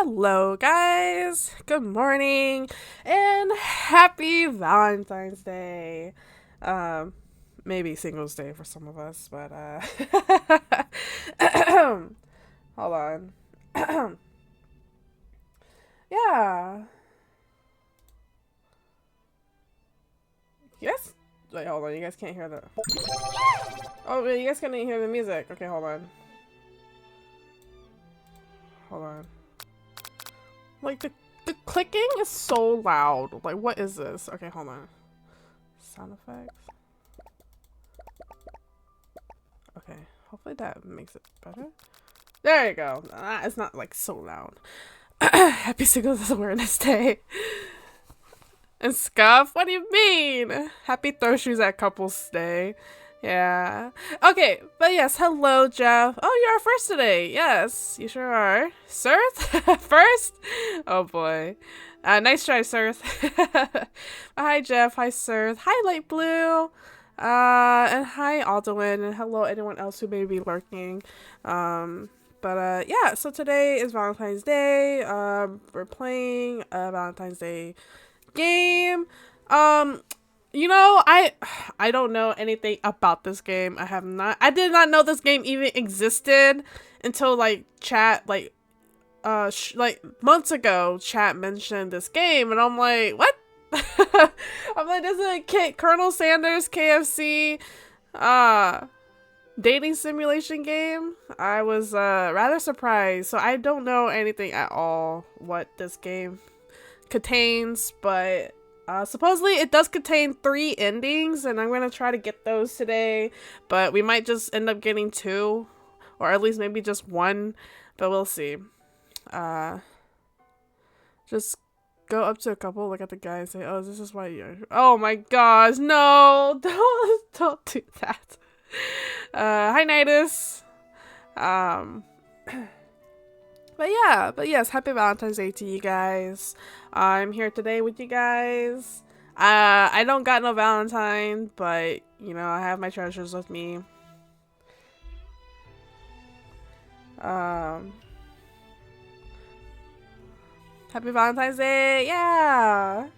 Hello, guys. Good morning and happy Valentine's Day. Um, Maybe Singles Day for some of us, but hold on. Yeah. Yes. Wait, hold on. You guys can't hear the. Oh, wait, you guys can't hear the music. Okay, hold on. Hold on. Like the clicking is so loud. Like, what is this? Okay, hold on. Sound effects. Okay, hopefully that makes it better. There you go. It's not like so loud. Happy Singles Awareness Day. And Scuff, what do you mean? Happy Throw Shoes at Couples Day. Yeah. Okay, but yes, hello, Jeff. Oh, you are first today. Yes, you sure are. Sirth? First? Oh, boy. Nice try, Sirth. Hi, Jeff. Hi, Sirth. Hi, Light Blue. And hi, Alduin. And hello, anyone else who may be lurking. Yeah, so today is Valentine's Day. We're playing a Valentine's Day game. You know, I don't know anything about this game. I did not know this game even existed until like chat like months ago chat mentioned this game and I'm like, what? I'm like, this is a Colonel Sanders KFC dating simulation game. I was rather surprised. So I don't know anything at all what this game contains, but supposedly it does contain 3 endings and I'm gonna try to get those today, but we might just end up getting 2 or at least maybe just 1, but we'll see. Just go up to a couple, look at the guy and say, oh, this is why you're, oh my gosh, no, don't do that. Hi, Nidus. But yes, happy Valentine's Day to you guys. I'm here today with you guys. I don't got no Valentine, but you know, I have my treasures with me. Happy Valentine's Day, yeah.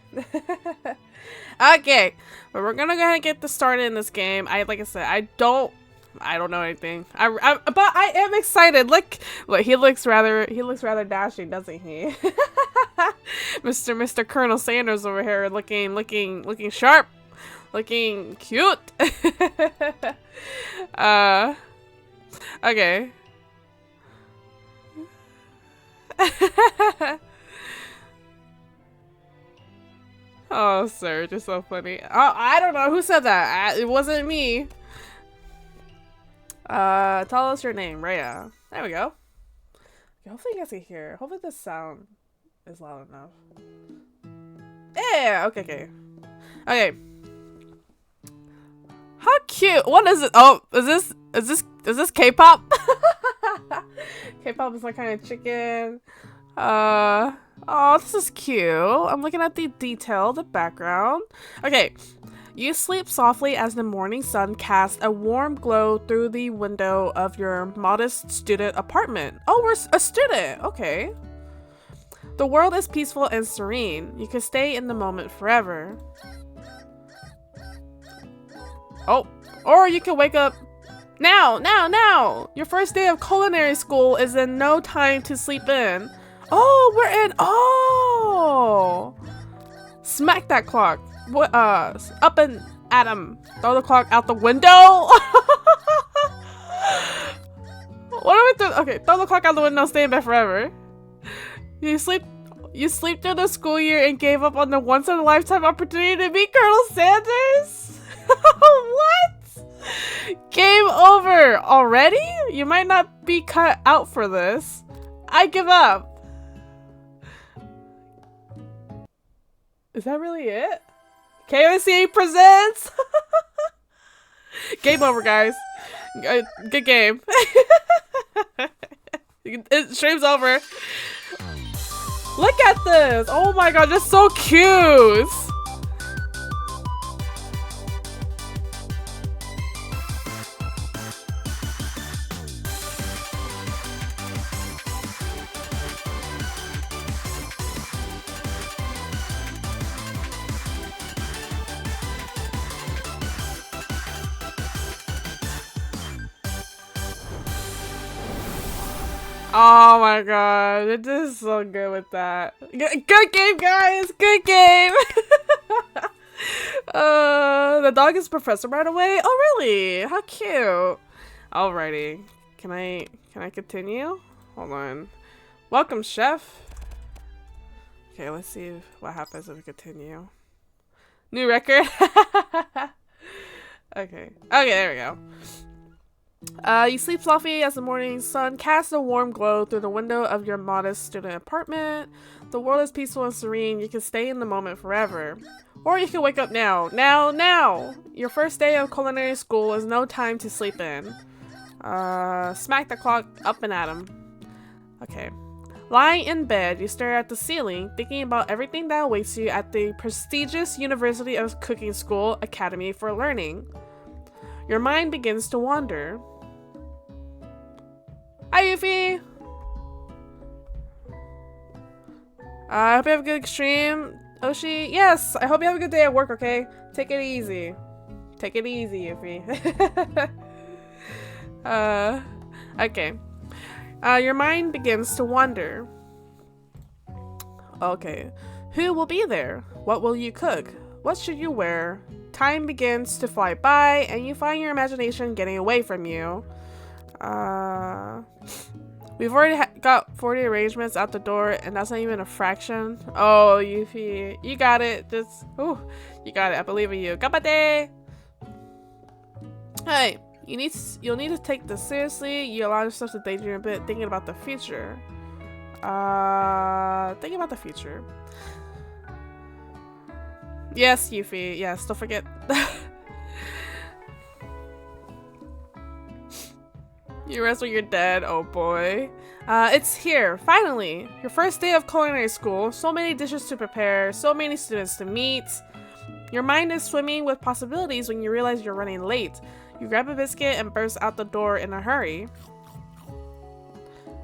Okay, but we're gonna go ahead and get this started in this game. Like I said, I don't know anything. But I am excited. Look, he looks rather dashing, doesn't he? Mr. Colonel Sanders over here, looking sharp, looking cute. Okay. Oh, sir, you're so funny. Oh, I don't know who said that. It wasn't me. Tell us your name, Rhea. There we go. Okay, hopefully you guys can hear. Hopefully the sound is loud enough. Yeah, okay. How cute. What is it? Oh, is this K-pop? K-pop is like kind of chicken. Oh, this is cute. I'm looking at the detail, the background. Okay. You sleep softly as the morning sun casts a warm glow through the window of your modest student apartment. Oh, we're a student. Okay. The world is peaceful and serene. You can stay in the moment forever. Oh, or you can wake up now. Your first day of culinary school is in no time to sleep in. Oh, we're in. Oh, smack that clock. What? Up and at him. Throw the clock out the window. What are we doing? Okay, throw the clock out the window. Stay in bed forever. You sleep through the school year and gave up on the once-in-a-lifetime opportunity to meet Colonel Sanders. What? Game over already? You might not be cut out for this. I give up. Is that really it? KFC presents. Game over, guys. Good game. Stream's over. Look at this. Oh my god, just so cute. Oh my god, it is so good with that. Good game, guys. Good game. The dog is professor right away. Oh really? How cute. Alrighty. Can I continue? Hold on. Welcome, chef. Okay, let's see what happens if we continue. New record. Okay. Okay, there we go. You sleep softly as the morning sun casts a warm glow through the window of your modest student apartment. The world is peaceful and serene. You can stay in the moment forever. Or you can wake up now. Now! Your first day of culinary school is no time to sleep in. Smack the clock up and at 'em. Okay. Lying in bed, you stare at the ceiling, thinking about everything that awaits you at the prestigious University of Cooking School Academy for Learning. Your mind begins to wander. Hi, Yuffie! I hope you have a good stream, Oshi. Yes, I hope you have a good day at work, okay? Take it easy. Take it easy, Yuffie. Okay. Your mind begins to wander. Okay. Who will be there? What will you cook? What should you wear? Time begins to fly by, and you find your imagination getting away from you. We've already got 40 arrangements out the door, and that's not even a fraction. Oh, Yuffie, you got it. Just, ooh, you got it. I believe in you. Gabate! Hey, you'll need to take this seriously. You allow yourself to daydream a bit, thinking about the future. Thinking about the future. Yes, Yuffie. Yes, don't forget. You rest when you're dead. Oh boy. It's here, finally. Your first day of culinary school. So many dishes to prepare. So many students to meet. Your mind is swimming with possibilities when you realize you're running late. You grab a biscuit and burst out the door in a hurry.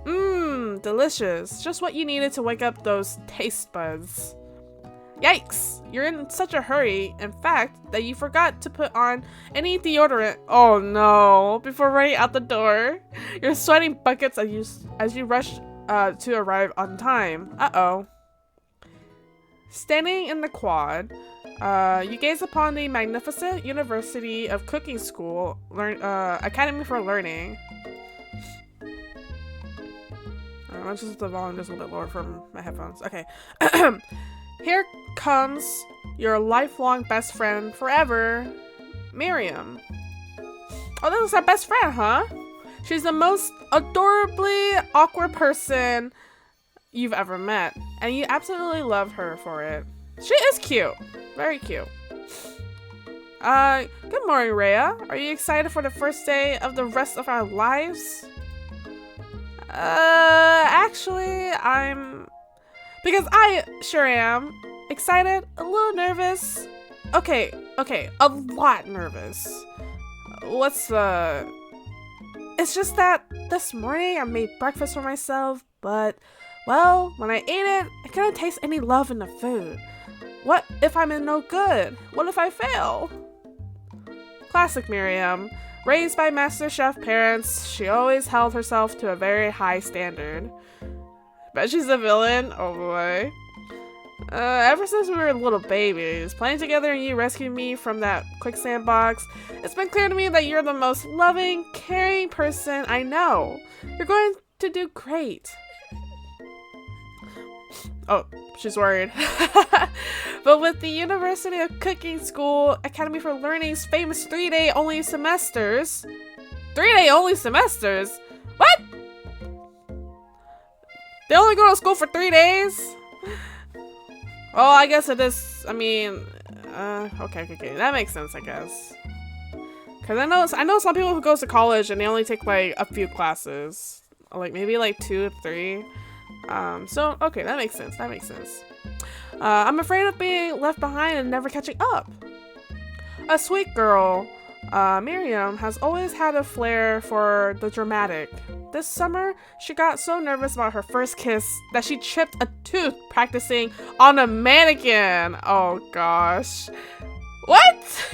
Mmm, delicious. Just what you needed to wake up those taste buds. Yikes! You're in such a hurry, in fact, that you forgot to put on any deodorant. Oh no! Before running out the door, you're sweating buckets as you rush to arrive on time. Uh-oh. Standing in the quad, you gaze upon the magnificent University of Cooking School Academy for Learning. Let's just the volume just a little bit lower from my headphones. Okay. Here comes your lifelong best friend forever, Miriam. Oh, this is our best friend, huh? She's the most adorably awkward person you've ever met, and you absolutely love her for it. She is cute. Very cute. Good morning, Rhea. Are you excited for the first day of the rest of our lives? Actually, because I sure am. Excited, a little nervous. Okay, a lot nervous. It's just that this morning I made breakfast for myself, but, well, when I ate it, I couldn't taste any love in the food. What if I'm no good? What if I fail? Classic Miriam. Raised by Master Chef parents, she always held herself to a very high standard. Bet she's a villain? Oh boy. Ever since we were little babies, playing together and you rescued me from that quicksand box, it's been clear to me that you're the most loving, caring person I know. You're going to do great. Oh, she's worried. But with the University of Cooking School Academy for Learning's famous 3-day only semesters... 3-day only semesters? What? They only go to school for 3 days? Well, I guess it is, I mean... okay. That makes sense, I guess. Because I know some people who goes to college and they only take, like, a few classes. Like, maybe, like, 2 or 3. So, okay, that makes sense. I'm afraid of being left behind and never catching up. A sweet girl, Miriam has always had a flair for the dramatic. This summer, she got so nervous about her first kiss that she chipped a tooth practicing on a mannequin. Oh gosh. What?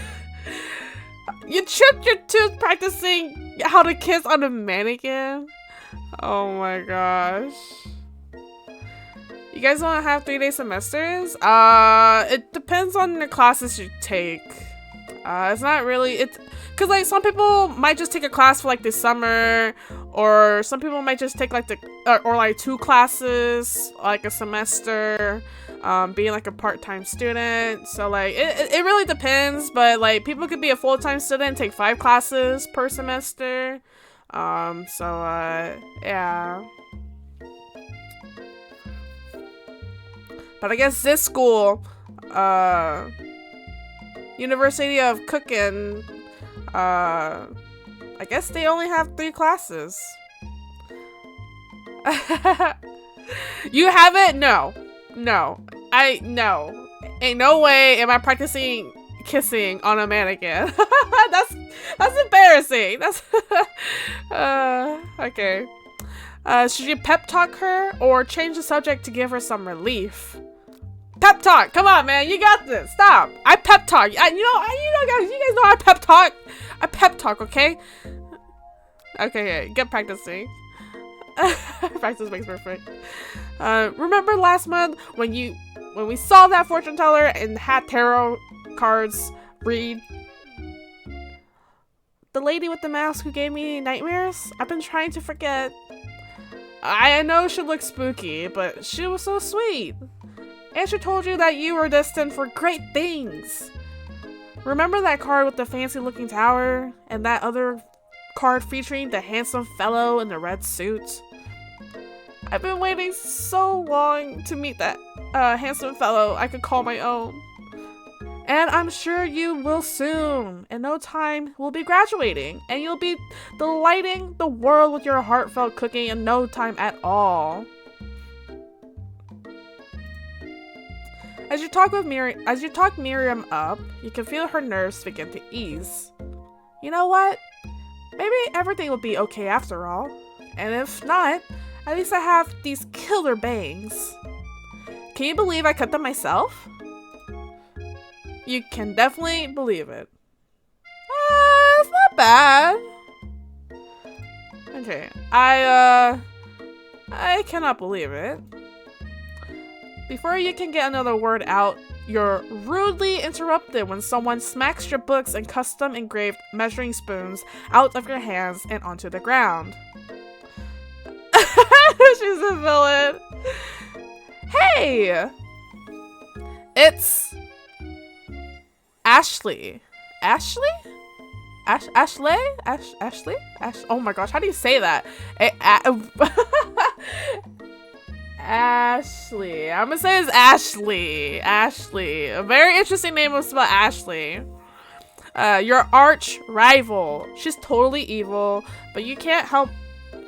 You chipped your tooth practicing how to kiss on a mannequin? Oh my gosh. You guys don't have 3-day semesters? It depends on the classes you take. It's not really, cause like some people might just take a class for like the summer, or some people might just take like or like 2 classes like a semester, being like a part-time student. So like it really depends, but like people could be a full-time student and take 5 classes per semester. Yeah. But I guess this school, University of Cooking, I guess they only have 3 classes. You have it? No. No. No. Ain't no way am I practicing kissing on a mannequin. That's embarrassing. That's okay. Should you pep talk her or change the subject to give her some relief? Pep talk, come on, man, you got this. Stop. I pep talk. You guys, you guys know I pep talk. I pep talk, okay? Okay, get practicing. Practice makes perfect. Remember last month when we saw that fortune teller and had tarot cards read? The lady with the mask who gave me nightmares? I've been trying to forget. I know she looked spooky, but she was so sweet. And she told you that you were destined for great things. Remember that card with the fancy looking tower? And that other card featuring the handsome fellow in the red suit? I've been waiting so long to meet that handsome fellow I could call my own. And I'm sure you will soon. In no time, we'll be graduating. And you'll be delighting the world with your heartfelt cooking in no time at all. As you talk Miriam up, you can feel her nerves begin to ease. You know what? Maybe everything will be okay after all. And if not, at least I have these killer bangs. Can you believe I cut them myself? You can definitely believe it. It's not bad. Okay, I cannot believe it. Before you can get another word out, you're rudely interrupted when someone smacks your books and custom engraved measuring spoons out of your hands and onto the ground. She's a villain. Hey! It's Ashley. Ashley? Ashley? Ashley? Oh my gosh, how do you say that? Ashley. I'm gonna say it's Ashley. Ashley. A very interesting name was spelled Ashley. Your arch rival. She's totally evil, but you can't help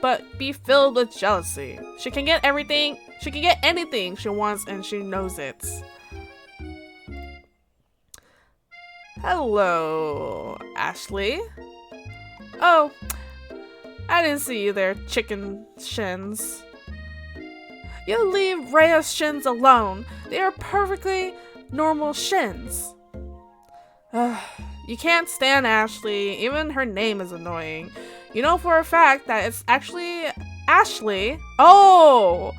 but be filled with jealousy. She can get everything. She can get anything she wants, and she knows it. Hello, Ashley. Oh, I didn't see you there, chicken shins. You leave Rhea's shins alone. They are perfectly normal shins. You can't stand Ashley. Even her name is annoying. You know for a fact that it's actually Ashley. Oh,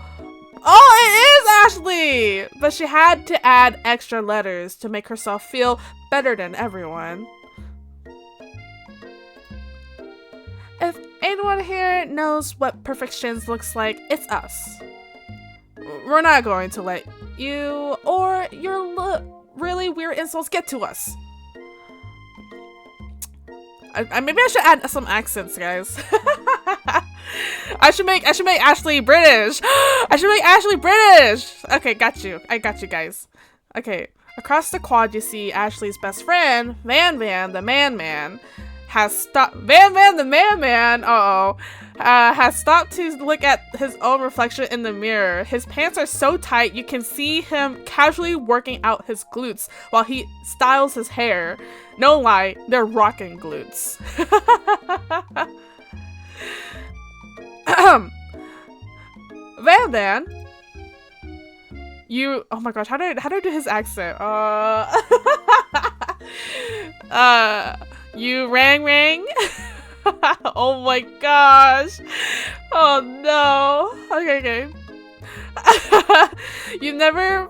it is Ashley! But she had to add extra letters to make herself feel better than everyone. If anyone here knows what perfect shins looks like, it's us. We're not going to let you or your really weird insults get to us. Maybe I should add some accents, guys. I should make Ashley British. I should make Ashley British. Okay, got you. I got you guys. Okay, across the quad you see Ashley's best friend, Van the Man has stopped. Van the Man. Has stopped to look at his own reflection in the mirror. His pants are so tight you can see him casually working out his glutes while he styles his hair. No lie, they're rockin' glutes. Van, you. Oh my gosh, how do I do his accent? You rang. Oh my gosh. Oh no. Okay. You've never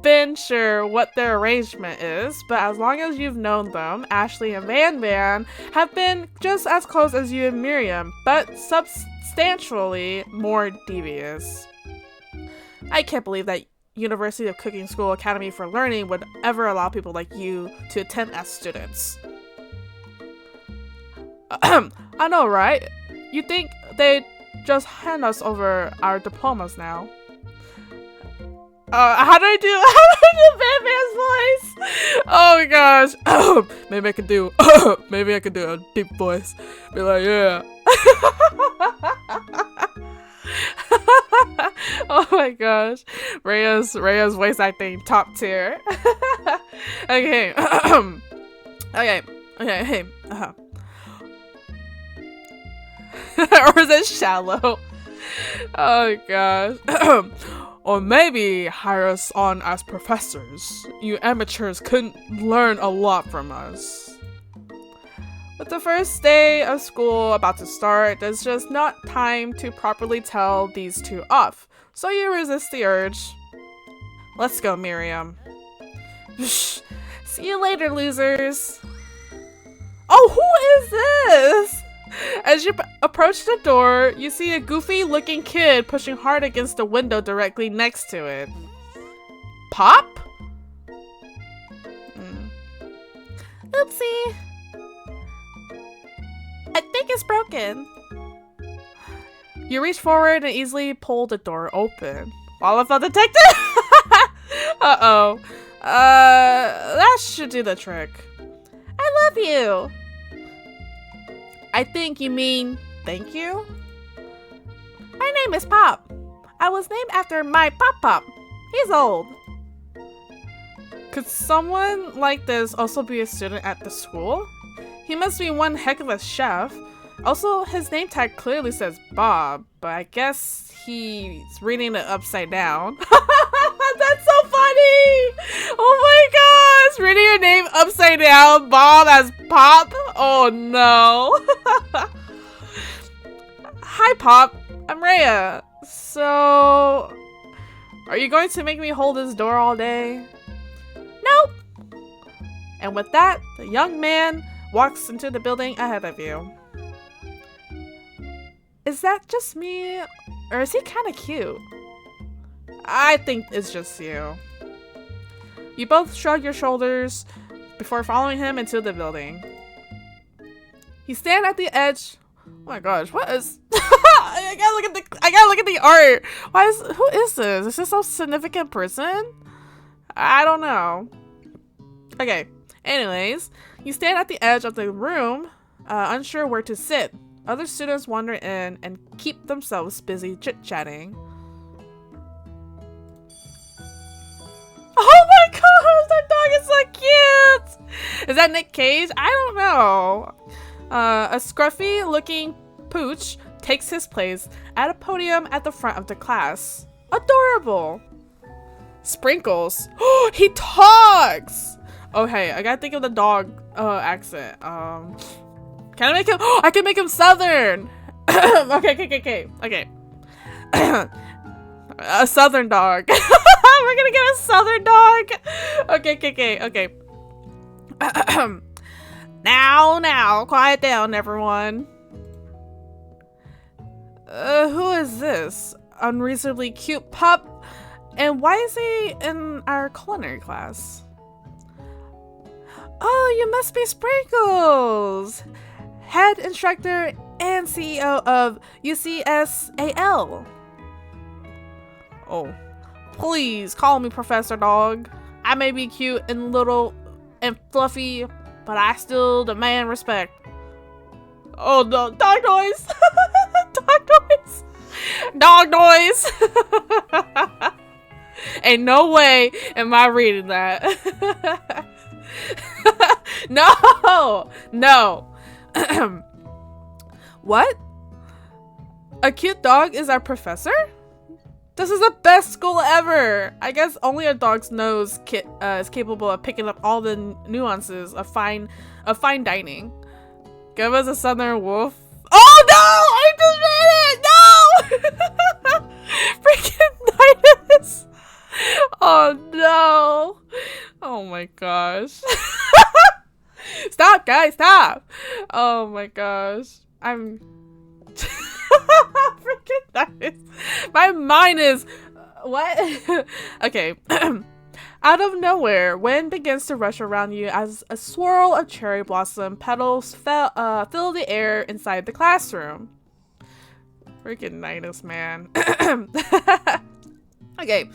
been sure what their arrangement is, but as long as you've known them, Ashley and Van Van have been just as close as you and Miriam, but substantially more devious. I can't believe that University of Cooking School Academy for Learning would ever allow people like you to attend as students. I know, right? You think they'd just hand us over our diplomas now? How do I do Van Van's voice? Oh gosh. Maybe I could do a deep voice. Be like, yeah. Oh my gosh. Rhea's voice acting top tier. Okay. Okay. Hey. Or is it shallow? Oh gosh. Or maybe hire us on as professors. You amateurs couldn't learn a lot from us. With the first day of school about to start, there's just not time to properly tell these two off. So you resist the urge. Let's go, Miriam. See you later, losers. Oh, who is this? As you approach the door, you see a goofy-looking kid pushing hard against the window directly next to it. Pop? Oopsie. I think it's broken. You reach forward and easily pull the door open. Volatile detected? Uh-oh. That should do the trick. I love you. I think you mean thank you? My name is Pop. I was named after my Pop. He's old. Could someone like this also be a student at the school? He must be one heck of a chef. Also, his name tag clearly says Bob, but I guess he's reading it upside down. That's so funny! Oh my gosh! Reading your name upside down, Bob as Pop? Oh no. Hi Pop, I'm Rhea. So, are you going to make me hold this door all day? Nope. And with that, the young man walks into the building ahead of you. Is that just me? Or is he kind of cute? I think it's just you. You both shrug your shoulders before following him into the building. You stand at the edge. Oh my gosh, what is... I gotta look at the art. Who is this? Is this some significant person? I don't know. Okay, anyways, you stand at the edge of the room, unsure where to sit. Other students wander in and keep themselves busy chit-chatting. Oh my gosh, that dog is so cute! Is that Nick Cage? I don't know. A scruffy-looking pooch takes his place at a podium at the front of the class. Adorable! Sprinkles. Oh, he talks! Okay, I gotta think of the dog accent. Can I make him? Oh, I can make him Southern. Okay. A Southern dog. We're gonna get a Southern dog. Okay. Now, quiet down, everyone. Who is this? Unreasonably cute pup? And why is he in our culinary class? Oh, you must be Sprinkles, head instructor and CEO of UCSAL. Oh, please call me Professor Dog. I may be cute and little and fluffy, but I still demand respect. Oh no, dog noise! Dog noise! Ain't no way am I reading that. No. What? A cute dog is our professor? This is the best school ever! I guess only a dog's nose is capable of picking up all the nuances of fine dining. Give us a southern wolf. Oh no! I just read it! No! Freaking Nidus! Oh no! Oh my gosh. Stop, guys, stop! Oh my gosh. I'm freaking Nidus. My mind is what? Okay. Out of nowhere, wind begins to rush around you as a swirl of cherry blossom petals fill the air inside the classroom. Freaking Nidus, man. Okay.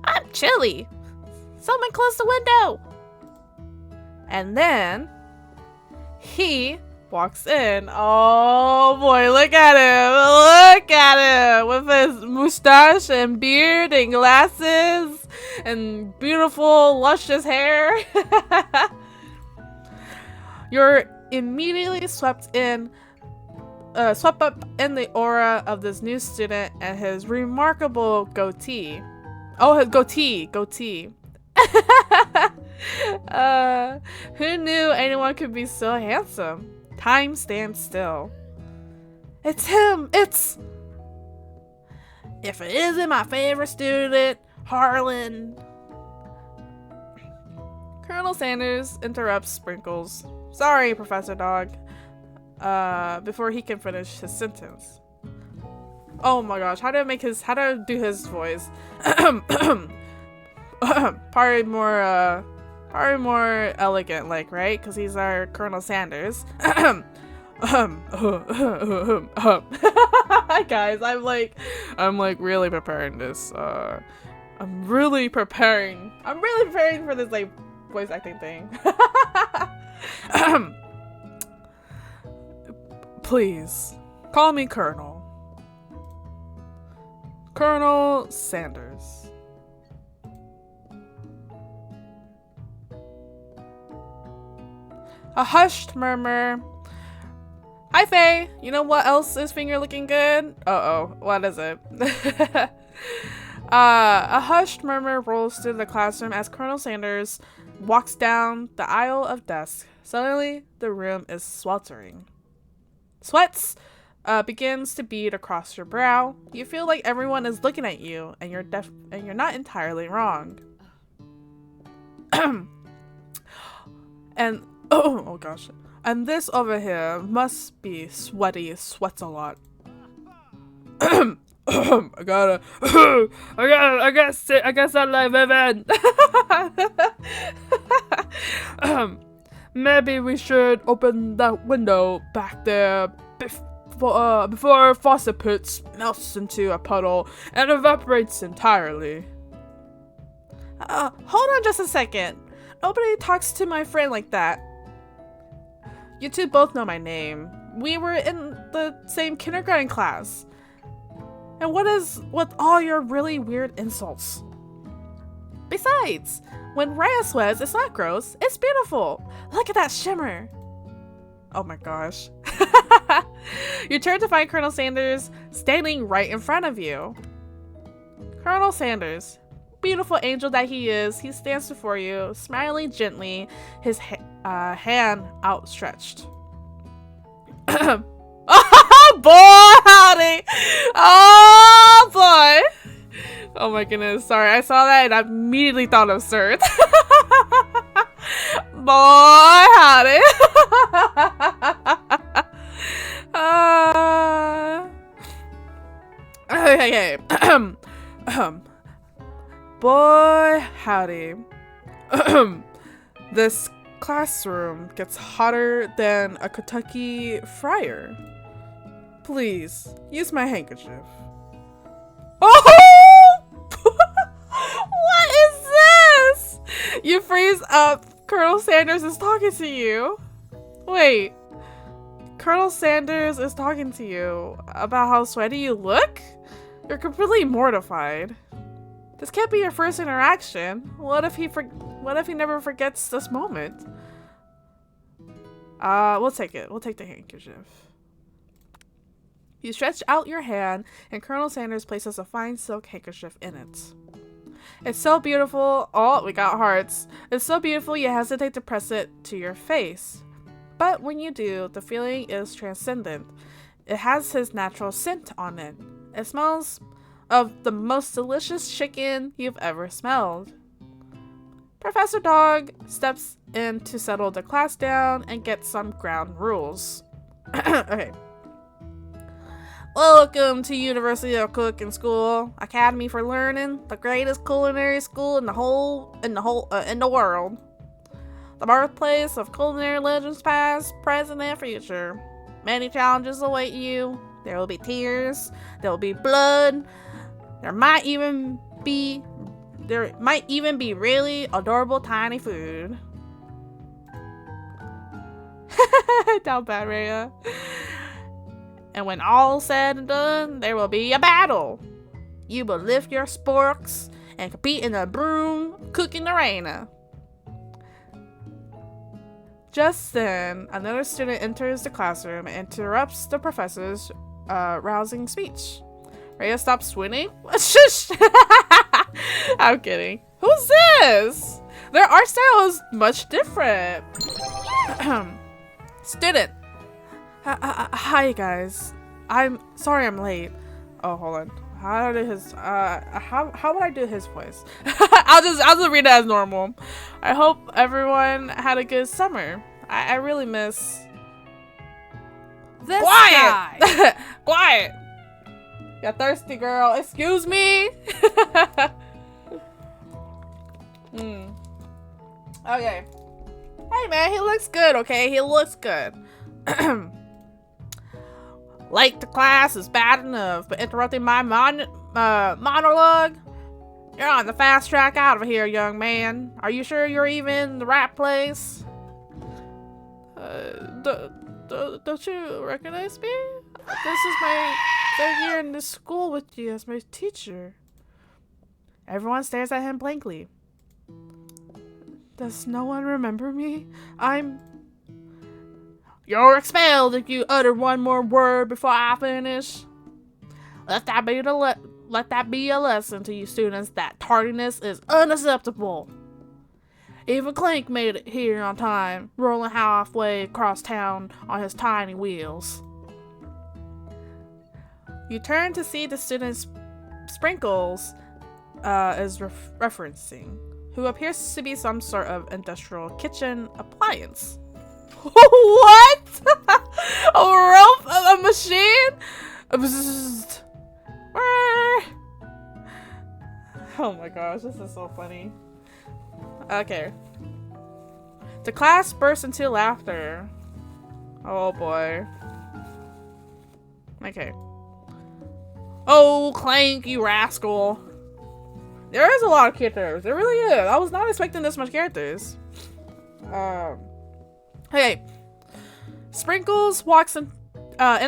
I'm chilly. Someone close the window. And then he walks in. Oh boy, look at him. Look at him with his mustache and beard and glasses and beautiful luscious hair. You're immediately swept up in the aura of this new student and his remarkable goatee. Oh, his goatee. Who knew anyone could be so handsome? Time stands still. It's him! If it isn't my favorite student, Harlan. Colonel Sanders interrupts Sprinkles. Sorry, Professor Dog. Before he can finish his sentence. Oh my gosh, how do I do his voice? Probably more elegant, like, right? Because he's our Colonel Sanders. Guys, I'm like really preparing this. I'm really preparing for this like voice acting thing. Please call me Colonel Sanders. A hushed murmur. Hi, Faye. You know what else is finger looking good? Uh-oh. What is it? A hushed murmur rolls through the classroom as Colonel Sanders walks down the aisle of desks. Suddenly, the room is sweltering. Sweats begins to bead across your brow. You feel like everyone is looking at you, and you're not entirely wrong. And oh gosh. And this over here must be sweaty. Sweats a lot. I gotta let Vivian. Maybe we should open that window back there before faucet pits melts into a puddle and evaporates entirely. Hold on just a second. Nobody talks to my friend like that. You two both know my name. We were in the same kindergarten class. And what is with all your really weird insults? Besides, when Rhea sweats, it's not gross. It's beautiful. Look at that shimmer. Oh my gosh. You turn to find Colonel Sanders standing right in front of you. Colonel Sanders, beautiful angel that he is, he stands before you, smiling gently, his hand outstretched. Oh boy, howdy! Oh boy! Oh my goodness, sorry, I saw that and I immediately thought of Sir. Boy, howdy! Okay. Boy, howdy. This classroom gets hotter than a Kentucky fryer. Please, use my handkerchief. Oh! What is this? You freeze up. Colonel Sanders is talking to you. Wait. Colonel Sanders is talking to you about how sweaty you look? You're completely mortified. This can't be your first interaction. What if he never forgets this moment? We'll take it. We'll take the handkerchief. You stretch out your hand, and Colonel Sanders places a fine silk handkerchief in it. It's so beautiful. Oh, we got hearts. It's so beautiful you hesitate to press it to your face. But when you do, the feeling is transcendent. It has his natural scent on it. It smells of the most delicious chicken you've ever smelled. Professor Dog steps in to settle the class down and get some ground rules. Okay. Welcome to University of Cooking School, Academy for Learning, the greatest culinary school in the world. The birthplace of culinary legends past, present, and future. Many challenges await you. There will be tears. There will be blood. There might even be really adorable tiny food. Down bad, Rhea. And when all said and done, there will be a battle. You will lift your sporks and compete in the broom cooking arena. Just then, another student enters the classroom and interrupts the professor's rousing speech. Rhea stops swinging. Shush! I'm kidding. Who's this? Their art style is much different. Student. Hi guys. I'm sorry I'm late. Oh, hold on. How would I do his voice? I'll just read it as normal. I hope everyone had a good summer. I really miss this guy. Quiet. You thirsty girl. Excuse me. Okay. Hey man, he looks good, okay? He looks good. Late to class is bad enough, but interrupting my monologue? You're on the fast track out of here, young man. Are you sure you're even in the right place? Don't you recognize me? This is my third year in this school with you as my teacher. Everyone stares at him blankly. Does no one remember me? You're expelled if you utter one more word before I finish. Let that be a lesson to you students that tardiness is unacceptable. Even Clink made it here on time, rolling halfway across town on his tiny wheels. You turn to see the student Sprinkles is referencing, who appears to be some sort of industrial kitchen appliance. What? A rope? A machine? Oh my gosh, this is so funny. Okay. The class bursts into laughter. Oh boy. Okay. Oh, Clank, you rascal. There is a lot of characters. There really is. I was not expecting this much characters. Okay. Sprinkles walks in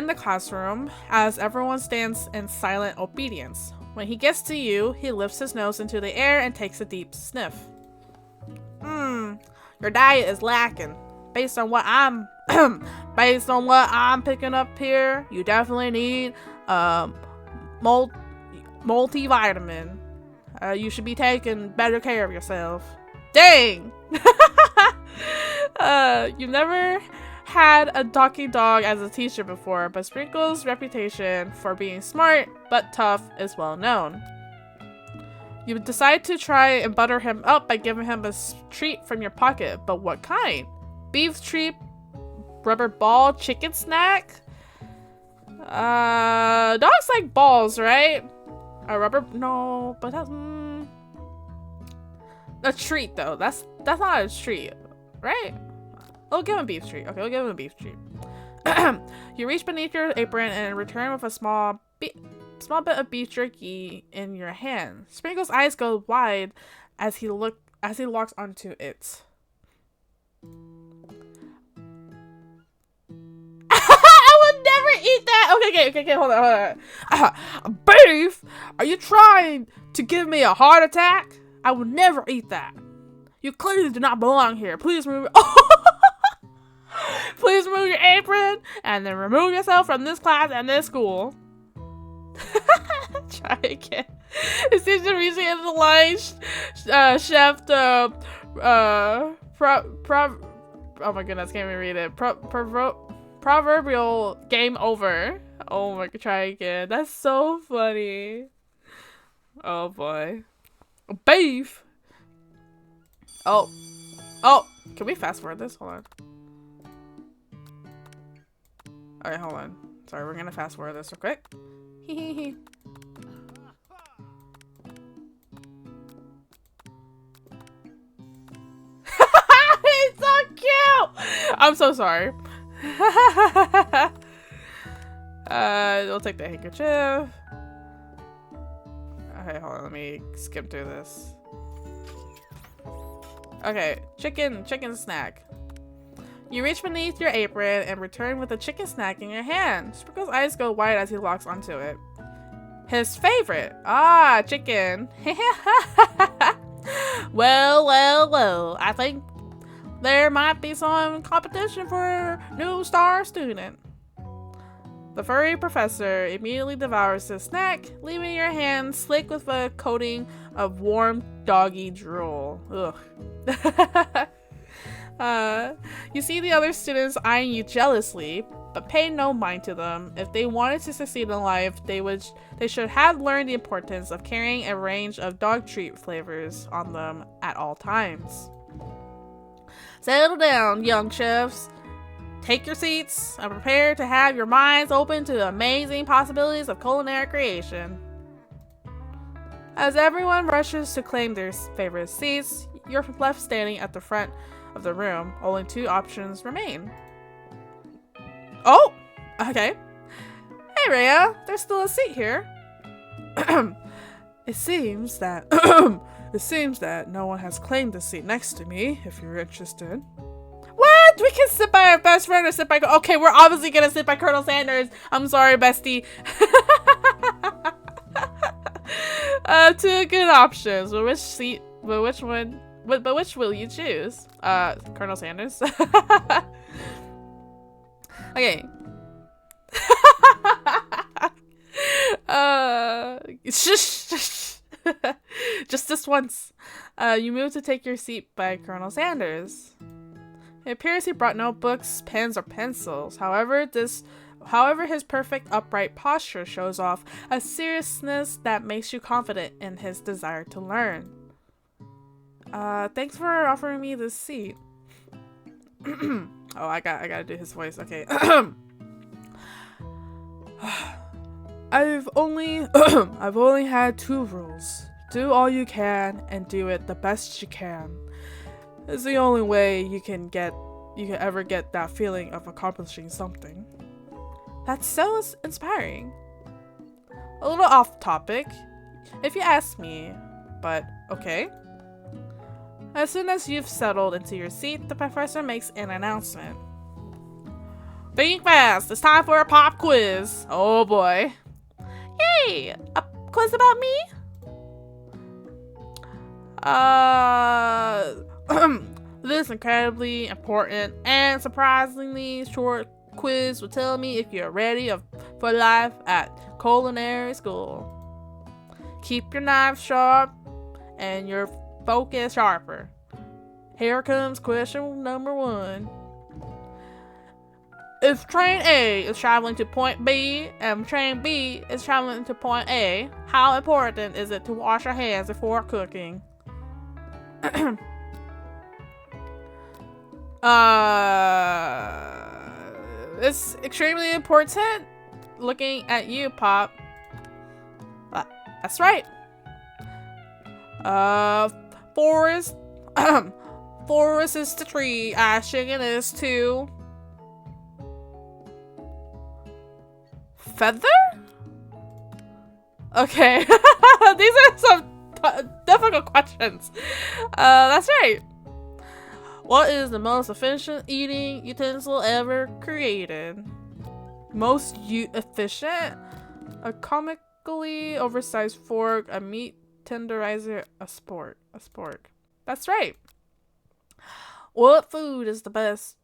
the classroom as everyone stands in silent obedience. When he gets to you, he lifts his nose into the air and takes a deep sniff. Your diet is lacking. Based on what I'm picking up here, you definitely need multivitamin. You should be taking better care of yourself. Dang! You've never had a talking dog as a teacher before, but Sprinkles' reputation for being smart but tough is well known. You decide to try and butter him up by giving him a treat from your pocket, but what kind? Beef treat, rubber ball, chicken snack? Dogs like balls, right? A rubber, no, but that's a treat though. That's not a treat, right? We'll give him a beef treat. Okay, we'll give him a beef treat. You reach beneath your apron and return with a small bit of beef jerky in your hand. Sprinkle's eyes go wide as he locks onto it. I would never eat that. Okay, hold on. Beef? Are you trying to give me a heart attack? I would never eat that. You clearly do not belong here. Please remove. Please remove your apron and then remove yourself from this class and this school. Try again. It seems to reach the end of the line. Chef oh my goodness, can't even read it. Proverbial game over. Oh my god, try again. That's so funny. Oh boy. Beef. Oh. Oh, can we fast forward this? Hold on. Alright, hold on. Sorry, we're gonna fast forward this real quick. Hehehe. It's so cute! I'm so sorry. We'll take the handkerchief. Okay, hold on, let me skip through this. Okay, chicken snack. You reach beneath your apron and return with a chicken snack in your hand. Sprinkle's eyes go wide as he locks onto it. His favorite. Ah, chicken. Well. I think there might be some competition for a new star student. The furry professor immediately devours the snack, leaving your hand slick with a coating of warm doggy drool. Ugh. You see the other students eyeing you jealously, but pay no mind to them. If they wanted to succeed in life, they should have learned the importance of carrying a range of dog treat flavors on them at all times. Settle down, young chefs. Take your seats and prepare to have your minds open to the amazing possibilities of culinary creation. As everyone rushes to claim their favorite seats, you're left standing at the front of the room. Only two options remain. Oh! Okay. Hey, Rhea! There's still a seat here. It seems that no one has claimed the seat next to me, if you're interested. What? We can sit by our best friend or sit by... Okay, we're obviously gonna sit by Colonel Sanders. I'm sorry, bestie. Two good options. But which will you choose? Colonel Sanders. Okay. Shush. Just this once. You move to take your seat by Colonel Sanders. It appears he brought no books, pens, or pencils. However, his perfect upright posture shows off a seriousness that makes you confident in his desire to learn. Thanks for offering me this seat. Oh, I gotta do his voice. Okay. I've only had two rules. Do all you can and do it the best you can. It's the only way you can ever get that feeling of accomplishing something. That's so inspiring. A little off topic, if you ask me, but okay. As soon as you've settled into your seat, the professor makes an announcement. Think fast, it's time for a pop quiz. Oh boy. Yay! A quiz about me? This incredibly important and surprisingly short quiz will tell me if you're ready for life at culinary school. Keep your knife sharp and your focus sharper. Here comes question number 1. If train A is traveling to point B and train B is traveling to point A, how important is it to wash your hands before cooking? It's extremely important. Looking at you, Pop. That's right. Forest. Forest is the tree. Chicken is to feather. Okay, these are some difficult questions. That's right. What is the most efficient eating utensil ever created? Most efficient? A comically oversized fork, a meat tenderizer, a spork. That's right. What food is the best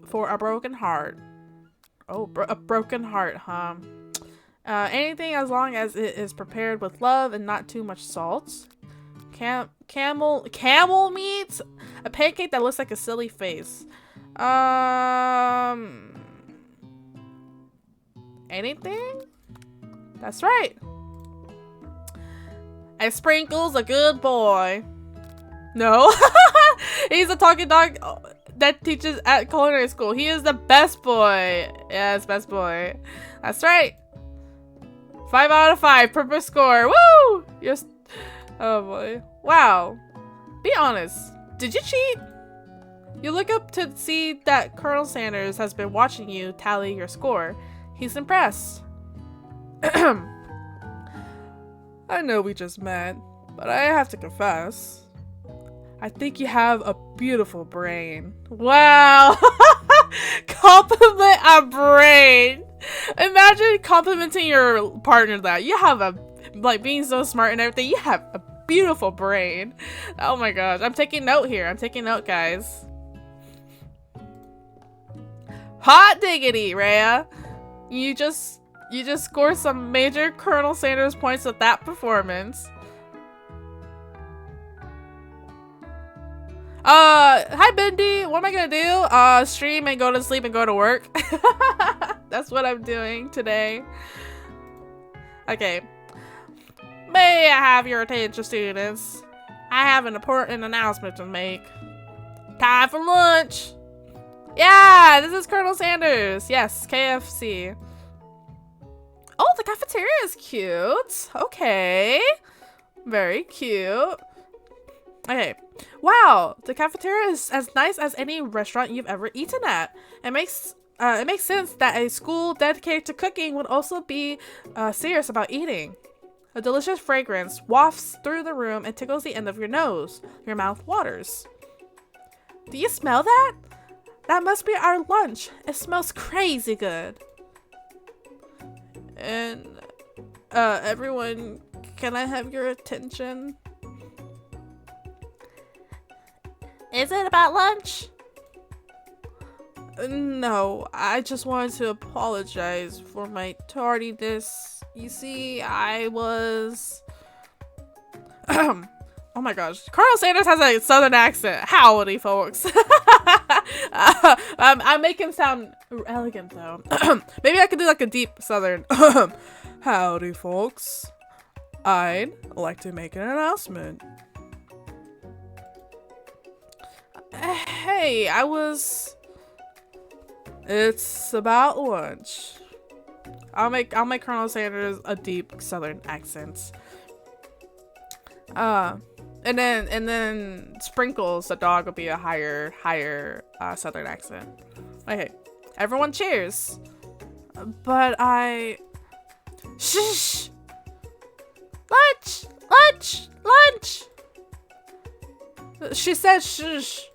for a broken heart? Oh, a broken heart, huh? Anything as long as it is prepared with love and not too much salt. Camel meat? A pancake that looks like a silly face. Anything? That's right. And Sprinkle's a good boy. No. He's a talking dog that teaches at culinary school. He is the best boy. Yes, best boy. That's right. 5 out of 5. Perfect score. Woo! Oh boy. Wow. Be honest. Did you cheat? You look up to see that Colonel Sanders has been watching you tally your score. He's impressed. I know we just met, but I have to confess. I think you have a beautiful brain. Wow! Compliment a brain! Imagine complimenting your partner that. You have a, like, being so smart and everything, you have a beautiful brain. Oh my gosh, I'm taking note here. I'm taking note, guys. Hot diggity, Rhea! You just scored some major Colonel Sanders points with that performance. Hi Bendy, what am I gonna do? Stream and go to sleep and go to work. That's what I'm doing today. Okay. May I have your attention, students? I have an important announcement to make. Time for lunch! Yeah, this is Colonel Sanders. Yes, KFC. Oh, the cafeteria is cute. Okay. Very cute. Okay. Wow, the cafeteria is as nice as any restaurant you've ever eaten at. It makes sense that a school dedicated to cooking would also be serious about eating. A delicious fragrance wafts through the room and tickles the end of your nose. Your mouth waters. Do you smell that? That must be our lunch. It smells crazy good. And, everyone, can I have your attention? Is it about lunch? No, I just wanted to apologize for my tardiness. You see, I was... Oh my gosh, Colonel Sanders has a southern accent. Howdy, folks. I make him sound elegant, though. Maybe I could do like a deep southern. Howdy, folks. I'd like to make an announcement. Hey, It's about lunch. I'll make Colonel Sanders a deep southern accent. And then Sprinkles, the dog, will be a higher southern accent. Okay, everyone cheers. But Shh! Lunch! She said shush.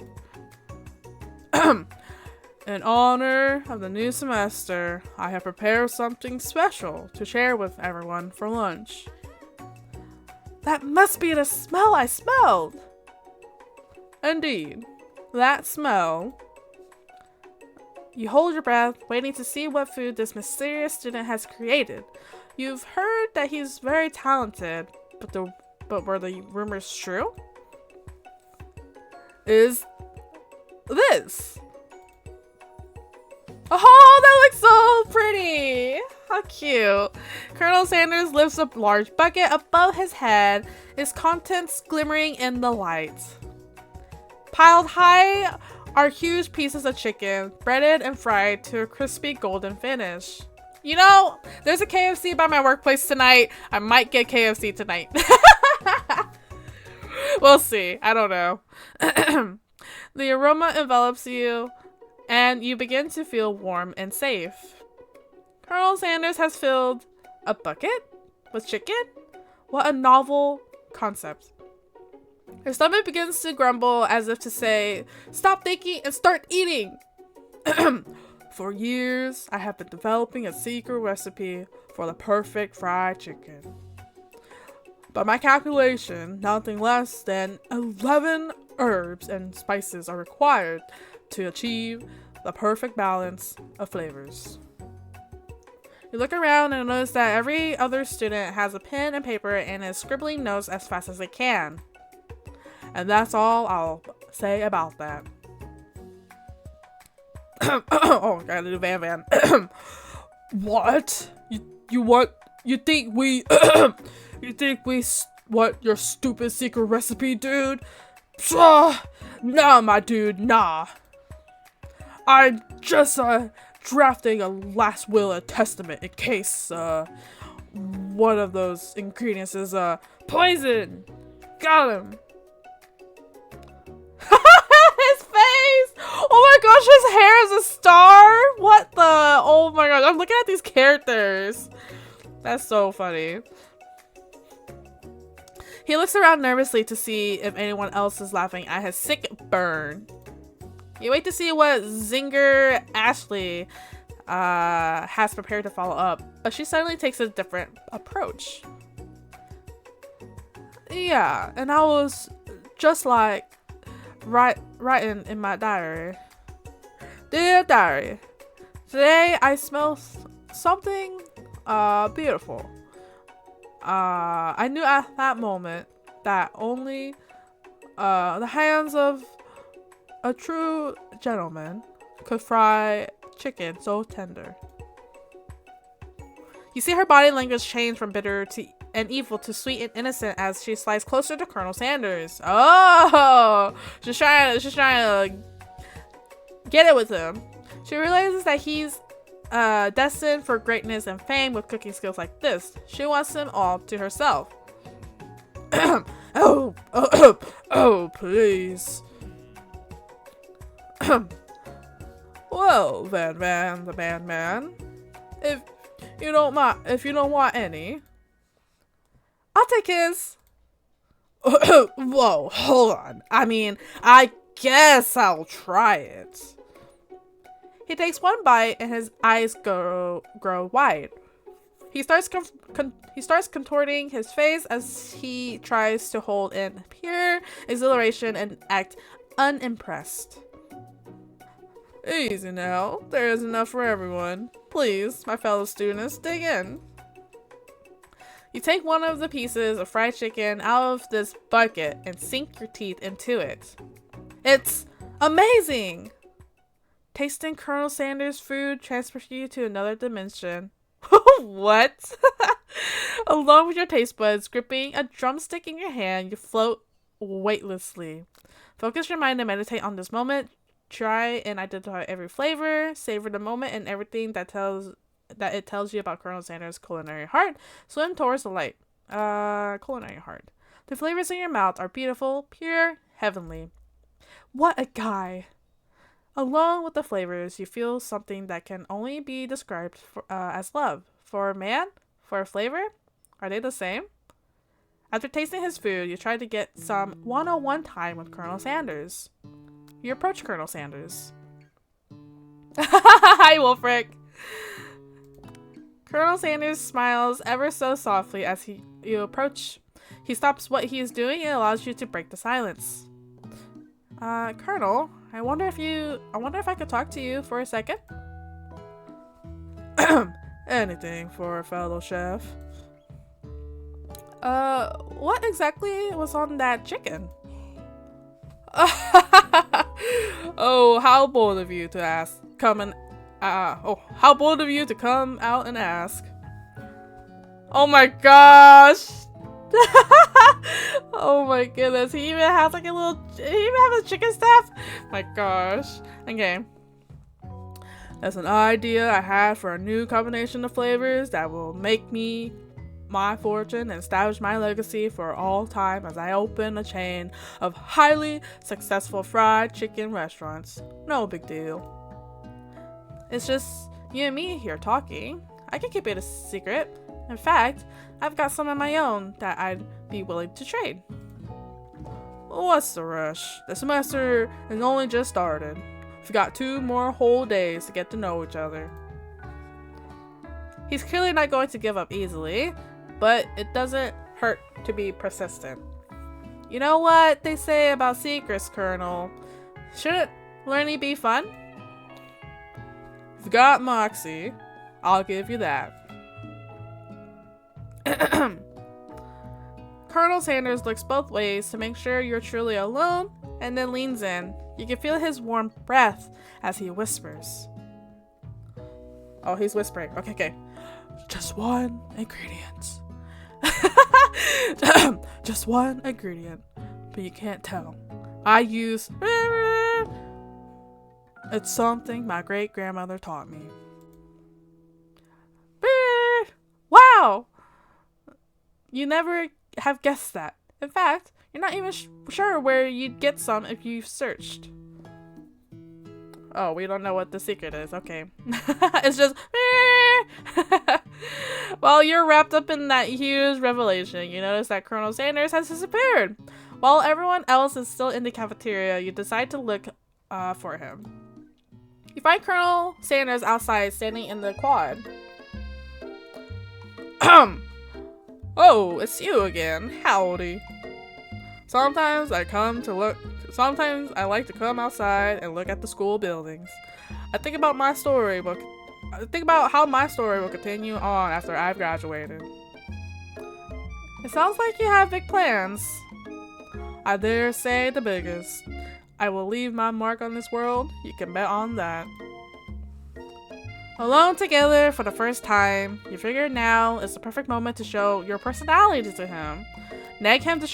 In honor of the new semester, I have prepared something special to share with everyone for lunch. That must be the smell I smelled. Indeed, that smell. You hold your breath, waiting to see what food this mysterious student has created. You've heard that he's very talented, but were the rumors true? Is this? Oh, that looks so pretty! How cute. Colonel Sanders lifts a large bucket above his head, its contents glimmering in the light. Piled high are huge pieces of chicken, breaded and fried to a crispy golden finish. You know, there's a KFC by my workplace tonight. I might get KFC tonight. We'll see. I don't know. The aroma envelops you, and you begin to feel warm and safe. Colonel Sanders has filled a bucket with chicken? What a novel concept. Your stomach begins to grumble as if to say, stop thinking and start eating. For years, I have been developing a secret recipe for the perfect fried chicken. By my calculation, nothing less than 11 herbs and spices are required to achieve the perfect balance of flavors. You look around and notice that every other student has a pen and paper and is scribbling notes as fast as they can. And that's all I'll say about that. Oh, gotta do Van Van. What? You think we what, your stupid secret recipe, dude? Nah, my dude, nah. I'm just drafting a last will and testament in case one of those ingredients is poison. Got him. His face! Oh my gosh, his hair is a star? What the? Oh my gosh, I'm looking at these characters. That's so funny. He looks around nervously to see if anyone else is laughing at his sick burn. You wait to see what Zinger Ashley has prepared to follow up, but she suddenly takes a different approach. Yeah, and I was just like writing in my diary. Dear diary, today I smell something beautiful. I knew at that moment that only the hands of a true gentleman could fry chicken so tender. You see her body language change from bitter and evil to sweet and innocent as she slides closer to Colonel Sanders. Oh, she's trying to get it with him. She realizes that he's destined for greatness and fame with cooking skills like this. She wants them all to herself. Oh, please. Well, Van, the man. If you don't want any, I'll take his. Whoa, hold on. I mean, I guess I'll try it. He takes one bite and his eyes grow wide. He starts contorting his face as he tries to hold in pure exhilaration and act unimpressed. Easy now. There is enough for everyone. Please, my fellow students, dig in. You take one of the pieces of fried chicken out of this bucket and sink your teeth into it. It's amazing! Tasting Colonel Sanders' food transfers you to another dimension. What? Along with your taste buds, gripping a drumstick in your hand, you float weightlessly. Focus your mind and meditate on this moment. Try and identify every flavor, savor the moment and everything that it tells you about Colonel Sanders' culinary heart. Swim towards the light. Culinary heart. The flavors in your mouth are beautiful, pure, heavenly. What a guy! Along with the flavors, you feel something that can only be described as love. For a man? For a flavor? Are they the same? After tasting his food, you try to get some one-on-one time with Colonel Sanders. You approach Colonel Sanders. Hi, Wolfric! Colonel Sanders smiles ever so softly as you approach. He stops what he is doing and allows you to break the silence. Colonel, I wonder if I could talk to you for a second? Anything for a fellow chef. What exactly was on that chicken? Oh, how bold of you to ask. How bold of you to come out and ask. Oh my gosh. Oh my goodness. He even has like he even has a chicken staff? My gosh. Okay. That's an idea I had for a new combination of flavors that will make me my fortune and establish my legacy for all time as I open a chain of highly successful fried chicken restaurants. No big deal. It's just you and me here talking. I can keep it a secret. In fact, I've got some of my own that I'd be willing to trade. What's the rush? The semester is only just started. We've got 2 more whole days to get to know each other. He's clearly not going to give up easily, but it doesn't hurt to be persistent. You know what they say about secrets, Colonel? Shouldn't learning be fun? You've got moxie. I'll give you that. Colonel Sanders looks both ways to make sure you're truly alone and then leans in. You can feel his warm breath as he whispers. Oh, he's whispering. Okay. Just one ingredient. Just one ingredient, but you can't tell. I use... It's something my great-grandmother taught me. Wow! You never have guessed that. In fact, you're not even sure where you'd get some if you searched. Oh, we don't know what the secret is. Okay. It's just... While you're wrapped up in that huge revelation, you notice that Colonel Sanders has disappeared. While everyone else is still in the cafeteria, you decide to look for him. You find Colonel Sanders outside, standing in the quad. Oh, it's you again. Howdy. Sometimes I like to come outside and look at the school buildings. I think about how my story will continue on after I've graduated. It sounds like you have big plans. I dare say the biggest. I will leave my mark on this world. You can bet on that. Alone together for the first time, you figure now is the perfect moment to show your personality to him. Nag him to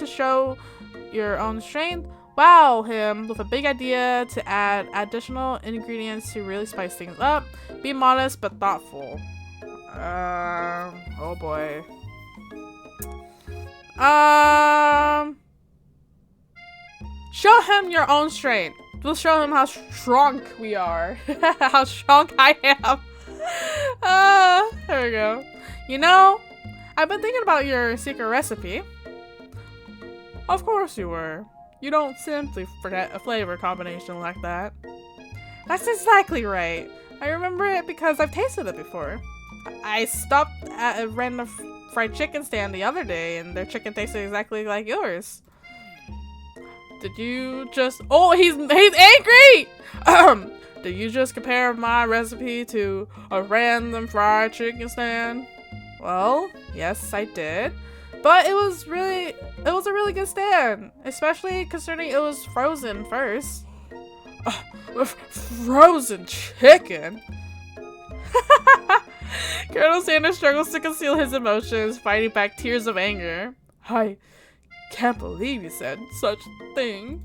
show your own strength. Wow him with a big idea to add additional ingredients to really spice things up. Be modest but thoughtful. Oh boy. Show him your own strength. We'll show him how strong we are. How strong I am. There we go. You know, I've been thinking about your secret recipe. Of course you were. You don't simply forget a flavor combination like that. That's exactly right. I remember it because I've tasted it before. I stopped at a random fried chicken stand the other day and their chicken tasted exactly like yours. Did you just... Oh, he's angry! Did you just compare my recipe to a random fried chicken stand? Well, yes, I did. But it was a really good stand, especially considering it was frozen first. Frozen chicken? Colonel Sanders struggles to conceal his emotions, fighting back tears of anger. I can't believe you said such a thing.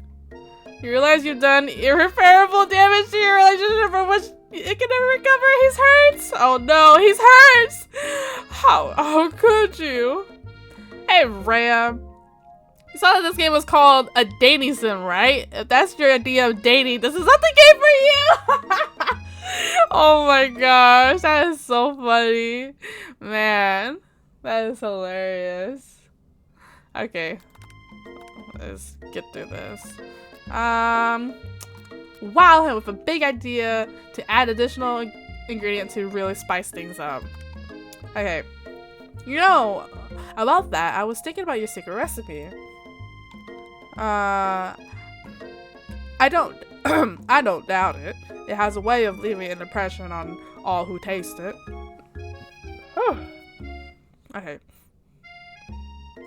You realize you've done irreparable damage to your relationship from which it can never recover. He's hurt. Oh no, he's hurt. How could you? Hey, Rhea. You saw that this game was called a dating sim, right? If that's your idea of dating, this is not the game for you! Oh my gosh, that is so funny. Man, that is hilarious. Okay, let's get through this. Wow him with a big idea to add additional ingredients to really spice things up. Okay, you know, about that, I was thinking about your secret recipe. I don't I don't doubt it. It has a way of leaving an impression on all who taste it. Okay.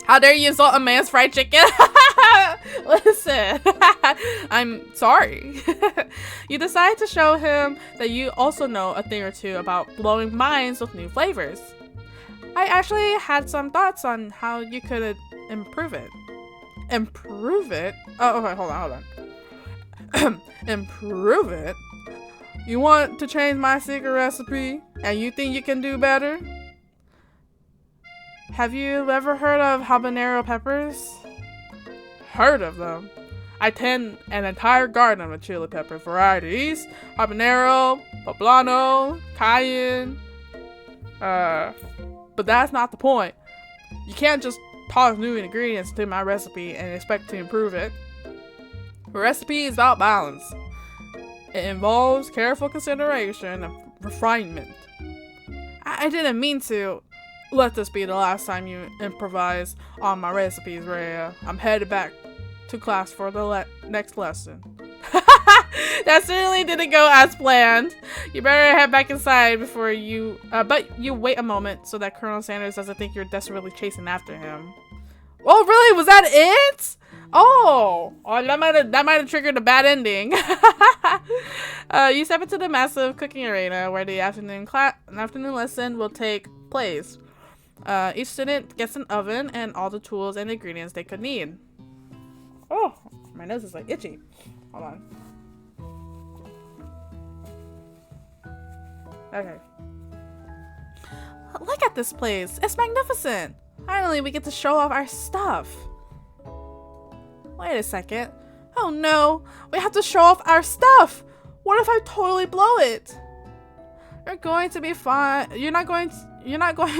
How dare you insult a man's fried chicken? Listen, I'm sorry. You decide to show him that you also know a thing or two about blowing minds with new flavors. I actually had some thoughts on how you could improve it. Improve it? Oh, okay, hold on. Improve it? You want to change my secret recipe and you think you can do better? Have you ever heard of habanero peppers? Heard of them? I tend an entire garden of chili pepper varieties. Habanero, poblano, cayenne. But that's not the point. You can't just toss new ingredients into my recipe and expect to improve it. The recipe is about balance. It involves careful consideration and refinement. I didn't mean to. Let this be the last time you improvise on my recipes, Rhea. I'm headed back to class for the next lesson. That certainly didn't go as planned. You better head back inside before you... but you wait a moment so that Colonel Sanders doesn't think you're desperately chasing after him. Oh, really? Was that it? Oh, that might have triggered a bad ending. You step into the massive cooking arena where the afternoon lesson will take place. Each student gets an oven and all the tools and ingredients they could need. Oh, my nose is like itchy. Hold on. Okay. Look at this place. It's magnificent. Finally, we get to show off our stuff. Wait a second. Oh no, we have to show off our stuff. What if I totally blow it? You're going to be fine. You're not going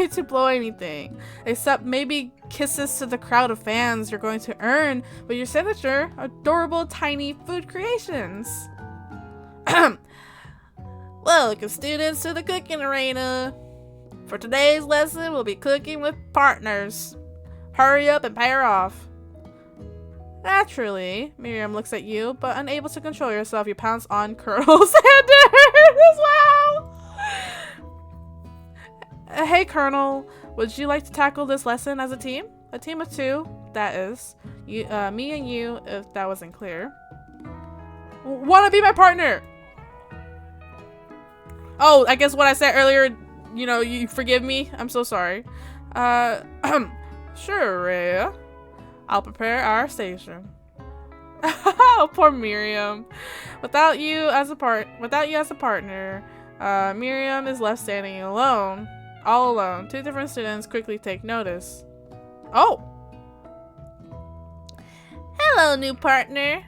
to blow anything, except maybe kisses to the crowd of fans you're going to earn with your signature adorable tiny food creations. Welcome students to the cooking arena. For today's lesson, we'll be cooking with partners. Hurry up and pair off. Naturally, Miriam looks at you, but unable to control yourself, you pounce on Colonel Sanders. Wow! Hey, Colonel, would you like to tackle this lesson as a team? A team of two, that is. You, me and you, if that wasn't clear. Wanna be my partner? Oh, I guess what I said earlier, you know, you forgive me? I'm so sorry. Sure, Rhea. I'll prepare our station. Oh, poor Miriam. Without you as a partner, Miriam is left standing alone. All alone. Two different students quickly take notice. Oh! Hello, new partner.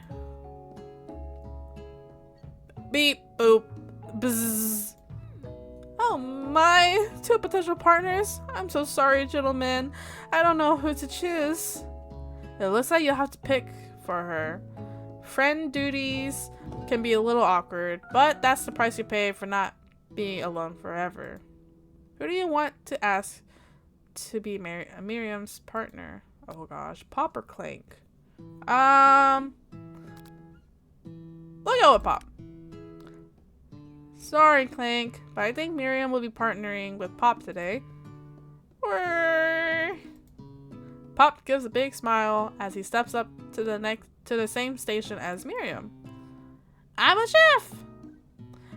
Beep, boop, bzzz. Oh my, two potential partners? I'm so sorry, gentlemen. I don't know who to choose. It looks like you'll have to pick for her. Friend duties can be a little awkward, but that's the price you pay for not being alone forever. Who do you want to ask to be Miriam's partner? Oh gosh, Pop or Clank? We'll go with Pop. Sorry, Clank, but I think Miriam will be partnering with Pop today. Pop gives a big smile as he steps up to the same station as Miriam. I'm a chef!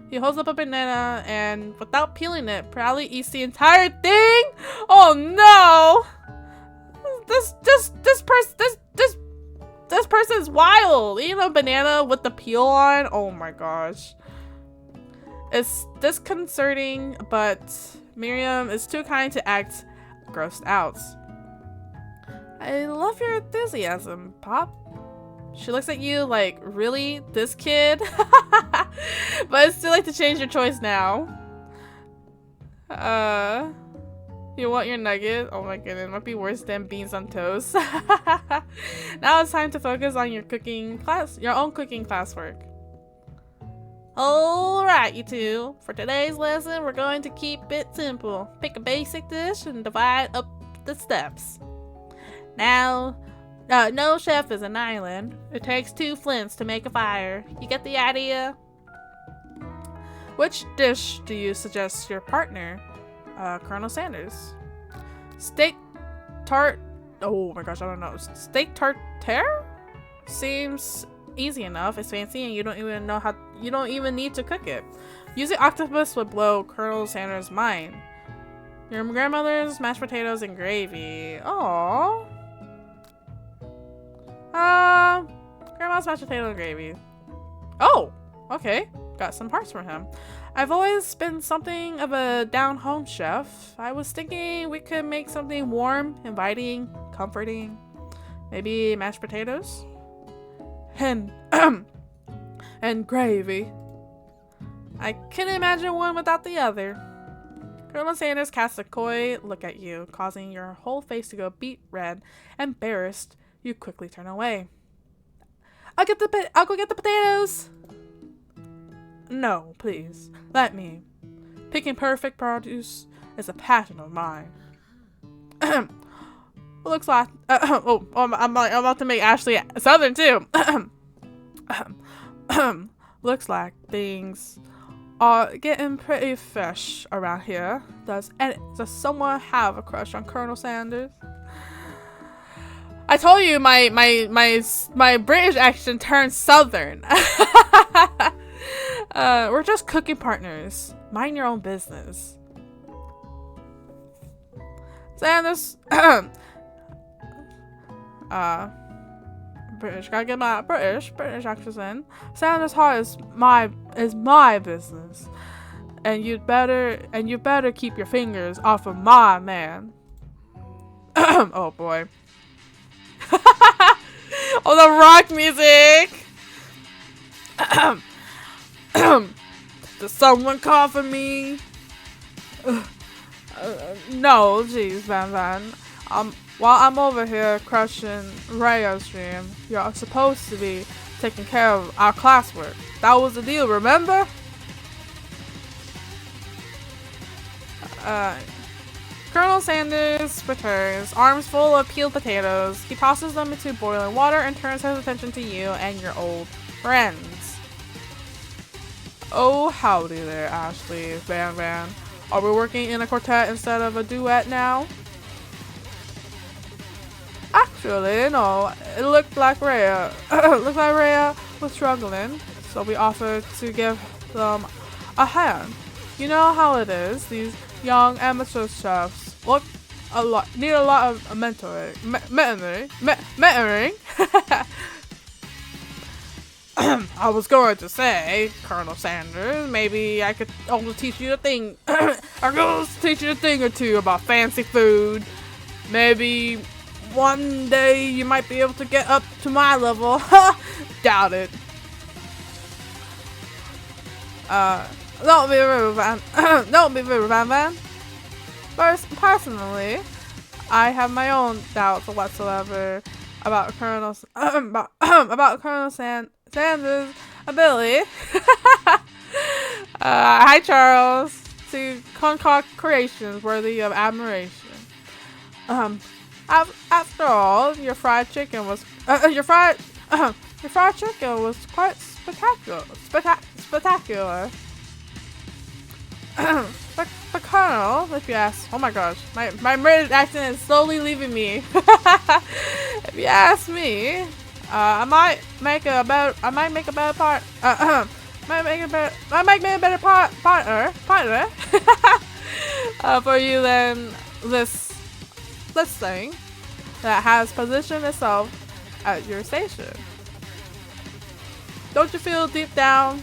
He holds up a banana and, without peeling it, proudly eats the entire thing. Oh no! This person's wild. Eating a banana with the peel on. Oh my gosh. It's disconcerting, but Miriam is too kind to act grossed out. I love your enthusiasm, Pop. She looks at you like, really? This kid? But it's too late to change your choice now. You want your nugget? Oh my goodness, it might be worse than beans on toast. Now it's time to focus on your own cooking classwork. Alright, you two. For today's lesson, we're going to keep it simple. Pick a basic dish and divide up the steps. Now, no chef is an island. It takes 2 flints to make a fire. You get the idea? Which dish do you suggest your partner, Colonel Sanders? Steak tart. Oh my gosh, I don't know. Steak tartare? Seems easy enough. It's fancy and you don't even need to cook it. Using octopus would blow Colonel Sanders' mind. Your grandmother's mashed potatoes and gravy. Aww. Grandma's mashed potato and gravy. Oh, okay. Got some parts for him. I've always been something of a down-home chef. I was thinking we could make something warm, inviting, comforting. Maybe mashed potatoes? And gravy. I couldn't imagine one without the other. Colonel Sanders casts a coy look at you, causing your whole face to go beet red. Embarrassed, you quickly turn away. I'll go get the potatoes. No, please. Let me. Picking perfect produce is a passion of mine. Looks like I'm about to make Ashley Southern too. Looks like things are getting pretty fresh around here. Does someone have a crush on Colonel Sanders? I told you my British accent turned southern. We're just cooking partners. Mind your own business. Sanders. British. Gotta get my British accent in. Sanders heart is my business, and you better keep your fingers off of my man. Oh boy. Oh, the rock music. Does someone call for me? No, jeez, Van. While I'm over here crushing Rhea's dream, you're supposed to be taking care of our classwork. That was the deal, remember? Colonel Sanders returns, arms full of peeled potatoes. He tosses them into boiling water and turns his attention to you and your old friends. Oh, howdy there, Ashley, Van. Are we working in a quartet instead of a duet now? Actually, no. It looked like Rhea was struggling, so we offered to give them a hand. You know how it is. These young amateur chefs need a lot of mentoring. I was going to say, Colonel Sanders, maybe I could also teach you a thing. Our goal is to teach you a thing or two about fancy food. Maybe one day you might be able to get up to my level. Doubt it. Don't be rude, Van. Personally, I have my own doubts whatsoever about Colonel Sanders' ability. Hi, Charles. To concoct creations worthy of admiration. After all, your fried chicken was quite spectacular. But Colonel, if you ask, oh my gosh, my British accent is slowly leaving me. If you ask me, I might make a better partner for you than this thing that has positioned itself at your station. Don't you feel deep down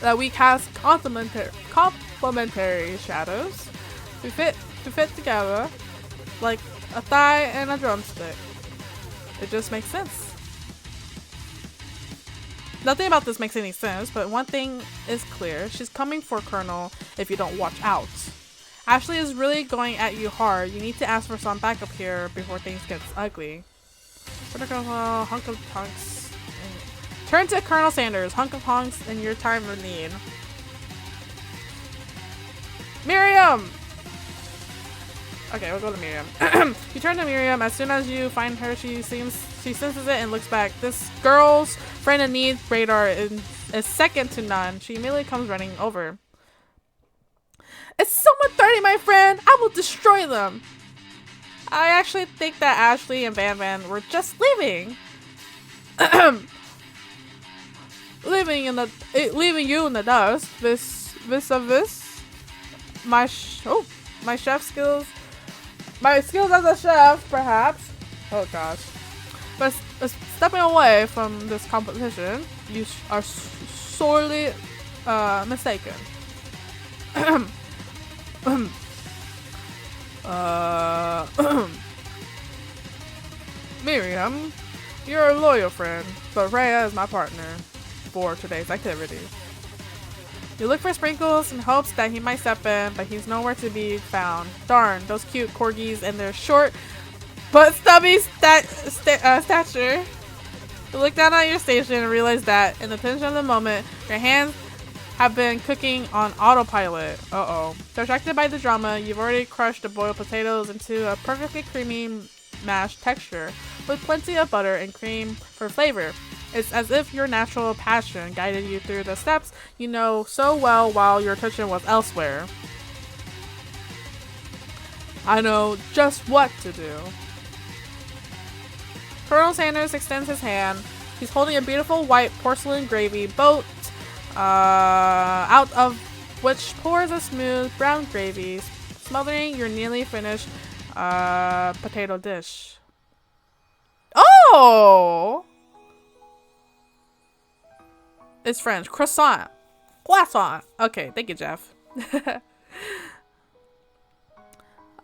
that we cast complementary shadows to fit together like a thigh and a drumstick? It just makes sense. Nothing about this makes any sense, but one thing is clear. She's coming for Colonel if you don't watch out. Ashley is really going at you hard. You need to ask for some backup here before things get ugly. Hunk of hunks. Turn to Colonel Sanders. Hunk of hunks in your time of need. Miriam! Okay, we'll go to Miriam. You turn to Miriam. As soon as you find her, she senses it and looks back. This girl's friend in need radar is second to none. She immediately comes running over. It's someone 30, my friend! I will destroy them! I actually think that Ashley and Van were just leaving. leaving you in the dust. My chef skills. My skills as a chef, perhaps. Oh gosh. But stepping away from this competition, you are sorely mistaken. Miriam, you're a loyal friend, but Rhea is my partner for today's activity. You look for Sprinkles in hopes that he might step in, but he's nowhere to be found. Darn, those cute corgis and their short but stubby stature. You look down at your station and realize that, in the tension of the moment, your hands have been cooking on autopilot. Distracted by the drama, you've already crushed the boiled potatoes into a perfectly creamy mashed texture with plenty of butter and cream for flavor. It's as if your natural passion guided you through the steps you know so well while your attention was elsewhere. I know just what to do. Colonel Sanders extends his hand. He's holding a beautiful white porcelain gravy boat, out of which pours a smooth brown gravy, smothering your nearly finished potato dish. Oh! It's French. Croissant. Croissant. Okay, thank you, Jeff.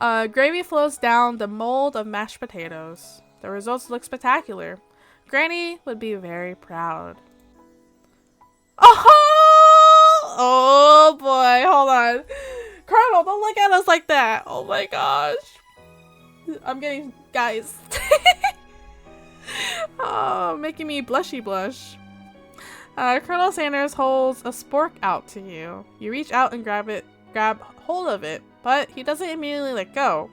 Gravy flows down the mold of mashed potatoes. The results look spectacular. Granny would be very proud. Oh! Oh boy, hold on. Colonel, don't look at us like that. Oh my gosh. I'm getting, guys. Oh, making me blushy blush. Colonel Sanders holds a spork out to you. You reach out and grab hold of it, but he doesn't immediately let go.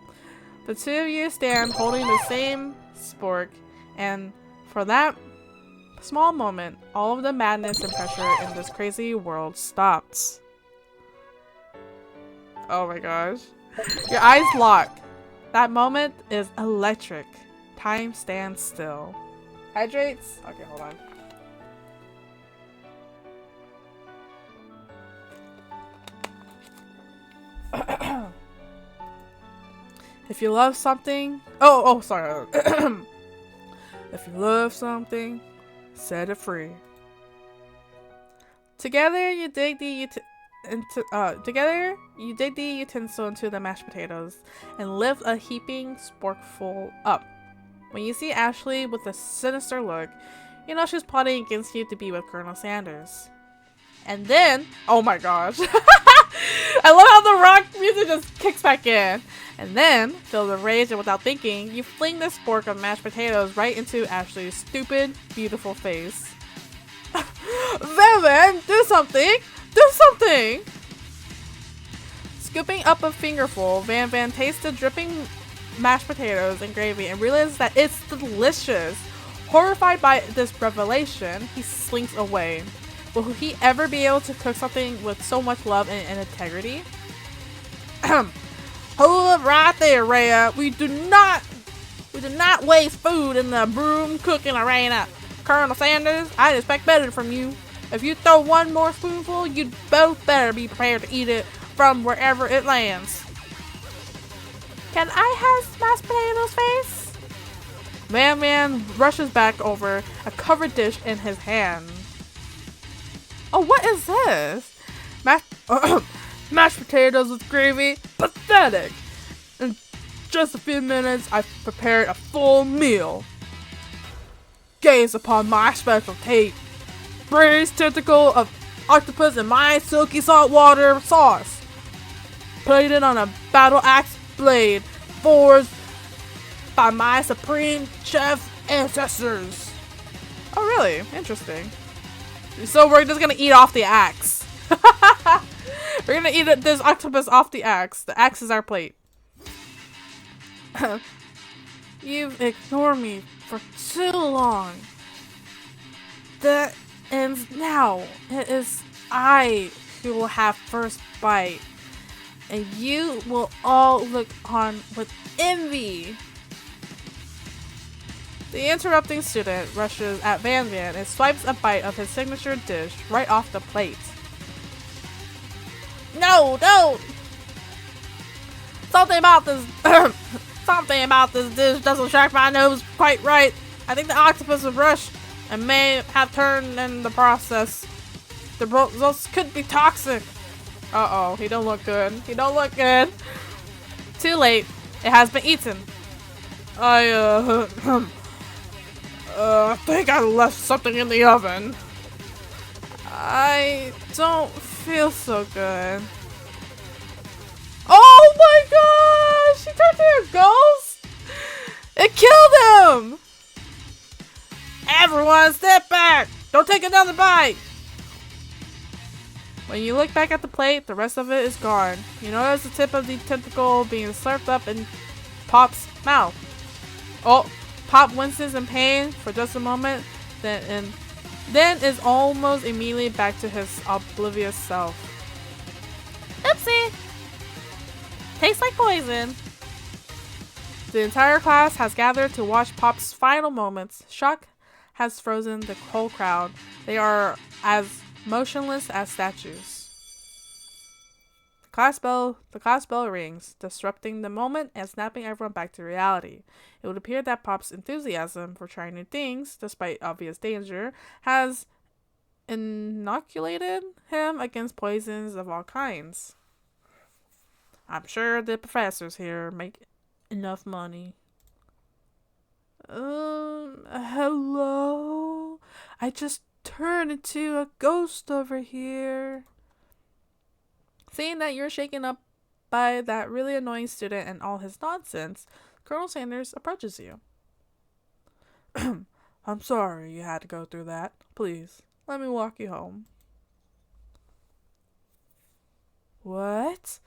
The two of you stand holding the same spork, and for that small moment, all of the madness and pressure in this crazy world stops. Oh my gosh. Your eyes lock. That moment is electric. Time stands still. Hydrates? Okay, hold on. If you love something, sorry. If you love something, set it free. Together you dig the utensil into the mashed potatoes and lift a heaping sporkful up. When you see Ashley with a sinister look, you know she's plotting against you to be with Colonel Sanders. And then, oh my gosh. I love how the rock music just kicks back in. And then, filled with rage and without thinking, you fling the spork of mashed potatoes right into Ashley's stupid, beautiful face. Van, do something! Do something! Scooping up a fingerful, Van tastes the dripping mashed potatoes and gravy and realizes that it's delicious. Horrified by this revelation, he slinks away. Will he ever be able to cook something with so much love and integrity? Hold up right there, Rhea. We do not waste food in the broom cooking arena. Colonel Sanders, I'd expect better from you. If you throw one more spoonful, you'd both better be prepared to eat it from wherever it lands. Can I have mashed potatoes face? Van rushes back over a covered dish in his hand. Oh, what is this? Mashed potatoes with gravy? Pathetic! In just a few minutes, I've prepared a full meal. Gaze upon my specialty. Braised tentacle of octopus in my silky saltwater sauce. Plated on a battle axe blade. Forged by my supreme chef ancestors. Oh, really? Interesting. So we're just gonna eat off the axe. We're gonna eat this octopus off the axe. The axe is our plate. You've ignored me for too long. That ends now. It is I who will have first bite. And you will all look on with envy. The interrupting student rushes at Van and swipes a bite of his signature dish right off the plate. No, don't! Something about this dish doesn't strike my nose quite right. I think the octopus was rushed and may have turned in the process. The results could be toxic. Uh-oh, he don't look good. He don't look good. Too late. It has been eaten. I think I left something in the oven. I don't feel so good. Oh my gosh! She turned into a ghost? It killed him! Everyone step back! Don't take another bite! When you look back at the plate, the rest of it is gone. You notice the tip of the tentacle being slurped up in Pop's mouth. Oh, Pop winces in pain for just a moment, then is almost immediately back to his oblivious self. Oopsie! Tastes like poison. The entire class has gathered to watch Pop's final moments. Shock has frozen the whole crowd. They are as motionless as statues. The class bell rings, disrupting the moment and snapping everyone back to reality. It would appear that Pop's enthusiasm for trying new things, despite obvious danger, has inoculated him against poisons of all kinds. I'm sure the professors here make enough money. Hello? I just turned into a ghost over here. Seeing that you're shaken up by that really annoying student and all his nonsense, Colonel Sanders approaches you. I'm sorry you had to go through that. Please, let me walk you home. What?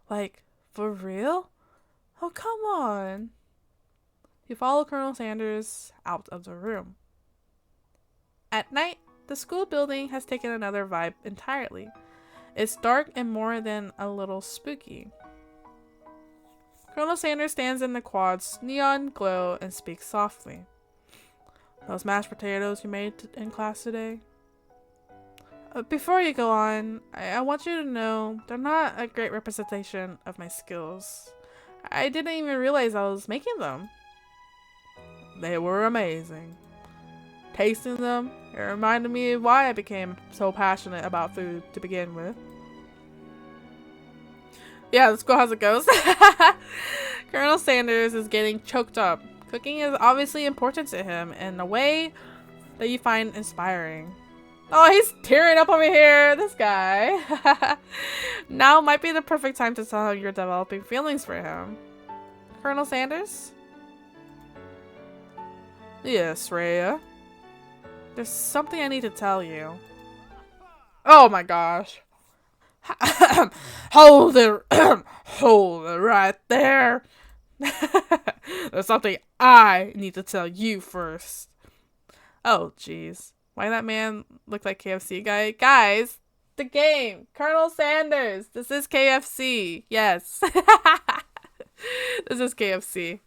Like, for real? Oh, come on. You follow Colonel Sanders out of the room. At night, the school building has taken another vibe entirely. It's dark and more than a little spooky. Colonel Sanders stands in the quad's neon glow and speaks softly. Those mashed potatoes you made in class today? Before you go on, I want you to know they're not a great representation of my skills. I didn't even realize I was making them. They were amazing. Tasting them, it reminded me of why I became so passionate about food to begin with. Yeah, let's go how it goes. Colonel Sanders is getting choked up. Cooking is obviously important to him in a way that you find inspiring. Oh, he's tearing up over here, this guy. Now might be the perfect time to tell him you're developing feelings for him. Colonel Sanders? Yes, Rhea. There's something I need to tell you. Oh my gosh. Hold it. Hold it right there. There's something I need to tell you first. Oh, jeez. Why that man look like KFC guy? Guys, the game. Colonel Sanders. This is KFC. Yes. This is KFC.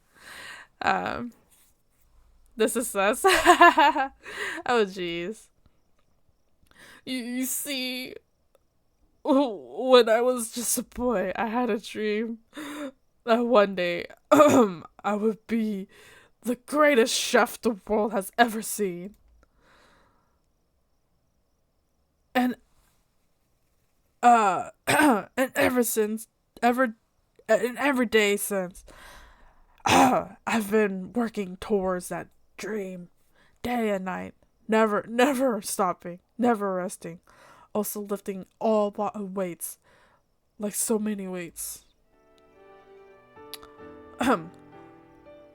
This is us. Oh, jeez. You see, when I was just a boy, I had a dream that one day I would be the greatest chef the world has ever seen. And and every day since, I've been working towards that dream, day and night, never stopping, never resting, also lifting all weights, like so many weights.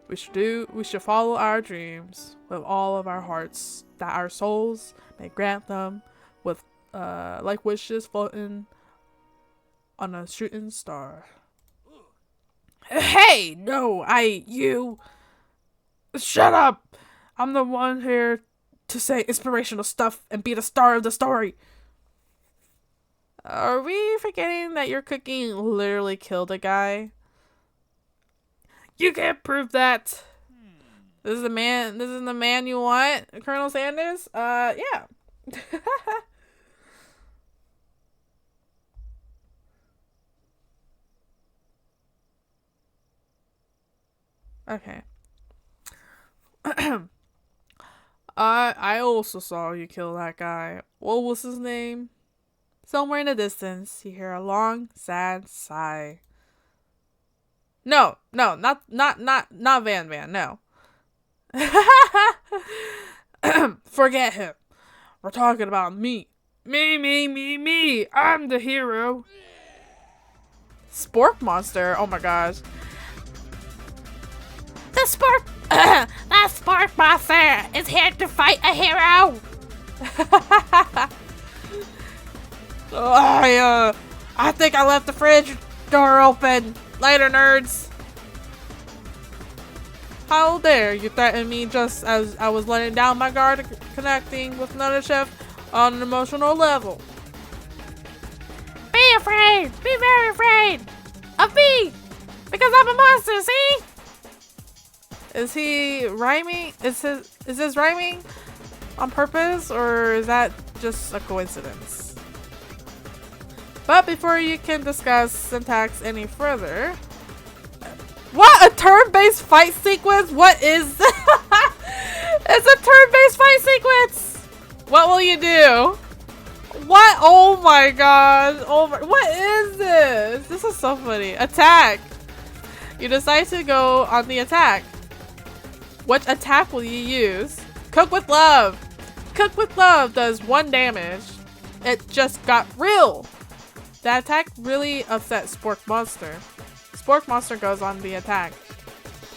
We should follow our dreams with all of our hearts, that our souls may grant them with like wishes floating on a shooting star. Hey, no, you. Shut up. I'm the one here to say inspirational stuff and be the star of the story. Are we forgetting that your cooking literally killed a guy? You can't prove that. This is the man you want, Colonel Sanders? Yeah. Okay. I also saw you kill that guy. What was his name? Somewhere in the distance, you hear a long, sad sigh. No, not Van, no. Forget him. We're talking about me. Me. I'm the hero. Spork monster. Oh my gosh. That Spork monster is here to fight a hero. I think I left the fridge door open. Later, nerds. How dare you threaten me just as I was letting down my guard, connecting with another chef on an emotional level. Be afraid! Be very afraid! Of me! Because I'm a monster, see? Is he rhyming? Is this rhyming on purpose, or is that just a coincidence? But before you can discuss syntax any further, what, a turn-based fight sequence? What is that? It's a turn-based fight sequence. What will you do? What? Oh my god. Oh my, what is this? This is so funny. Attack. You decide to go on the attack. Which attack will you use? Cook with love. Cook with love does 1 damage. It just got real. That attack really upset Spork Monster. Spork Monster goes on the attack.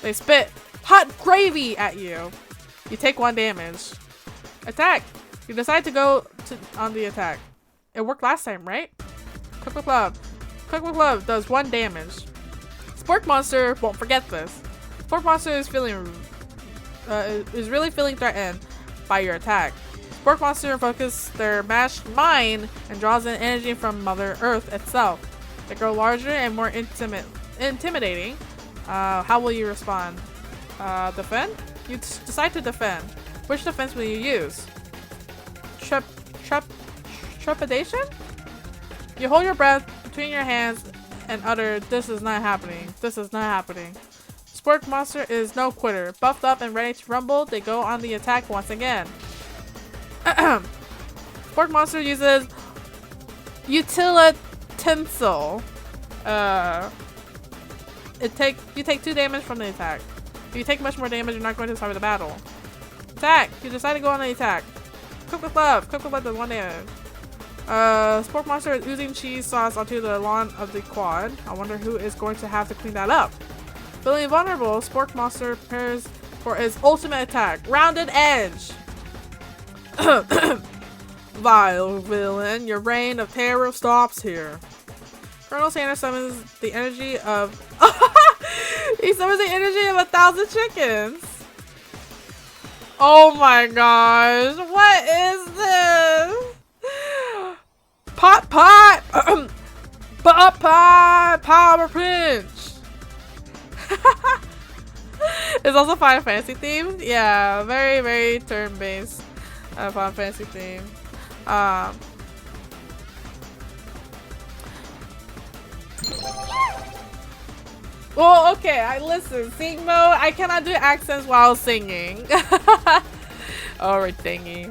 They spit hot gravy at you. You take 1 damage. Attack. You decide to go on the attack. It worked last time, right? Cook with love. Cook with love does 1 damage. Spork Monster won't forget this. Spork Monster is really feeling threatened by your attack. Spork Monster focuses their mashed mind and draws in energy from Mother Earth itself. They grow larger and more intimidating. How will you respond? Defend? You decide to defend. Which defense will you use? Trepidation? You hold your breath between your hands and utter, "This is not happening. This is not happening." Spork Monster is no quitter. Buffed up and ready to rumble, they go on the attack once again. Spork Monster uses Utilitensile. You take 2 damage from the attack. If you take much more damage, you're not going to survive the battle. Attack! You decide to go on the attack. Cook with love. Cook with love does 1 damage. Spork Monster is oozing cheese sauce onto the lawn of the quad. I wonder who is going to have to clean that up. Feeling vulnerable, Spork Monster prepares for his ultimate attack. Rounded Edge! Vile villain, your reign of terror stops here. Colonel Sanders summons the energy of... He summons the energy of 1,000 chickens! Oh my gosh, what is this? Pot! Power Pinch! It's also Final Fantasy themed. Yeah, very, very turn-based Final Fantasy theme. Well, okay, I listen. Sing mode. I cannot do accents while singing. Alright, thingy.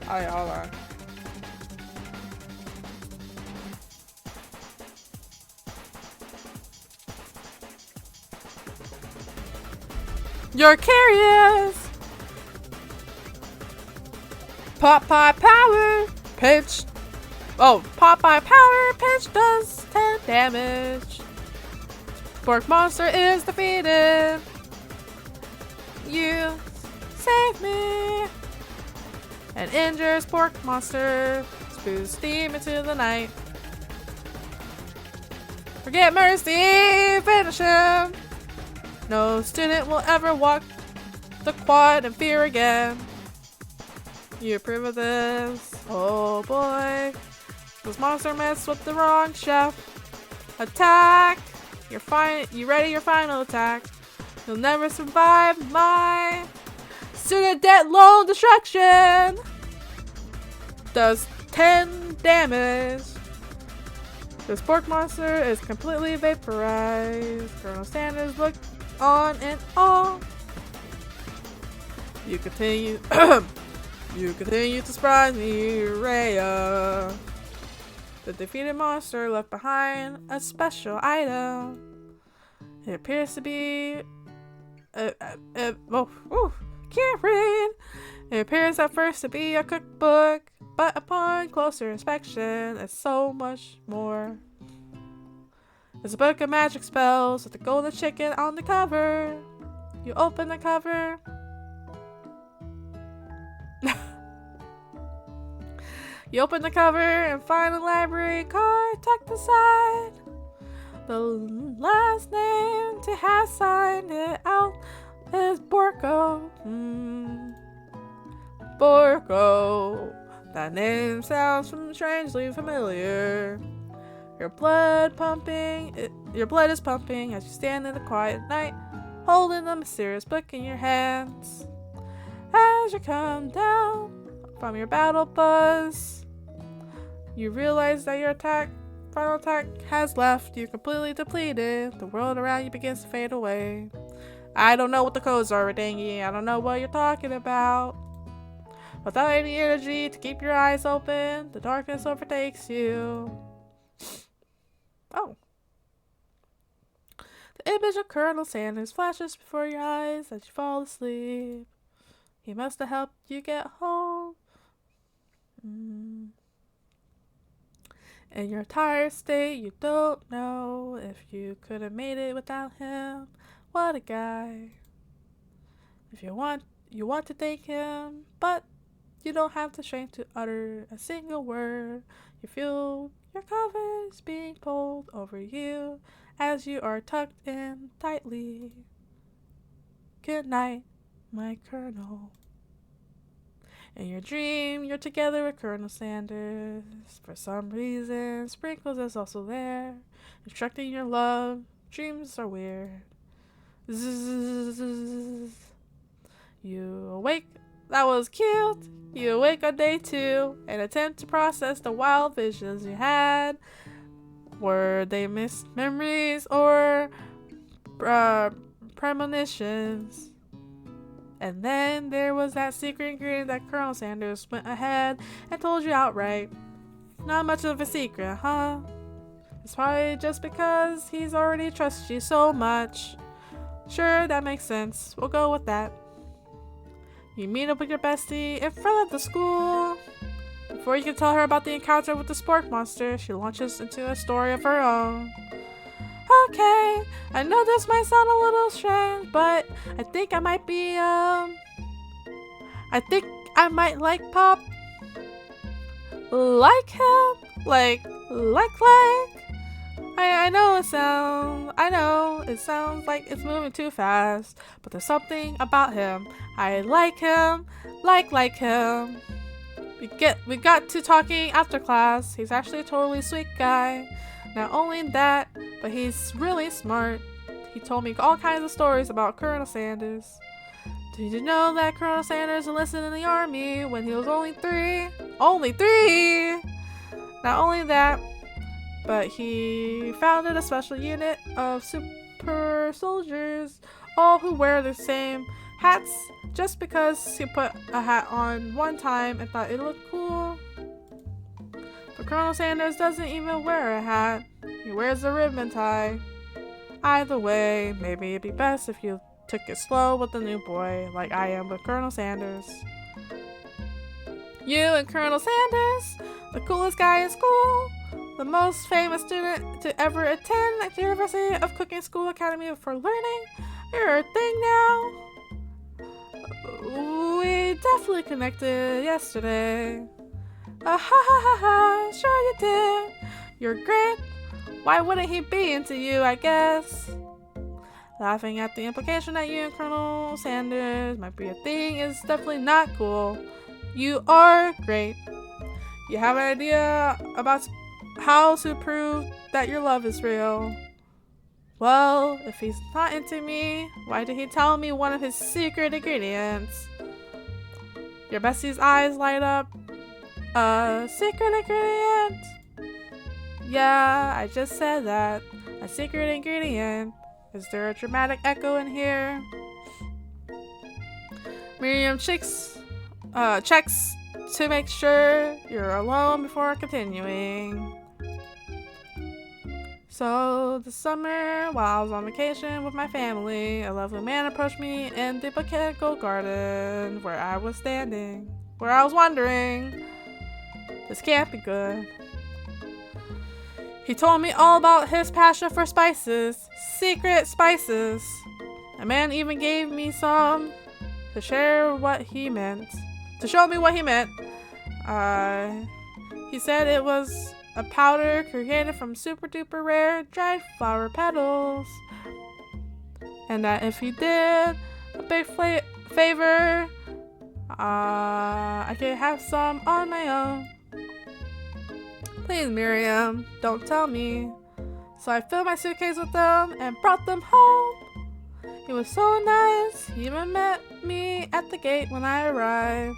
Alright, hold on. You're curious. Popeye Power Pinch. Oh, Popeye Power Pinch does 10 damage. Spork Monster is defeated. You save me. An injured Spork Monster spews steam into the night. Forget mercy, finish him. No student will ever walk the quad in fear again. You approve of this? Oh boy. This monster messed with the wrong chef. Attack! You're fine. You ready your final attack? You'll never survive my student debt loan destruction. Does 10 damage. The Spork Monster is completely vaporized. Colonel Sanders looked on in awe. You continue. You continue to surprise me, Rhea. The defeated monster left behind a special item. It appears to be can't read. It appears at first to be a cookbook, but upon closer inspection, it's so much more. It's a book of magic spells with the golden chicken on the cover. You open the cover. You open the cover and find a library card tucked aside. The last name to have signed it out is Borko. Borko. That name sounds strangely familiar. Your blood is pumping as you stand in the quiet night, holding the mysterious book in your hands. As you come down from your battle buzz, you realize that your final attack has left you completely depleted. The world around you begins to fade away. I don't know what the codes are, Redangi. I don't know what you're talking about. Without any energy to keep your eyes open, the darkness overtakes you. Oh. The image of Colonel Sanders flashes before your eyes as you fall asleep. He must have helped you get home. In your tired state, you don't know if you could have made it without him. What a guy. If you want to thank him, but you don't have the strength to utter a single word. You feel your covers being pulled over you as you are tucked in tightly. Good night, my Colonel. In your dream, you're together with Colonel Sanders. For some reason, Sprinkles is also there, instructing your love. Dreams are weird. Zzz. You awake. That was cute. You awake on day 2 and attempt to process the wild visions you had. Were they missed memories or premonitions? And then there was that secret ingredient that Colonel Sanders went ahead and told you outright. Not much of a secret, huh? It's probably just because he's already trusted you so much. Sure, that makes sense. We'll go with that. You meet up with your bestie in front of the school. Before you can tell her about the encounter with the spork monster, she launches into a story of her own. Okay, I know this might sound a little strange, but I think I might be, I think I might like Pop. Like him? Like. I know it sounds like it's moving too fast, but there's something about him. I like him, like him. We got to talking after class. He's actually a totally sweet guy. Not only that, but he's really smart. He told me all kinds of stories about Colonel Sanders. Did you know that Colonel Sanders enlisted in the army when he was only 3? Only 3! Not only that, but he founded a special unit of super soldiers, all who wear the same hats just because he put a hat on one time and thought it looked cool. But Colonel Sanders doesn't even wear a hat. He wears a ribbon tie. Either way, maybe it'd be best if you took it slow with the new boy, like I am with Colonel Sanders. You and Colonel Sanders, the coolest guy in school, the most famous student to ever attend at the University of Cooking School Academy for Learning, you're a thing now. We definitely connected yesterday. Ha ha ha ha, sure you did. You're great. Why wouldn't he be into you, I guess? Laughing at the implication that you and Colonel Sanders might be a thing is definitely not cool. You are great. You have an idea about how to prove that your love is real. Well, if he's not into me, why did he tell me one of his secret ingredients? Your bestie's eyes light up. A secret ingredient? Yeah, I just said that. A secret ingredient. Is there a dramatic echo in here? Miriam checks to make sure you're alone before continuing. So, this summer, while I was on vacation with my family, a lovely man approached me in the botanical garden where I was standing. Where I was wondering, this can't be good. He told me all about his passion for spices, secret spices. The man even gave me some to share what he meant. To show me what he meant. He said it was a powder created from super duper rare dried flower petals. And that if he did a big favor, I could have some on my own. Please, Miriam, don't tell me. So I filled my suitcase with them and brought them home. He was so nice. He even met me at the gate when I arrived.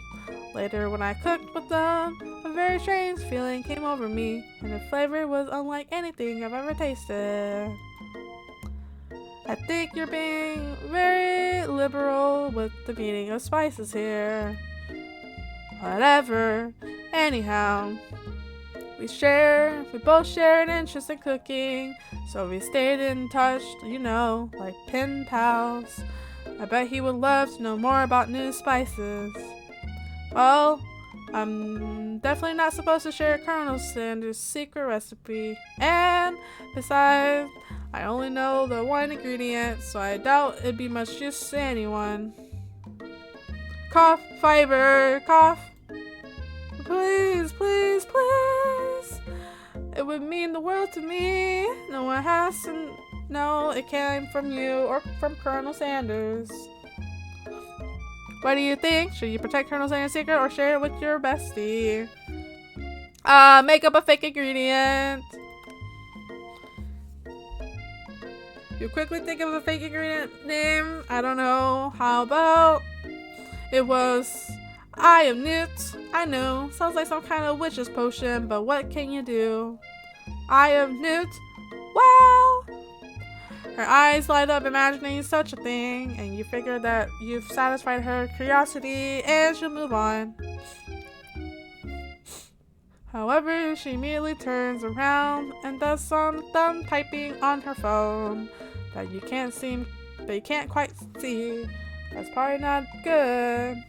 Later, when I cooked with them, a very strange feeling came over me, and the flavor was unlike anything I've ever tasted. I think you're being very liberal with the meaning of spices here. Whatever. Anyhow, we both share an interest in cooking, so we stayed in touch, like pen pals. I bet he would love to know more about new spices. Well, I'm definitely not supposed to share Colonel Sanders' secret recipe, and besides, I only know the one ingredient, so I doubt it'd be much use to anyone. Cough, fiber, cough. Please, please, please. It would mean the world to me. No one has to know it came from you or from Colonel Sanders. What do you think? Should you protect Colonel Sanders' secret or share it with your bestie? Make up a fake ingredient. You quickly think of a fake ingredient name. I don't know. How about it was Eye of Newt? I know. Sounds like some kind of witch's potion, but what can you do? Eye of Newt? Well, her eyes light up imagining such a thing, and you figure that you've satisfied her curiosity and she'll move on. However, she immediately turns around and does some thumb typing on her phone that you can't quite see. That's probably not good.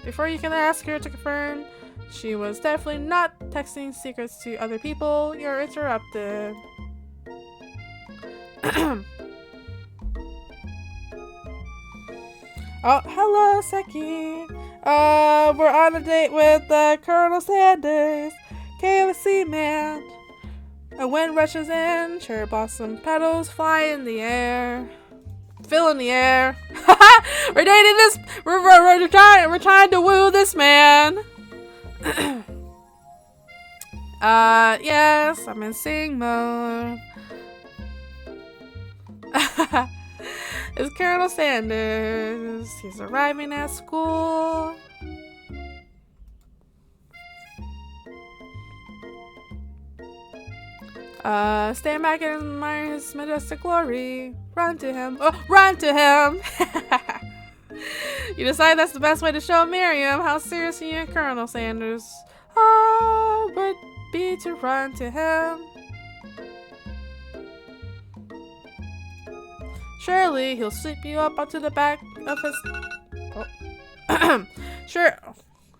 Before you can ask her to confirm, she was definitely not texting secrets to other people. You're interrupted. Oh, hello, Seki. We're on a date with Colonel Sanders, KFC man. A wind rushes in, cherry blossom petals fly in the air. Fill in the air. We're dating this. We're trying to woo this man. Yes, I'm in sing mode. It's Colonel Sanders. He's arriving at school. Stand back and admire his majestic glory. Run to him. Oh, run to him! You decide that's the best way to show Miriam how serious you and Colonel Sanders would be to run to him. Surely he'll sweep you up onto the back of his... Oh. Sure.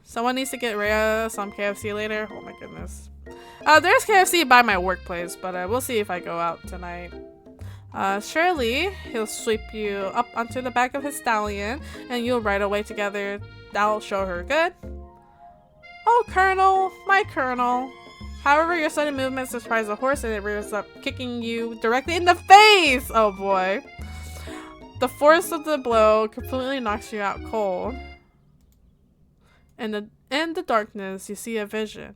Someone needs to get Rhea some KFC later. Oh my goodness. There's KFC by my workplace, but we'll see if I go out tonight. Surely he'll sweep you up onto the back of his stallion and you'll ride away together. That'll show her good. Oh, Colonel, my Colonel. However, your sudden movement surprises a horse and it rears up, kicking you directly in the face. Oh boy. The force of the blow completely knocks you out cold. In the darkness, you see a vision.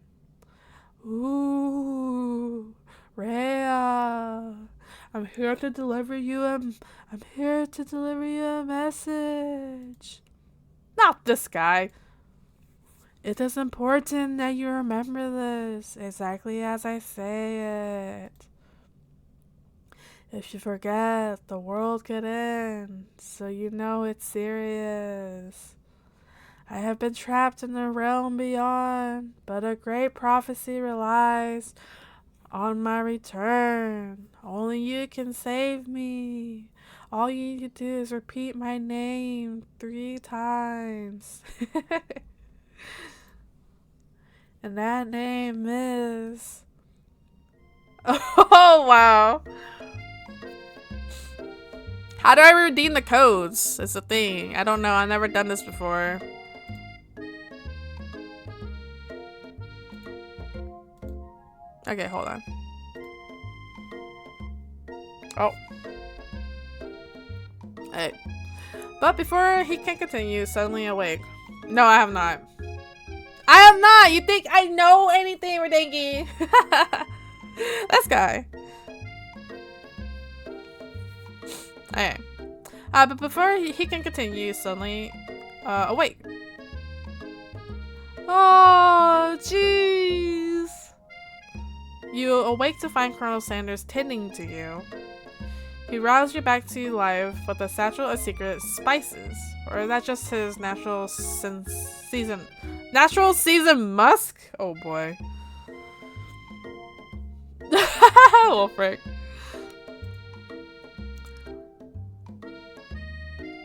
Ooh, Rhea. I'm here to deliver you a message. Not this guy. It is important that you remember this exactly as I say it. If you forget, the world could end, so you know it's serious. I have been trapped in the realm beyond, but a great prophecy relies on my return. Only you can save me. All you need to do is repeat my name 3 times. And that name is... Oh, wow. How do I redeem the codes? It's a thing. I don't know. I've never done this before. Okay, hold on. Oh. Hey. But before he can continue, suddenly awake. No, I have not. I am not. You think I know anything, Redengi? This guy. Okay. But before he can continue, suddenly, awake. Oh, jeez. You awake to find Colonel Sanders tending to you. He roused you back to life with a satchel of secret spices. Or is that just his natural season musk? Oh boy. Well, frick.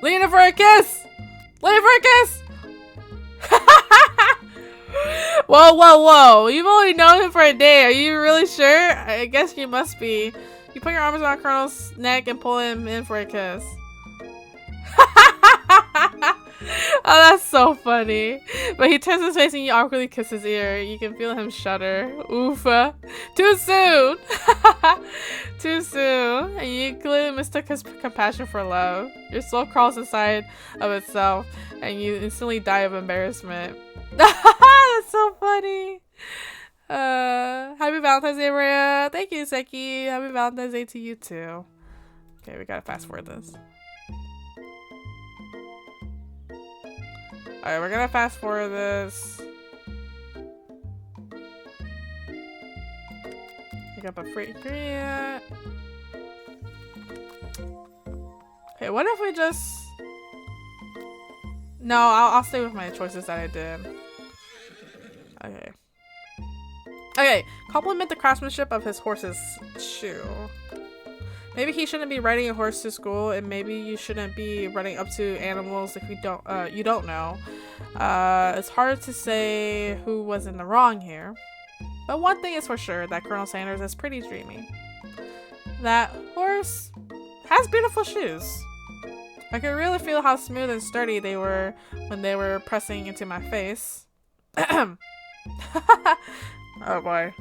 Lean in for a kiss! Lean in for a kiss! Whoa, whoa, whoa. You've only known him for a day. Are you really sure? I guess you must be. You put your arms around Colonel's neck and pull him in for a kiss. Oh, that's so funny. But he turns his face and you awkwardly kiss his ear. You can feel him shudder. Oof. Too soon. Too soon. And you clearly mistook his compassion for love. Your soul crawls inside of itself and you instantly die of embarrassment. That's so funny. Happy Valentine's Day, Rhea. Thank you, Seki. Happy Valentine's Day to you too. Okay, we gotta fast forward this. Alright, we're gonna fast forward this. Pick up a free ingredient. Okay, what if we just... No, I'll stay with my choices that I did. Okay. Okay, compliment the craftsmanship of his horse's shoe. Maybe he shouldn't be riding a horse to school, and maybe you shouldn't be running up to animals if you don't know. It's hard to say who was in the wrong here. But one thing is for sure, that Colonel Sanders is pretty dreamy. That horse has beautiful shoes. I could really feel how smooth and sturdy they were when they were pressing into my face. Oh boy.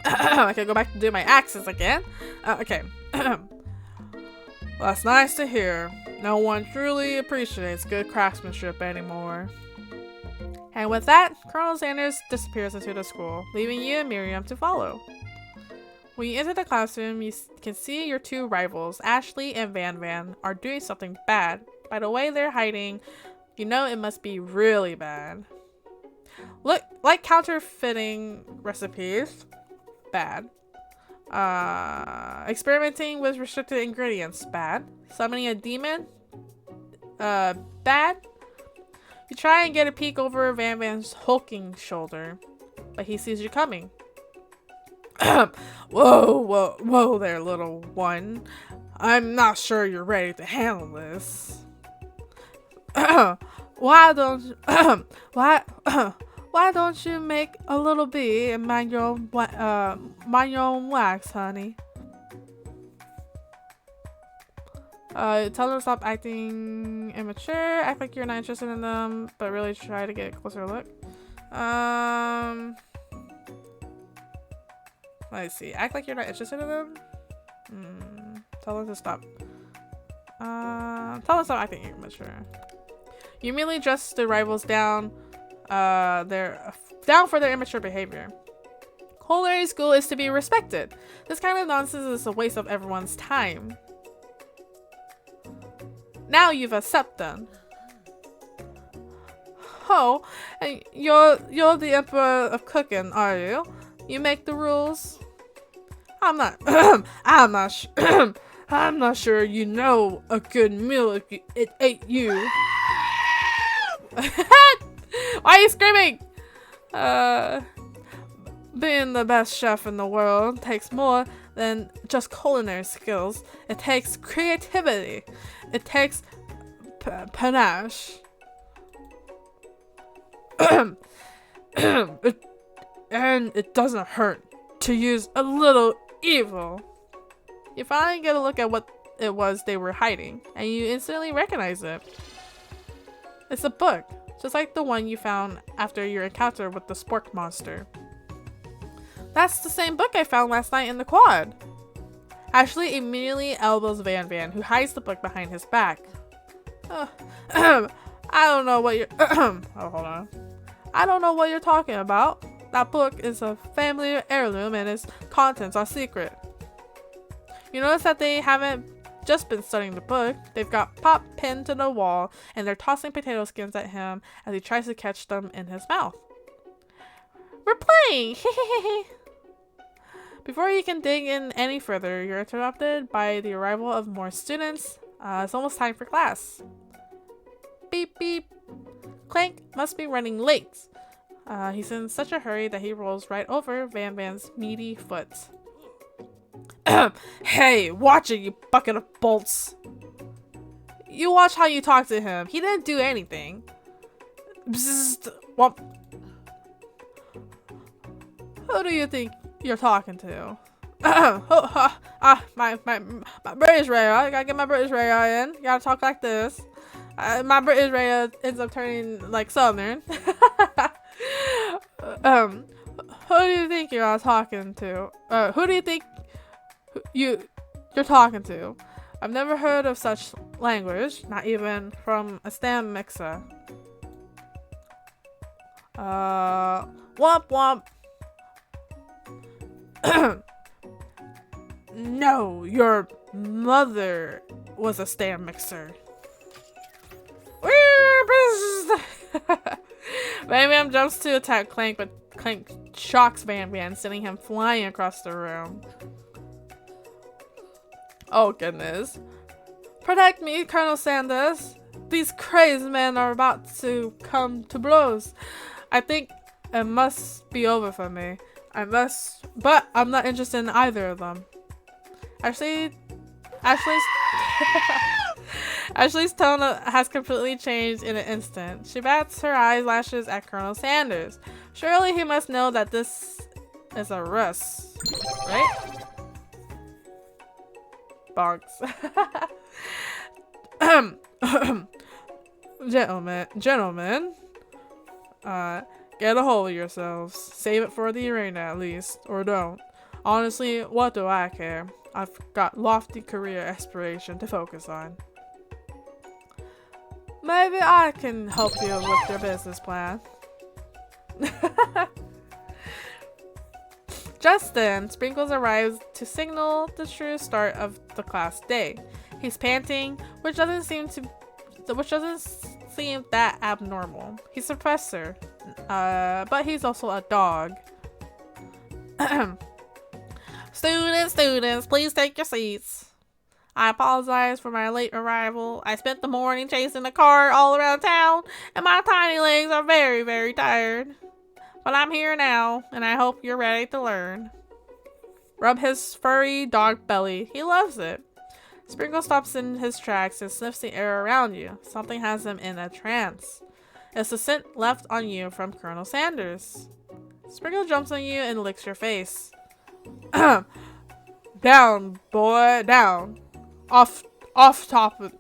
I could go back to do my axes again. Okay. Well, that's nice to hear. No one truly appreciates good craftsmanship anymore. And with that, Colonel Sanders disappears into the school, leaving you and Miriam to follow. When you enter the classroom, you can see your two rivals, Ashley and Van Van, are doing something bad. By the way they're hiding, you know it must be really bad. Look like counterfeiting recipes. Bad. Experimenting with restricted ingredients. Bad. Summoning a demon. Bad. You try and get a peek over Van Van's hulking shoulder, but he sees you coming. Whoa there, little one. I'm not sure you're ready to handle this. Why don't you make a little bee and mind your own wax, honey? Tell them to stop acting immature, act like you're not interested in them, but really try to get a closer look. Let's see. Act like you're not interested in them? Tell them to stop. Tell them to stop acting immature. You immediately dress the rivals down for their immature behavior. Culinary school is to be respected. This kind of nonsense is a waste of everyone's time. Now you've accepted. Oh, and you're the emperor of cooking, are you? You make the rules. I'm not. I'm not sure you know a good meal if it ate you. Why are you screaming? Being the best chef in the world takes more than just culinary skills. It takes creativity. It takes panache. And it doesn't hurt to use a little evil. You finally get a look at what it was they were hiding, and you instantly recognize it. It's a book, just like the one you found after your encounter with the spork monster. That's the same book I found last night in the quad. Ashley immediately elbows Van Van, who hides the book behind his back. I don't know what you're... oh, hold on. I don't know what you're talking about. That book is a family heirloom and its contents are secret. You notice that they haven't just been studying the book. They've got Pop pinned to the wall and they're tossing potato skins at him as he tries to catch them in his mouth. We're playing! Before you can dig in any further, you're interrupted by the arrival of more students. It's almost time for class. Beep beep. Clank must be running late. He's in such a hurry that he rolls right over Van Van's meaty foot. Hey, watch it, you bucket of bolts. You watch how you talk to him. He didn't do anything. Bzzzt, womp. Who do you think you're talking to? My British Rhea. I gotta get my British Rhea in. You gotta talk like this. My British Rhea ends up turning like Southern. Who do you think you're talking to? Who do you think you're talking to? I've never heard of such language, not even from a stem mixer. Womp womp. No, your mother was a stand mixer. Van Van jumps to attack Clank, but Clank shocks Van Van, sending him flying across the room. Oh goodness. Protect me, Colonel Sanders. These crazed men are about to come to blows. I think it must be over for me. But I'm not interested in either of them. Ashley's tone has completely changed in an instant. She bats her eyelashes at Colonel Sanders. Surely he must know that this is a ruse, right? Bonks. Gentlemen, get a hold of yourselves. Save it for the arena at least, or don't. Honestly, what do I care? I've got lofty career aspiration to focus on. Maybe I can help you with your business plan. Just then, Sprinkles arrives to signal the true start of the class day. He's panting, which doesn't seem that abnormal. He's a professor, but he's also a dog. Students, please take your seats. I apologize for my late arrival. I spent the morning chasing the car all around town, and my tiny legs are very, very tired. But I'm here now, and I hope you're ready to learn. Rub his furry dog belly. He loves it. Sprinkle stops in his tracks and sniffs the air around you. Something has him in a trance. It's the scent left on you from Colonel Sanders. Sprinkle jumps on you and licks your face. Down, boy, down. Off toppin'.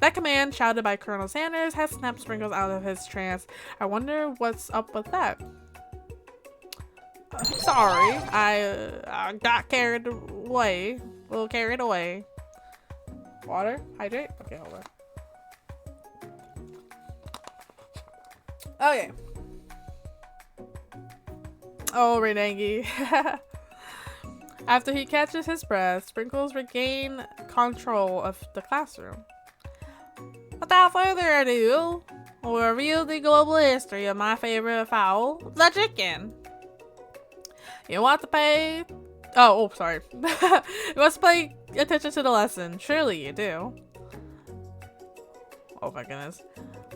That command, shouted by Colonel Sanders, has snapped Sprinkles out of his trance. I wonder what's up with that. Sorry, I got carried away. A little carried away. Water? Hydrate? Okay, hold on. Okay. Oh, Renangi. After he catches his breath, Sprinkles regain control of the classroom. Without further ado, we'll reveal the global history of my favorite fowl, the chicken. You want to pay... sorry. You must pay attention to the lesson. Surely you do. Oh my goodness.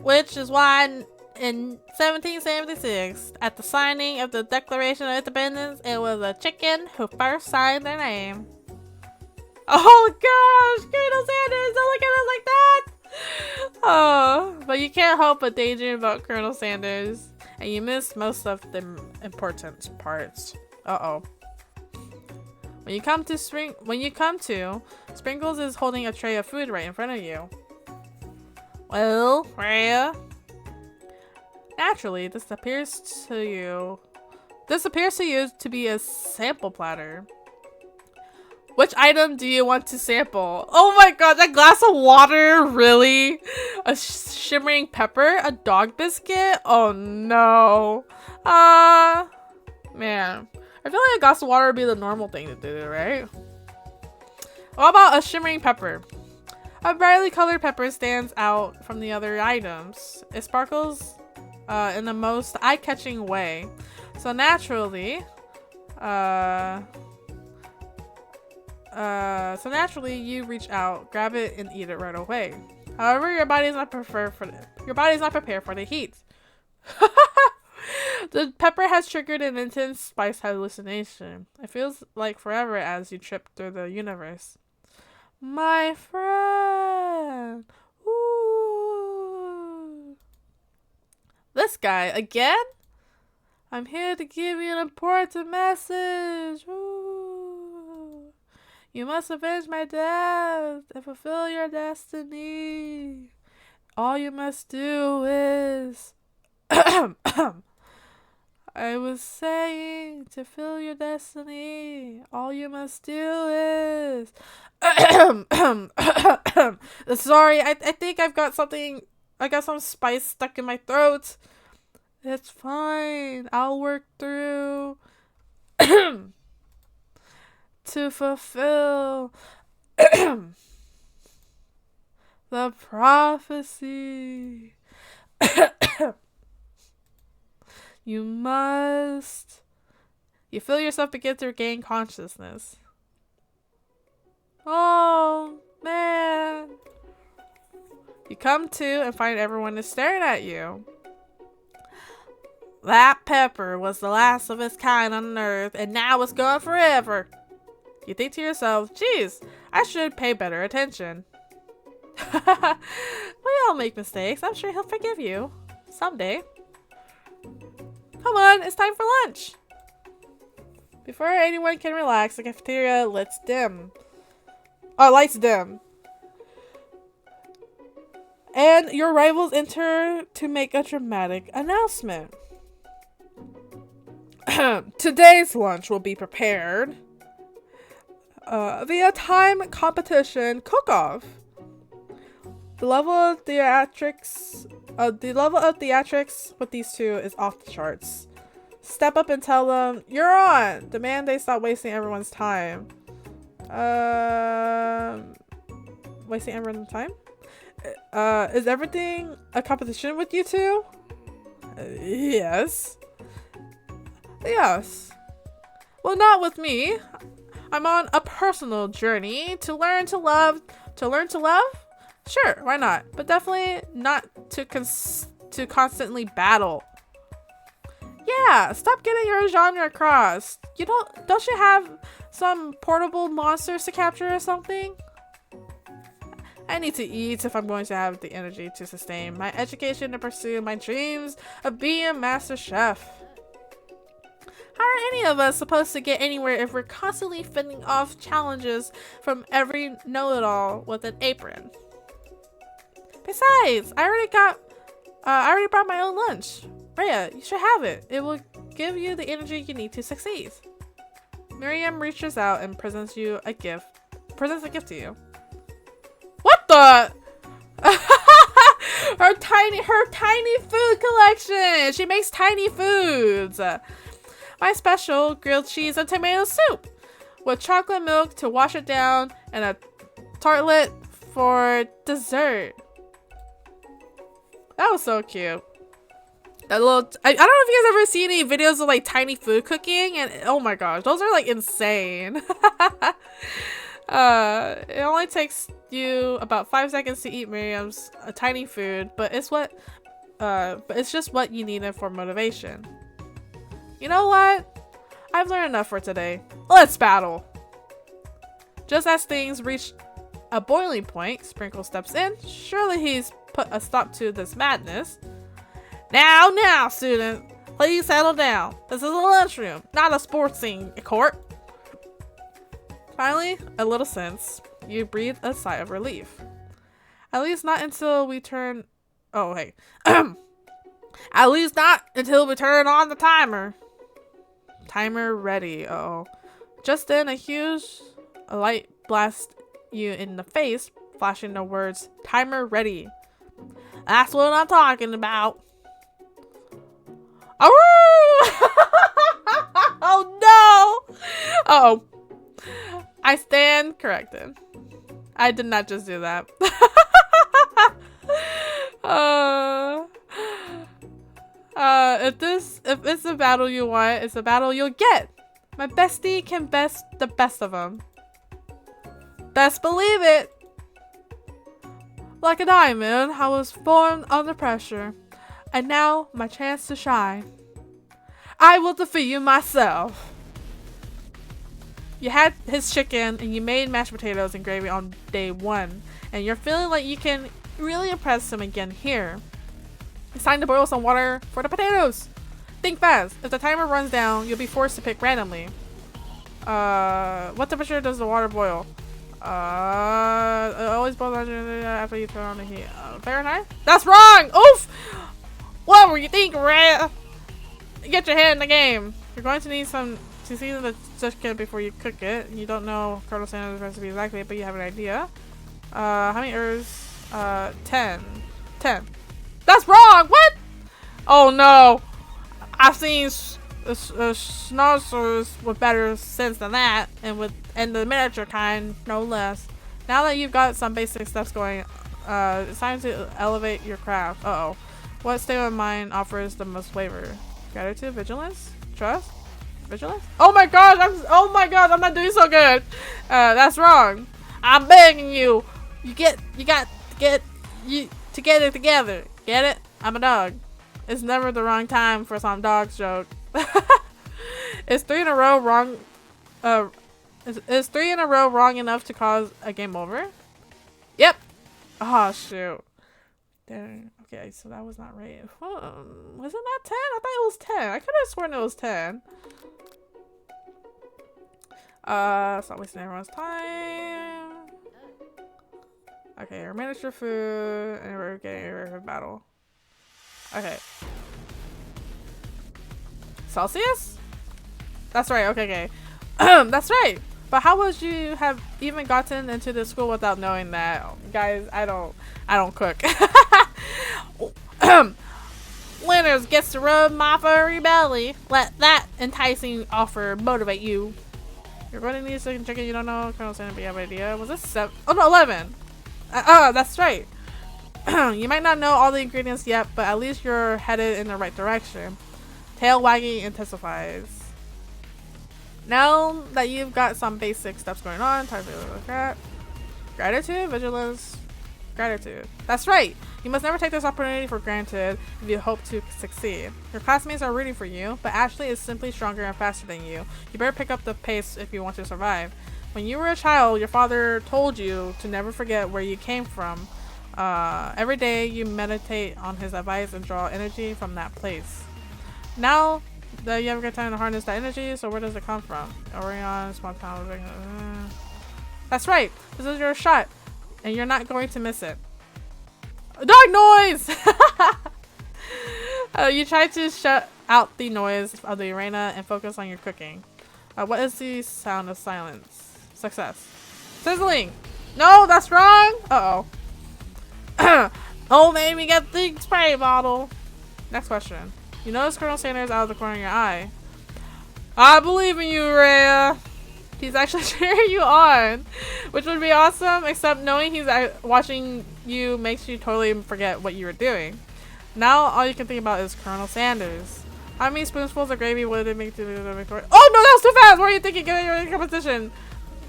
Which is why in 1776, at the signing of the Declaration of Independence, it was a chicken who first signed their name. Oh gosh, Colonel Sanders, don't look at us like that! Oh, but you can't help but daydream about Colonel Sanders, and you miss most of the important parts. Uh-oh. When you come to, Sprinkles is holding a tray of food right in front of you. Well, Rhea. Naturally, this appears to you to be a sample platter. Which item do you want to sample? Oh my god, that glass of water? Really? A shimmering pepper? A dog biscuit? Oh no. Man. I feel like a glass of water would be the normal thing to do, right? What about a shimmering pepper? A brightly colored pepper stands out from the other items. It sparkles in the most eye-catching way. So naturally, you reach out, grab it, and eat it right away. However, your body is not prepared for the heat. The pepper has triggered an intense spice hallucination. It feels like forever as you trip through the universe. My friend. Ooh. This guy again? I'm here to give you an important message. Ooh. You must avenge my death and fulfill your destiny. All you must do is... I was saying to fulfill your destiny. All you must do is... Sorry, I think I've got something... I got some spice stuck in my throat. It's fine. I'll work through... to fulfill the prophecy. You feel yourself begin to regain consciousness. Oh, man. You come to and find everyone is staring at you. That pepper was the last of its kind on Earth, and now it's gone forever. You think to yourself, geez, I should pay better attention. We all make mistakes. I'm sure he'll forgive you. Someday. Come on, it's time for lunch. Before anyone can relax, the cafeteria lights dim. And your rivals enter to make a dramatic announcement. Today's lunch will be prepared via time competition cook-off. The level of theatrics with these two is off the charts. Step up and tell them, you're on! Demand they stop wasting everyone's time. Wasting everyone's time? Is everything a competition with you two? Yes. Yes. Well, not with me. I'm on a personal journey to learn to love. To learn to love? Sure, why not? But definitely not to constantly battle. Yeah, stop getting your genre across. Don't you have some portable monsters to capture or something? I need to eat if I'm going to have the energy to sustain my education and pursue my dreams of being a master chef. How are any of us supposed to get anywhere if we're constantly fending off challenges from every know-it-all with an apron? Besides, I already brought my own lunch. Rhea, you should have it. It will give you the energy you need to succeed. Miriam reaches out and presents a gift to you. What the? her tiny food collection. She makes tiny foods. My special grilled cheese and tomato soup with chocolate milk to wash it down and a tartlet for dessert. That was so cute. That little, I don't know if you guys ever seen any videos of like tiny food cooking, and oh my gosh, those are like insane. It only takes you about 5 seconds to eat Miriam's tiny food, but it's just what you needed for motivation. You know what? I've learned enough for today. Let's battle. Just as things reach a boiling point, Sprinkle steps in. Surely he's put a stop to this madness. Now, student. Please settle down. This is a lunchroom, not a sportsing court. Finally, a little sense. You breathe a sigh of relief. At least not until we turn... Oh, hey. At least not until we turn on the timer. Timer ready. Uh-oh. Just then, a huge A light blasts you in the face, flashing the words, "Timer ready." That's what I'm talking about. Oh, oh no! Uh-oh. I stand corrected. I did not just do that. If it's a battle you want, it's a battle you'll get. My bestie can best the best of them. Best believe it. Like a diamond, I was formed under pressure, and now my chance to shine. I will defeat you myself. You had his chicken and you made mashed potatoes and gravy on day 1, and you're feeling like you can really impress him again here. It's time to boil some water for the potatoes. Think fast. If the timer runs down, you'll be forced to pick randomly. What temperature does the water boil? It always boils after you turn on the heat. Fahrenheit? That's wrong! Oof! What were you thinking, Rhea? Get your head in the game. You're going to need some to season the chicken before you cook it. You don't know Colonel Sanders' recipe exactly, but you have an idea. How many herbs? 10. 10. That's wrong! What? Oh no! I've seen schnauzers with better sense than that, and the miniature kind, no less. Now that you've got some basic steps going, it's time to elevate your craft. Uh-oh. What state of mind offers the most flavor? Gratitude, vigilance, trust, vigilance? Oh my gosh! I'm not doing so good. That's wrong. I'm begging you. You got to get it together. Get it? I'm a dog. It's never the wrong time for some dog's joke. Is 3 in a row wrong? Is 3 in a row wrong enough to cause a game over? Yep. Oh shoot. Dang. Okay, so that was not right. Was it not 10? I thought it was 10. I could have sworn it was 10. Stop wasting everyone's time. Okay, our miniature food, and we're getting ready for battle. Okay. Celsius? That's right, okay. That's right. But how would you have even gotten into this school without knowing that? Guys, I don't cook. Winners gets to rub my furry belly. Let that enticing offer motivate you. You're going to need some chicken you don't know. Colonel Sanders, you have an idea. Was this 7? Oh no, 11. That's right. You might not know all the ingredients yet, but at least you're headed in the right direction. Tail wagging intensifies. Now that you've got some basic steps going on, time to look at gratitude, vigilance, gratitude. That's right. You must never take this opportunity for granted if you hope to succeed. Your classmates are rooting for you, but Ashley is simply stronger and faster than you. You better pick up the pace if you want to survive. When you were a child, your father told you to never forget where you came from. Every day you meditate on his advice and draw energy from that place. Now that you have a good time to harness that energy, so where does it come from? Orion, small town. That's right. This is your shot, and you're not going to miss it. Dog noise! You try to shut out the noise of the arena and focus on your cooking. What is the sound of silence? Success. Sizzling! No, that's wrong! Uh-oh. Oh, made me get the spray bottle. Next question. You notice Colonel Sanders out of the corner of your eye. I believe in you, Rhea. He's actually cheering you on, which would be awesome, except knowing he's watching you makes you totally forget what you were doing. Now all you can think about is Colonel Sanders. How many spoonfuls of gravy would it make to the victory? Oh no, that was too fast! What are you thinking? Get in your competition.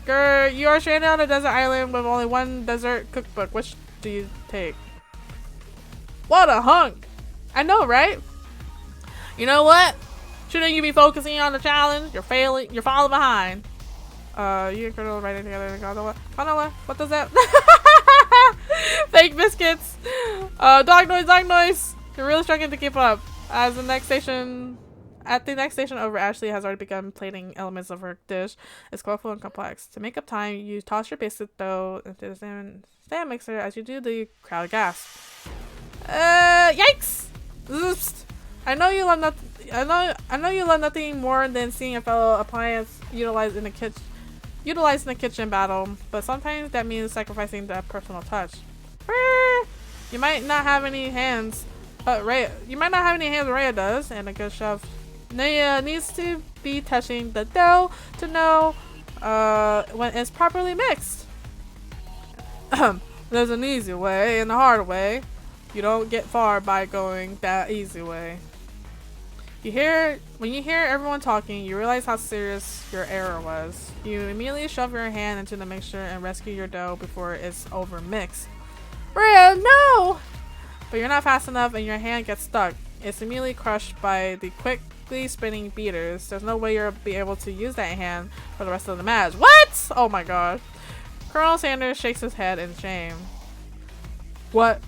Grr, you are stranded on a desert island with only one dessert cookbook. Which do you take? What a hunk! I know, right? You know what? Shouldn't you be focusing on the challenge? You're failing. You're falling behind. You and Colonel writing together. Gondola. What does that? Fake biscuits. Dog noise. Dog noise. You're really struggling to keep up. At the next station over, Ashley has already begun plating elements of her dish. It's colorful and complex. To make up time, you toss your biscuit dough into the stand mixer. As you do, the crowd gasps. Yikes! Oops. I know you love nothing more than seeing a fellow appliance utilized in the kitchen. utilized in the kitchen battle, but sometimes that means sacrificing the personal touch. You might not have any hands, but Rhea does, and a good shove. Rhea needs to be touching the dough to know when it's properly mixed. There's an easy way and a hard way. You don't get far by going that easy way. When you hear everyone talking, you realize how serious your error was. You immediately shove your hand into the mixture and rescue your dough before it's over mixed. Rhea, no! But you're not fast enough and your hand gets stuck. It's immediately crushed by the quickly spinning beaters. There's no way you'll be able to use that hand for the rest of the match. What? Oh my god. Colonel Sanders shakes his head in shame. What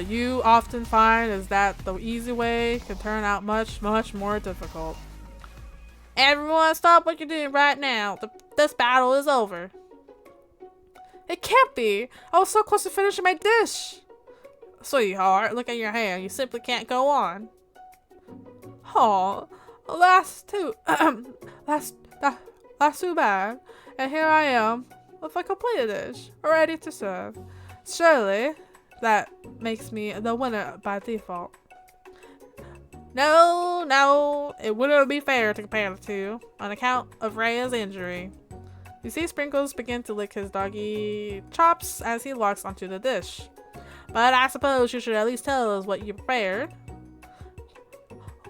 you often find is that the easy way can turn out much, much more difficult. Everyone stop what you're doing right now. This battle is over. It can't be. I was so close to finishing my dish. Sweetheart, look at your hand. You simply can't go on. Oh, that's too bad. And here I am with a complete dish, ready to serve. Surely, that makes me the winner by default. No, it wouldn't be fair to compare the two, on account of Rhea's injury. You see Sprinkles begin to lick his doggy chops as he walks onto the dish. But I suppose you should at least tell us what you prepared.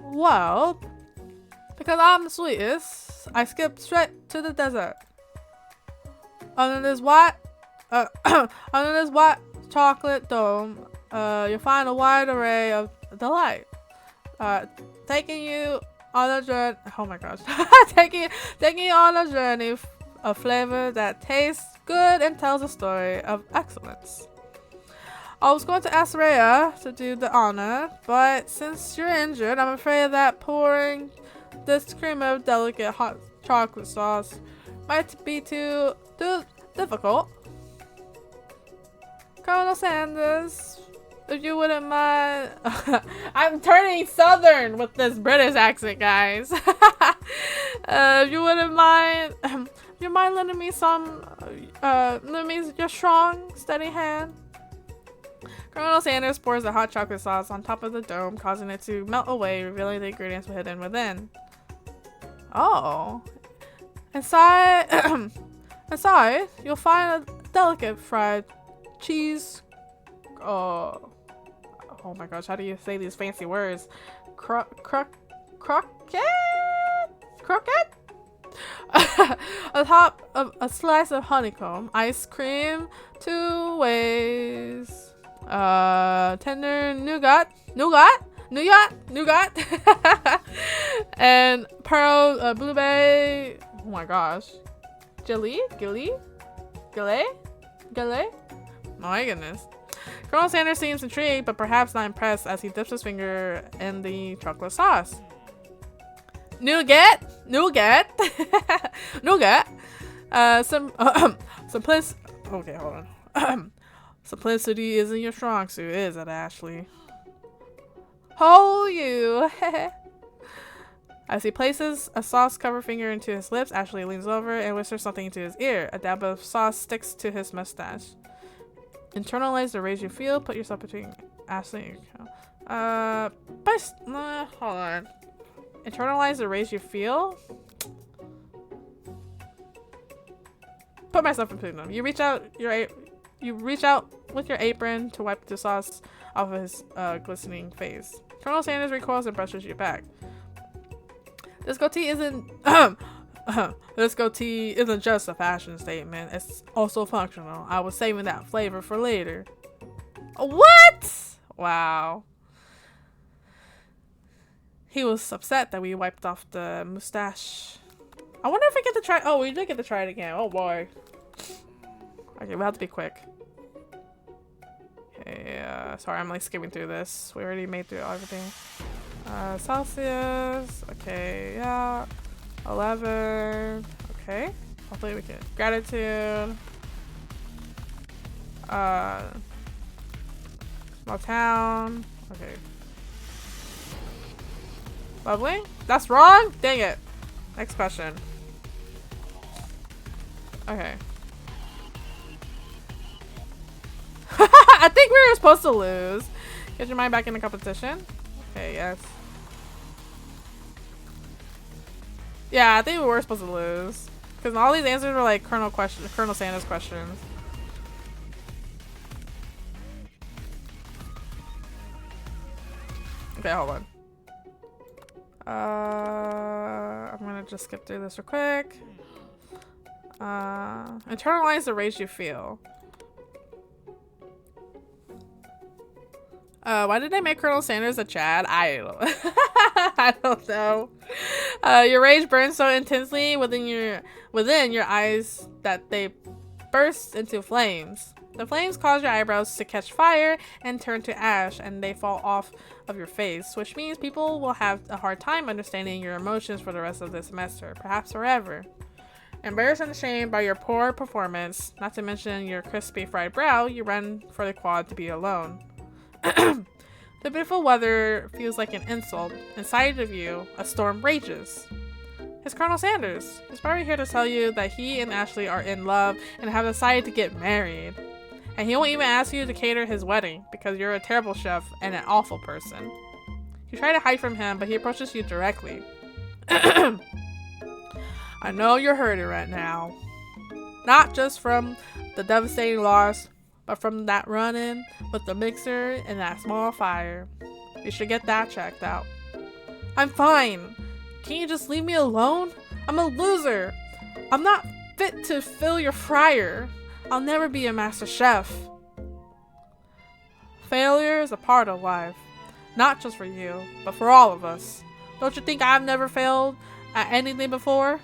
Well, because I'm the sweetest, I skipped straight to the dessert. Under this white chocolate dome, you'll find a wide array of delight. Taking you on a journey. Oh my gosh! taking you on a journey of flavor that tastes good and tells a story of excellence. I was going to ask Rhea to do the honor, but since you're injured, I'm afraid that pouring this cream of delicate hot chocolate sauce might be too difficult. Colonel Sanders, if you wouldn't mind. I'm turning southern with this British accent, guys. If you wouldn't mind, you mind lending me your strong, steady hand? Colonel Sanders pours the hot chocolate sauce on top of the dome, causing it to melt away, revealing the ingredients hidden within. Oh. Inside, you'll find a delicate fried cheese. Oh my gosh, how do you say these fancy words? Croquette? Atop of a slice of honeycomb, ice cream, 2 ways. Tender nougat, and pearl blueberry. Oh my gosh, gilly. My goodness. Colonel Sanders seems intrigued, but perhaps not impressed as he dips his finger in the chocolate sauce. Nougat. Okay, hold on. Simplicity isn't your strong suit, is it, Ashley? Oh, you. As he places a sauce-covered finger into his lips, Ashley leans over and whispers something into his ear. A dab of sauce sticks to his mustache. Internalize the rage you feel. Put yourself between Ashley and hold on. Internalize the rage you feel. Put myself between them. You reach out with your apron to wipe the sauce off of his glistening face. Colonel Sanders recoils and brushes you back. This goatee isn't just a fashion statement. It's also functional. I was saving that flavor for later. What? Wow. He was upset that we wiped off the mustache. I wonder if we get to try. Oh, we did get to try it again. Oh boy. Okay, we'll have to be quick. Okay, sorry, I'm like skipping through this. We already made through everything. Celsius. Okay, yeah. 11. Okay. Hopefully we can. Gratitude. Small town. Okay. Lovely. That's wrong? Dang it. Next question. Okay. I think we were supposed to lose. Get your mind back in the competition. Okay, yes. Yeah, I think we were supposed to lose. Because all these answers were like Colonel Sanders questions. Okay, hold on. I'm gonna just skip through this real quick. Internalize the rage you feel. Why did they make Colonel Sanders a Chad? I don't I don't know. Your rage burns so intensely within your eyes that they burst into flames. The flames cause your eyebrows to catch fire and turn to ash, and they fall off of your face, which means people will have a hard time understanding your emotions for the rest of the semester, perhaps forever. Embarrassed and ashamed by your poor performance, not to mention your crispy fried brow, you run for the quad to be alone. The beautiful weather feels like an insult. Inside of you, a storm rages. It's Colonel Sanders. He's probably here to tell you that he and Ashley are in love and have decided to get married. And he won't even ask you to cater his wedding because you're a terrible chef and an awful person. You try to hide from him, but he approaches you directly. I know you're hurting right now. Not just from the devastating loss, but from that run-in with the mixer and that small fire. You should get that checked out. I'm fine. Can't you just leave me alone? I'm a loser. I'm not fit to fill your fryer. I'll never be a master chef. Failure is a part of life. Not just for you, but for all of us. Don't you think I've never failed at anything before?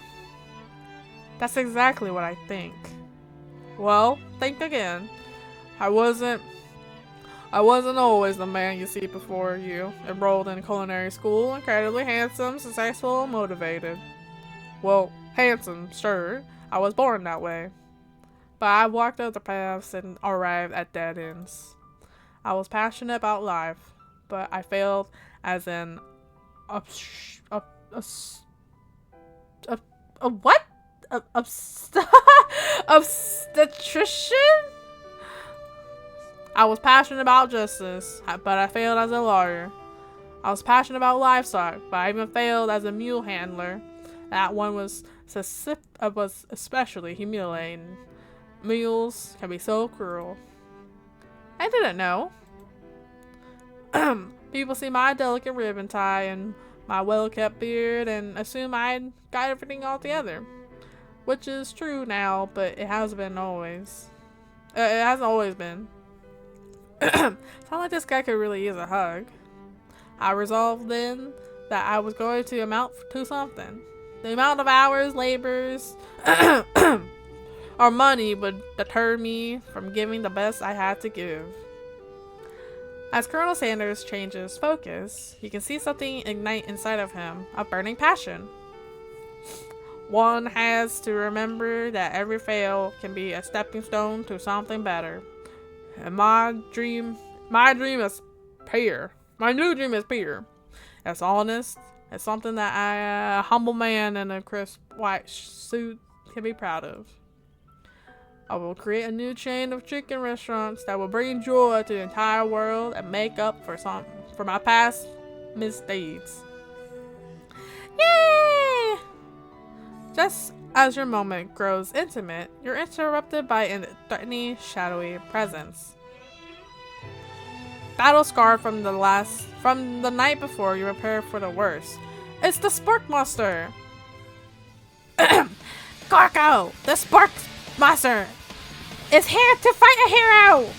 That's exactly what I think. Well, think again. I wasn't always the man you see before you. Enrolled in culinary school, incredibly handsome, successful, motivated. Well, handsome, sure. I was born that way. But I walked other paths and arrived at dead ends. I was passionate about life, but I failed as an obstetrician? I was passionate about justice, but I failed as a lawyer. I was passionate about livestock, but I even failed as a mule handler. That one was especially humiliating. Mules can be so cruel. I didn't know. People see my delicate ribbon tie and my well-kept beard and assume I got everything all together. Which is true now, but it hasn't always been. Sound like this guy could really use a hug. I resolved then that I was going to amount to something. The amount of hours, labors, or money would deter me from giving the best I had to give. As Colonel Sanders changes focus, you can see something ignite inside of him, a burning passion. One has to remember that every fail can be a stepping stone to something better. And my dream is pure. My new dream is pure. It's honest. It's something that a humble man in a crisp white suit can be proud of. I will create a new chain of chicken restaurants that will bring joy to the entire world and make up for my past misdeeds. Yay! Just as your moment grows intimate, you're interrupted by a threatening, shadowy presence. Battle scarred from the night before, you prepare for the worst. It's the Spark Monster! Gorko! The Spark Monster is here to fight a hero!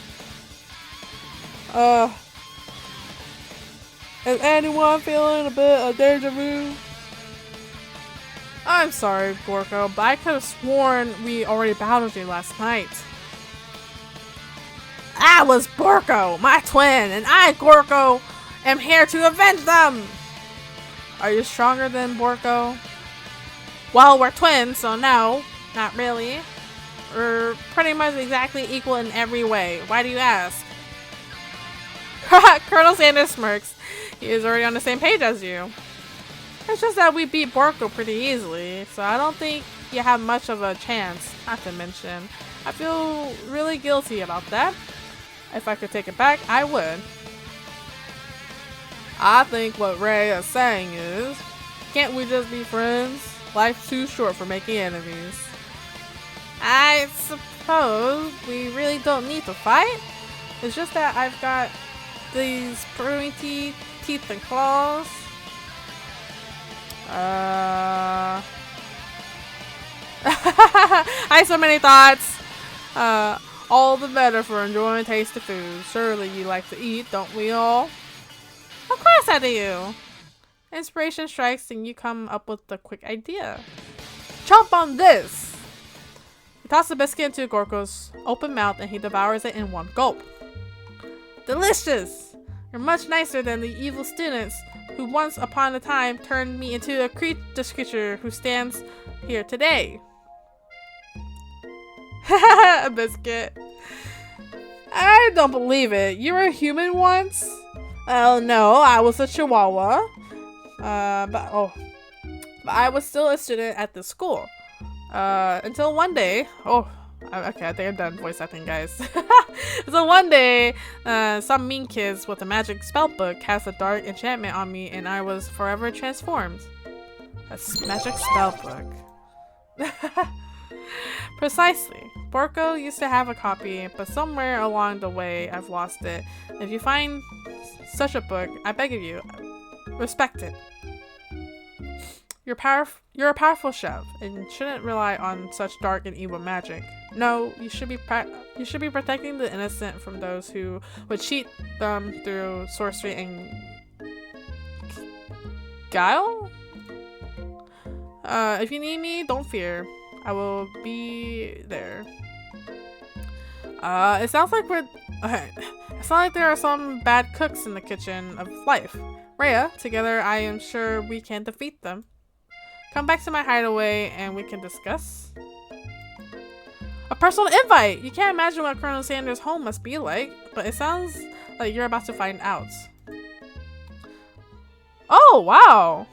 Is anyone feeling a bit of deja vu? I'm sorry, Gorko, but I could have sworn we already battled you last night. I was Gorko, my twin, and I, Gorko, am here to avenge them! Are you stronger than Gorko? Well, we're twins, so no, not really. We're pretty much exactly equal in every way. Why do you ask? Colonel Sanders smirks. He is already on the same page as you. It's just that we beat Borko pretty easily, so I don't think you have much of a chance, not to mention. I feel really guilty about that. If I could take it back, I would. I think what Rhea is saying is, can't we just be friends? Life's too short for making enemies. I suppose we really don't need to fight. It's just that I've got these pruny teeth and claws. I have so many thoughts. All the better for enjoying tasty food. Surely you like to eat, don't we all? Of course I do. Inspiration strikes and you come up with a quick idea. Chomp on this! He tosses the biscuit into Gorko's open mouth and he devours it in one gulp. Delicious! You're much nicer than the evil students who once upon a time turned me into a creature who stands here today. A biscuit. I don't believe it. You were a human once? Oh no, I was a chihuahua. But I was still a student at the school. Until one day, okay, I think I'm done voice acting, guys. So one day, some mean kids with a magic spell book cast a dark enchantment on me and I was forever transformed. A magic spell book. Precisely. Borko used to have a copy, but somewhere along the way I've lost it. If you find such a book, I beg of you, respect it. You're a powerful chef, and shouldn't rely on such dark and evil magic. No, you should be protecting the innocent from those who would cheat them through sorcery and guile. If you need me, don't fear. I will be there. It sounds like it's not like there are some bad cooks in the kitchen of life. Rhea, together I am sure we can defeat them. Come back to my hideaway and we can discuss. A personal invite! You can't imagine what Colonel Sanders' home must be like, but it sounds like you're about to find out. Oh, wow!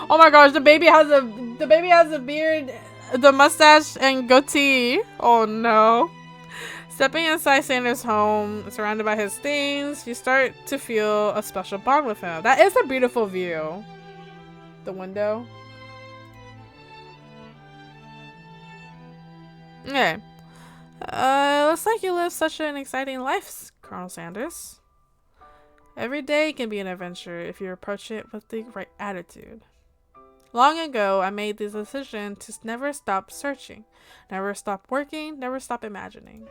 Oh my gosh, the baby has a beard, the mustache, and goatee. Oh no. Stepping inside Sanders' home, surrounded by his things, you start to feel a special bond with him. That is a beautiful view. The window. Okay. Looks like you live such an exciting life, Colonel Sanders. Every day can be an adventure if you approach it with the right attitude. Long ago, I made the decision to never stop searching, never stop working, never stop imagining.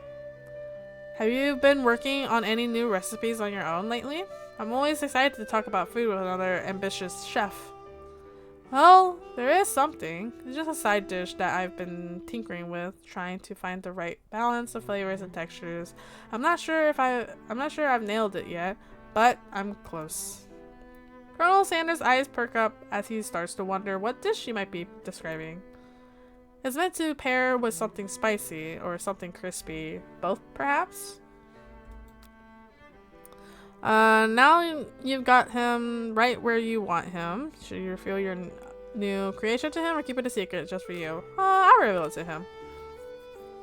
Have you been working on any new recipes on your own lately? I'm always excited to talk about food with another ambitious chef. Well, there is something. It's just a side dish that I've been tinkering with, trying to find the right balance of flavors and textures. I'm not sure I've nailed it yet, but I'm close. Colonel Sanders' eyes perk up as he starts to wonder what dish she might be describing. It's meant to pair with something spicy or something crispy. Both, perhaps? Now you've got him right where you want him. Should you reveal your new creation to him or keep it a secret just for you? I'll reveal it to him.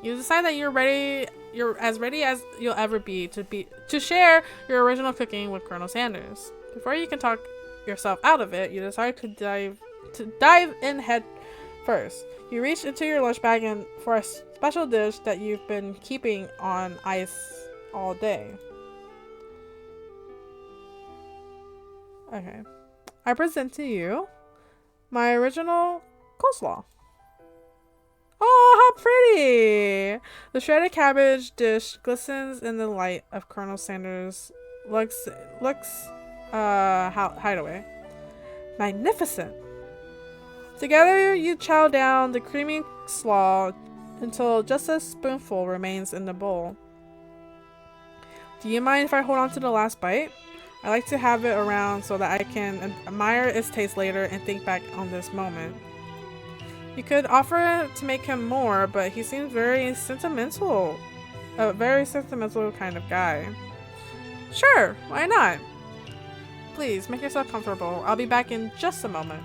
You decide that you're as ready as you'll ever be to share your original cooking with Colonel Sanders. Before you can talk yourself out of it, you decide to dive in head first. You reach into your lunch bag and for a special dish that you've been keeping on ice all day. Okay. I present to you my original coleslaw. Oh, how pretty! The shredded cabbage dish glistens in the light of Colonel Sanders' hideaway. Magnificent! Together, you chow down the creamy slaw until just a spoonful remains in the bowl. Do you mind if I hold on to the last bite? I like to have it around so that I can admire its taste later and think back on this moment. You could offer to make him more, but he seems very sentimental. A very sentimental kind of guy. Sure, why not? Please, make yourself comfortable. I'll be back in just a moment.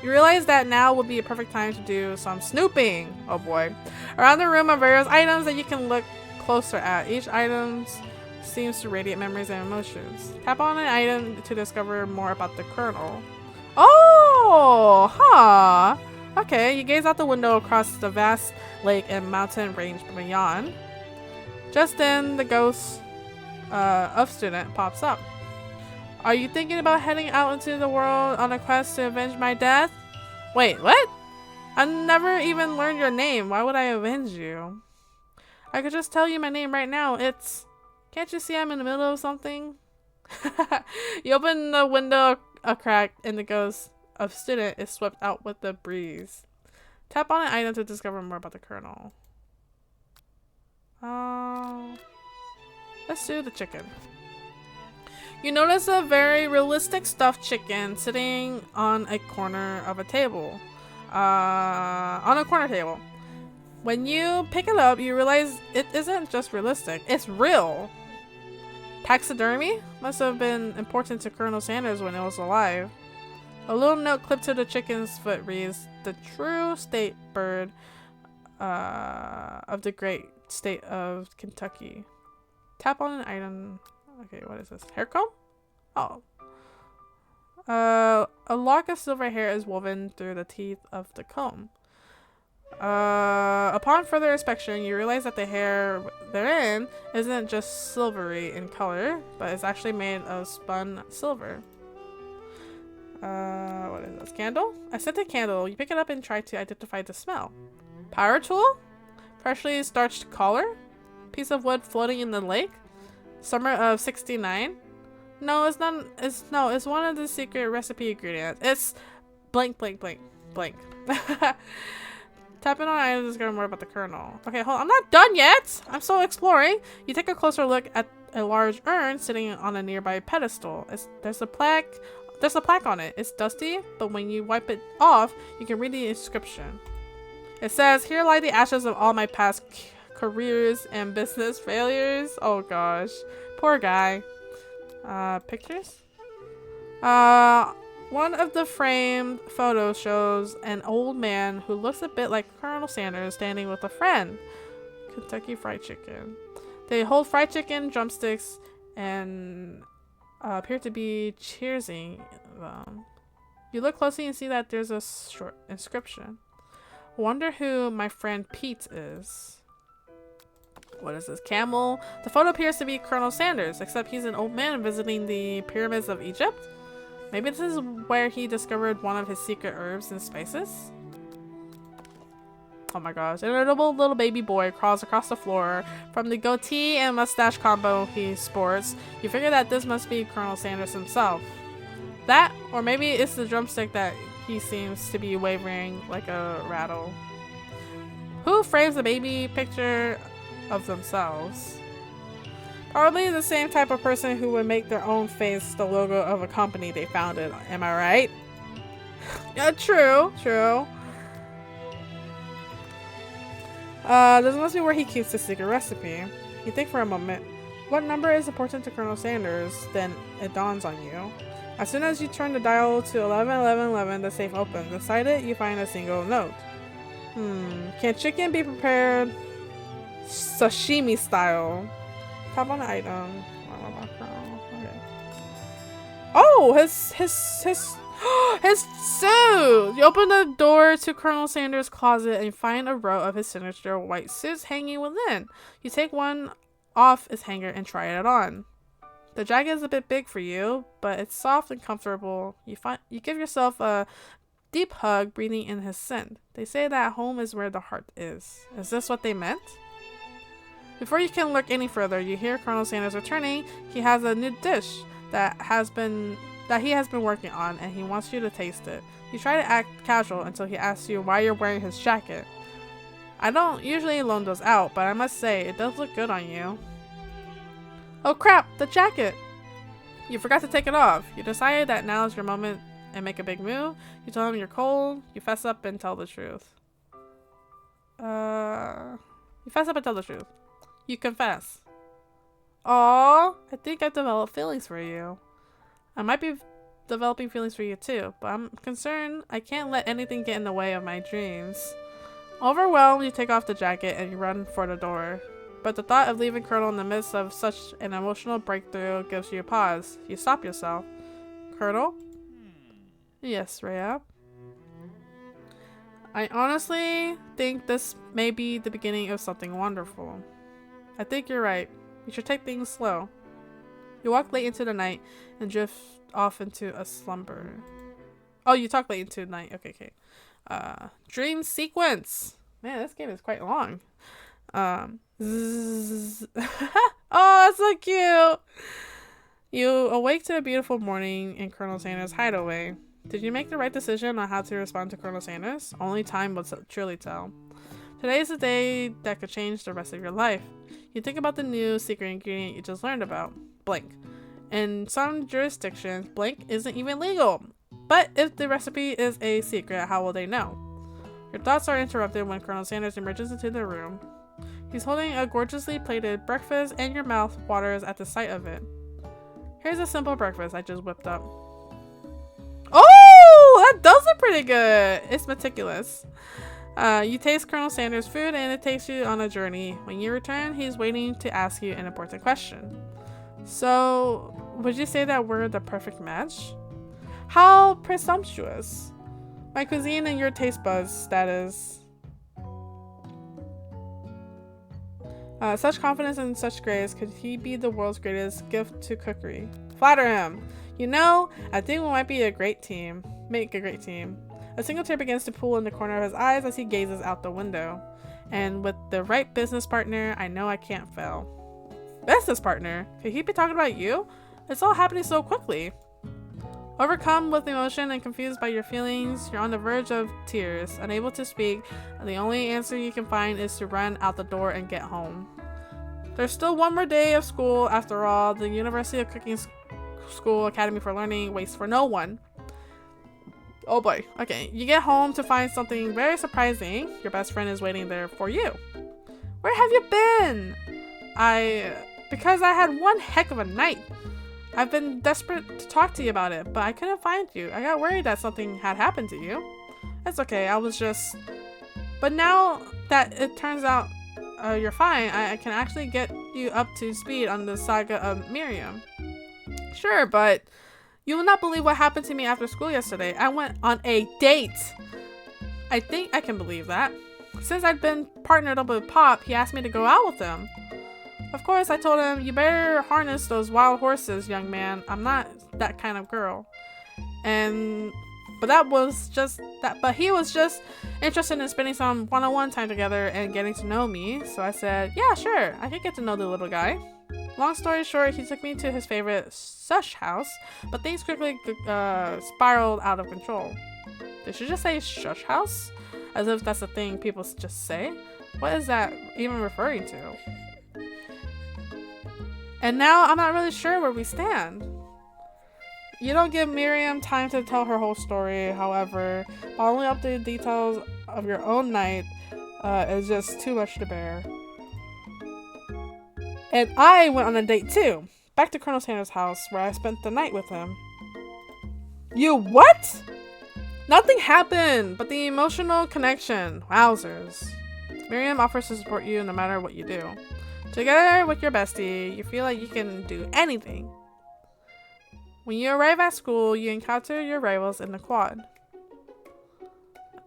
You realize that now would be a perfect time to do some snooping. Oh boy. Around the room are various items that you can look closer at. Each item seems to radiate memories and emotions. Tap on an item to discover more about the kernel. Oh, huh. Okay, you gaze out the window across the vast lake and mountain range beyond. Just then, the ghost of student pops up. Are you thinking about heading out into the world on a quest to avenge my death? Wait, what? I never even learned your name. Why would I avenge you? I could just tell you my name right now. It's... Can't you see I'm in the middle of something? You open the window a crack and the ghost of student is swept out with the breeze. Tap on an item to discover more about the kernel. Let's do the chicken. You notice a very realistic stuffed chicken sitting on a corner of a table. On a corner table. When you pick it up, you realize it isn't just realistic, it's real. Taxidermy must have been important to Colonel Sanders when it was alive. A little note clipped to the chicken's foot reads, "The true state bird of the great state of Kentucky." Tap on an item. Okay, what is this? Hair comb? Oh. A lock of silver hair is woven through the teeth of the comb. Upon further inspection, you realize that the hair therein isn't just silvery in color, but it's actually made of spun silver. What is this? Candle? A scented candle. You pick it up and try to identify the smell. Power tool? Freshly starched collar? Piece of wood floating in the lake? Summer of 69? No, it's not. It's one of the secret recipe ingredients. It's blank, blank, blank, blank. Tap in on items to discover more about the kernel. Okay, hold on. I'm not done yet. I'm still exploring. You take a closer look at a large urn sitting on a nearby pedestal. There's a plaque on it. It's dusty, but when you wipe it off, you can read the inscription. It says, "Here lie the ashes of all my past careers and business failures." Oh gosh. Poor guy. Pictures? One of the framed photos shows an old man who looks a bit like Colonel Sanders standing with a friend. Kentucky Fried Chicken. They hold fried chicken, drumsticks, and appear to be cheersing them. You look closely and see that there's a short inscription. Wonder who my friend Pete is. What is this? Camel. The photo appears to be Colonel Sanders, except he's an old man visiting the pyramids of Egypt. Maybe this is where he discovered one of his secret herbs and spices? Oh my gosh. An irritable little baby boy crawls across the floor. From the goatee and mustache combo he sports, you figure that this must be Colonel Sanders himself. That, or maybe it's the drumstick that he seems to be wavering like a rattle. Who frames the baby picture of themselves? Probably the same type of person who would make their own face the logo of a company they founded. Am I right? Yeah, true. This must be where he keeps the secret recipe. You think for a moment. What number is important to Colonel Sanders? Then it dawns on you. As soon as you turn the dial to 111111, the safe opens. Inside it, you find a single note. Can chicken be prepared sashimi style? Tap on the item. Okay. Oh, his suit! You open the door to Colonel Sanders' closet and find a row of his signature white suits hanging within. You take one off its hanger and try it on. The jacket is a bit big for you, but it's soft and comfortable. You give yourself a deep hug, breathing in his scent. They say that home is where the heart is. Is this what they meant? Before you can look any further, you hear Colonel Sanders returning. He has a new dish that he has been working on, and he wants you to taste it. You try to act casual until he asks you why you're wearing his jacket. I don't usually loan those out, but I must say, it does look good on you. Oh crap, the jacket! You forgot to take it off. You decided that now is your moment and make a big move. You tell him you're cold. You fess up and tell the truth. You confess. Aww, I think I've developed feelings for you. I might be developing feelings for you too, but I'm concerned I can't let anything get in the way of my dreams. Overwhelmed, you take off the jacket and you run for the door. But the thought of leaving Colonel in the midst of such an emotional breakthrough gives you a pause. You stop yourself. Colonel? Yes, Rhea. I honestly think this may be the beginning of something wonderful. I think you're right. We should take things slow. You walk late into the night and drift off into a slumber. Oh, you talk late into the night. Okay. Dream sequence. Man, this game is quite long. Oh, that's so cute. You awake to a beautiful morning in Colonel Sanders' hideaway. Did you make the right decision on how to respond to Colonel Sanders? Only time will truly tell. Today is the day that could change the rest of your life. You think about the new secret ingredient you just learned about. Blank. In some jurisdictions, blank isn't even legal. But if the recipe is a secret, how will they know? Your thoughts are interrupted when Colonel Sanders emerges into the room. He's holding a gorgeously plated breakfast and your mouth waters at the sight of it. Here's a simple breakfast I just whipped up. Oh, that does look pretty good. It's meticulous. You taste Colonel Sanders' food and it takes you on a journey. When you return, he's waiting to ask you an important question. So, would you say that we're the perfect match? How presumptuous. My cuisine and your taste buds, that is. Such confidence and such grace, could he be the world's greatest gift to cookery? Flatter him. You know, I think we might be a great team. Make a great team. A single tear begins to pool in the corner of his eyes as he gazes out the window. And with the right business partner, I know I can't fail. Business partner? Could he be talking about you? It's all happening so quickly. Overcome with emotion and confused by your feelings, you're on the verge of tears, unable to speak, and the only answer you can find is to run out the door and get home. There's still one more day of school after all. The University of Cooking School Academy for Learning waits for no one. Oh boy. Okay, you get home to find something very surprising. Your best friend is waiting there for you. Where have you been? Because I had one heck of a night. I've been desperate to talk to you about it, but I couldn't find you. I got worried that something had happened to you. It's okay, But now that it turns out you're fine, I can actually get you up to speed on the saga of Miriam. Sure, but you will not believe what happened to me after school yesterday. I went on a date. I think I can believe that. Since I'd been partnered up with Pop, he asked me to go out with him. Of course, I told him, you better harness those wild horses, young man. I'm not that kind of girl. But he was just interested in spending some one-on-one time together and getting to know me. So I said, yeah, sure, I could get to know the little guy. Long story short, he took me to his favorite sush house, but things quickly spiraled out of control. Did she just say shush house? As if that's a thing people just say? What is that even referring to? And now I'm not really sure where we stand. You don't give Miriam time to tell her whole story, however, following up the details of your own night is just too much to bear. And I went on a date too, back to Colonel Sanders' house where I spent the night with him. You what? Nothing happened but the emotional connection. Wowzers. Miriam offers to support you no matter what you do. Together with your bestie, you feel like you can do anything. When you arrive at school, you encounter your rivals in the quad.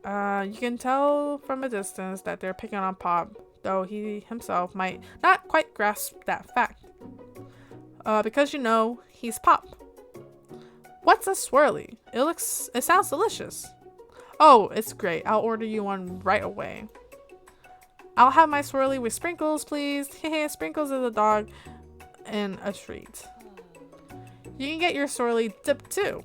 You can tell from a distance that they're picking on Pop, though he himself might not quite grasp that fact. Because you know, he's Pop. What's a swirly? It sounds delicious. Oh, it's great. I'll order you one right away. I'll have my swirly with sprinkles, please. Hehe, Sprinkles is a dog and a treat. You can get your swirly dipped too.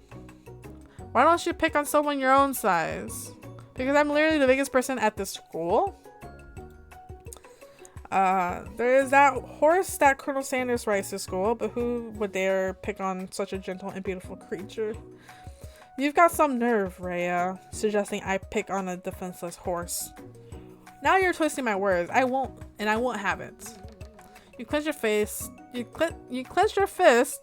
Why don't you pick on someone your own size? Because I'm literally the biggest person at this school. There is that horse that Colonel Sanders rides to school, but who would dare pick on such a gentle and beautiful creature? You've got some nerve, Rhea, suggesting I pick on a defenseless horse. Now you're twisting my words. I won't have it. You clench your face. You clench your fist,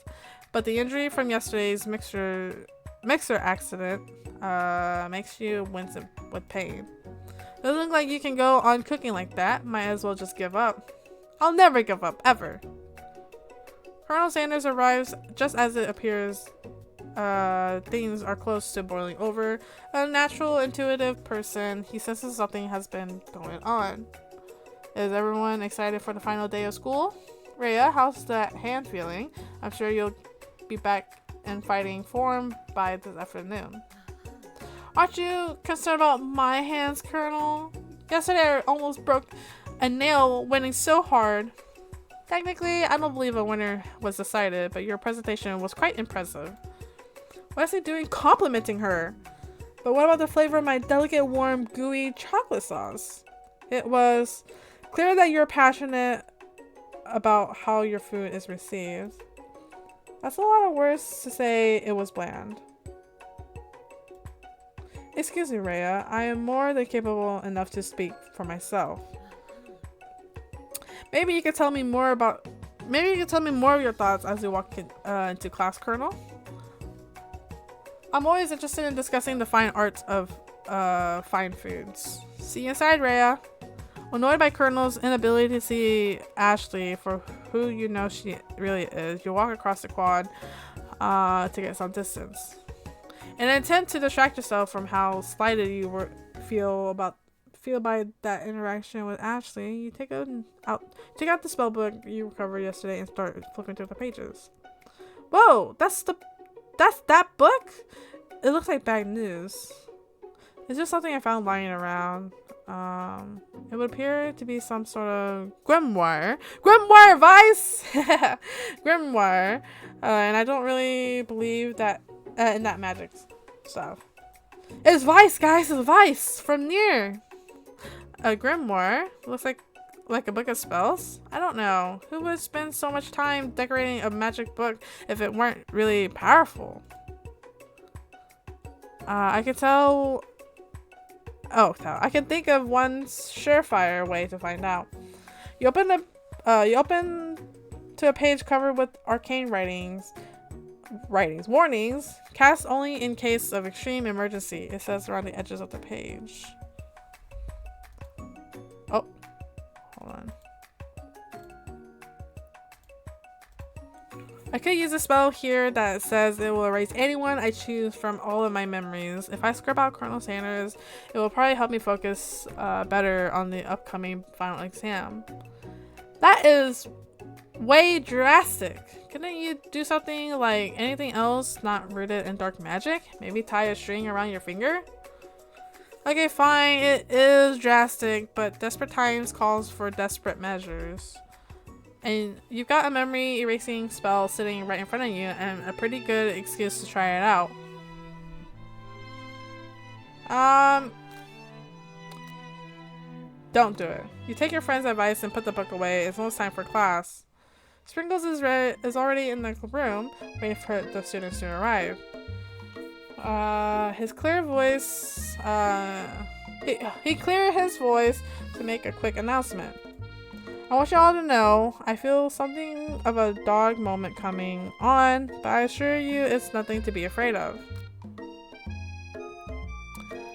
but the injury from yesterday's mixture mixer accident makes you wince with pain. Doesn't look like you can go on cooking like that. Might as well just give up. I'll never give up, ever. Colonel Sanders arrives just as it appears things are close to boiling over. A natural, intuitive person, he senses something has been going on. Is everyone excited for the final day of school? Rhea, how's that hand feeling? I'm sure you'll be back in fighting form by this afternoon. Aren't you concerned about my hands, Colonel? Yesterday I almost broke a nail winning so hard. Technically, I don't believe a winner was decided, but your presentation was quite impressive. What is he doing complimenting her? But what about the flavor of my delicate, warm, gooey chocolate sauce? It was clear that you're passionate about how your food is received. That's a lot of words to say it was bland. Excuse me, Rhea. I am more than capable enough to speak for myself. Maybe you could tell me more of your thoughts as we walk into class, Colonel. I'm always interested in discussing the fine arts of fine foods. See you inside, Rhea. Annoyed by Colonel's inability to see Ashley for who you know she really is, you walk across the quad to get some distance. In an attempt to distract yourself from how slighted you feel by that interaction with Ashley, you take out the spell book you recovered yesterday and start flipping through the pages. Whoa, that's that book? It looks like bad news. It's just something I found lying around. It would appear to be some sort of grimoire. Grimoire Vice! Grimoire. And I don't really believe that in that magic stuff. It's Vice, guys! It's Vice! From Nier! A grimoire? Looks like a book of spells? I don't know. Who would spend so much time decorating a magic book if it weren't really powerful? I can tell... Oh, I can think of one surefire way to find out. You open to a page covered with arcane writings. Warnings. Cast only in case of extreme emergency. It says around the edges of the page. Oh, hold on. I could use a spell here that says it will erase anyone I choose from all of my memories. If I scrub out Colonel Sanders, it will probably help me focus better on the upcoming final exam. That is way drastic. Couldn't you do something like anything else not rooted in dark magic? Maybe tie a string around your finger? Okay, fine, it is drastic, but desperate times calls for desperate measures. And you've got a memory erasing spell sitting right in front of you and a pretty good excuse to try it out. Don't do it. You take your friend's advice and put the book away. It's almost time for class. Sprinkles is already in the room, waiting for the students to arrive. His clear voice, he cleared his voice to make a quick announcement. I want y'all to know, I feel something of a dog moment coming on, but I assure you it's nothing to be afraid of.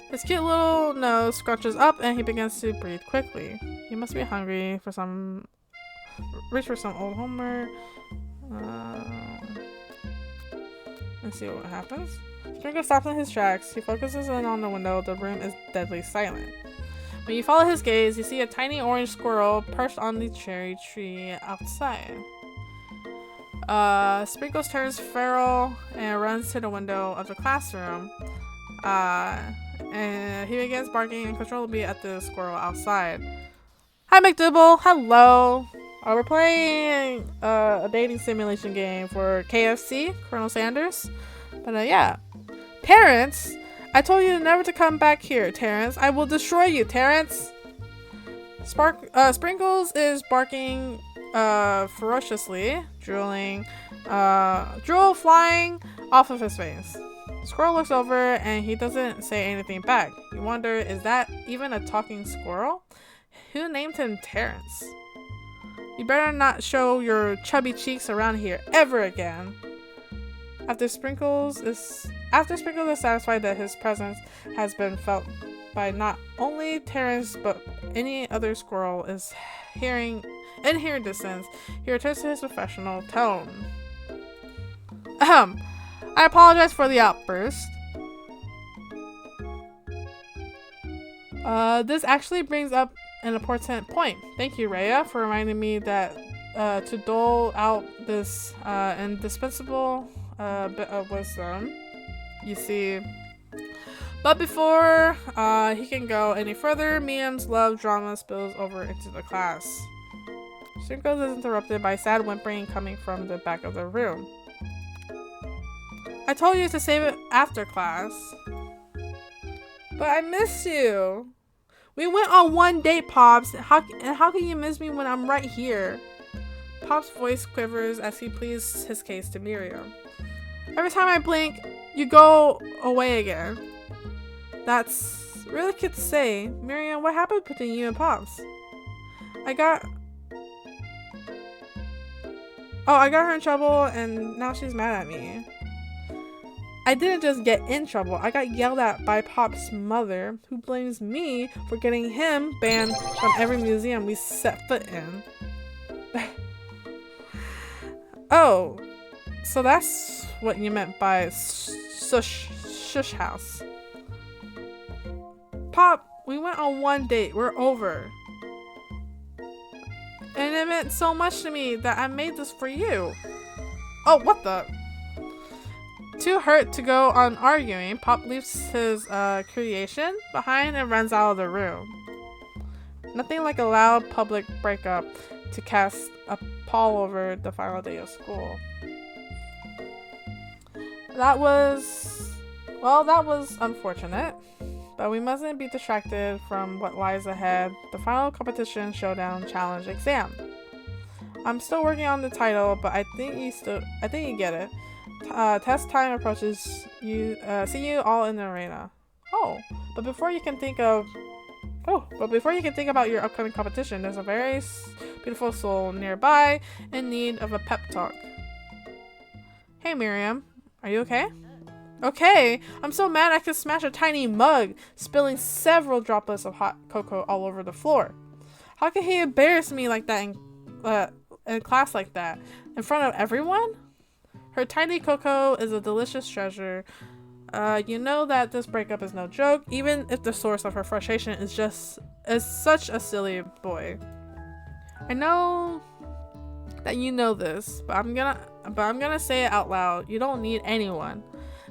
His cute little nose scrunches up and he begins to breathe quickly. He must be hungry for some... reach for some old homework. Let's see what happens. Sprinkle stops in his tracks. He focuses in on the window. The room is deadly silent. When you follow his gaze, you see a tiny orange squirrel perched on the cherry tree outside. Sprinkles turns feral and runs to the window of the classroom. And he begins barking uncontrollably at the squirrel outside. Hi, McDouble. Hello. We're playing a dating simulation game for KFC, Colonel Sanders. But yeah. Terrence! I told you never to come back here, Terrence. I will destroy you, Terrence! Sprinkles is barking ferociously, drool flying off of his face. The squirrel looks over and he doesn't say anything back. You wonder, is that even a talking squirrel? Who named him Terrence? You better not show your chubby cheeks around here ever again. After Sprinkles After Sprinkles is satisfied that his presence has been felt by not only Terrence but any other squirrel is in hearing distance, he returns to his professional tone. I apologize for the outburst. This actually brings up an important point. Thank you, Rhea, for reminding me that to dole out this indispensable bit of wisdom. You see, but before he can go any further, Miam's love drama spills over into the class. Sprinkles is interrupted by sad whimpering coming from the back of the room. I told you to save it after class. But I miss you. We went on one date, Pops. How can you miss me when I'm right here? Pop's voice quivers as he pleads his case to Miriam. Every time I blink, you go away again. That's really cute to say. Miriam, what happened between you and Pops? I got her in trouble and now she's mad at me. I didn't just get in trouble. I got yelled at by Pop's mother, who blames me for getting him banned from every museum we set foot in. Oh, so that's what you meant by shush house. Pop, we went on one date. We're over. And it meant so much to me that I made this for you. Oh, what the? Too hurt to go on arguing, Pop leaves his creation behind and runs out of the room. Nothing like a loud public breakup to cast a pall over the final day of school. That was unfortunate, but we mustn't be distracted from what lies ahead. The final competition, showdown, challenge, exam. I'm still working on the title, but I think you get it. Test time approaches. See you all in the arena. But before you can think about your upcoming competition, there's a very beautiful soul nearby in need of a pep talk. Hey Miriam, are you okay? Okay, I'm so mad I could smash a tiny mug, spilling several droplets of hot cocoa all over the floor. How can he embarrass me like that in class like that, in front of everyone? Her tiny cocoa is a delicious treasure. You know that this breakup is no joke, even if the source of her frustration is such a silly boy. I know that you know this, but I'm gonna say it out loud. You don't need anyone.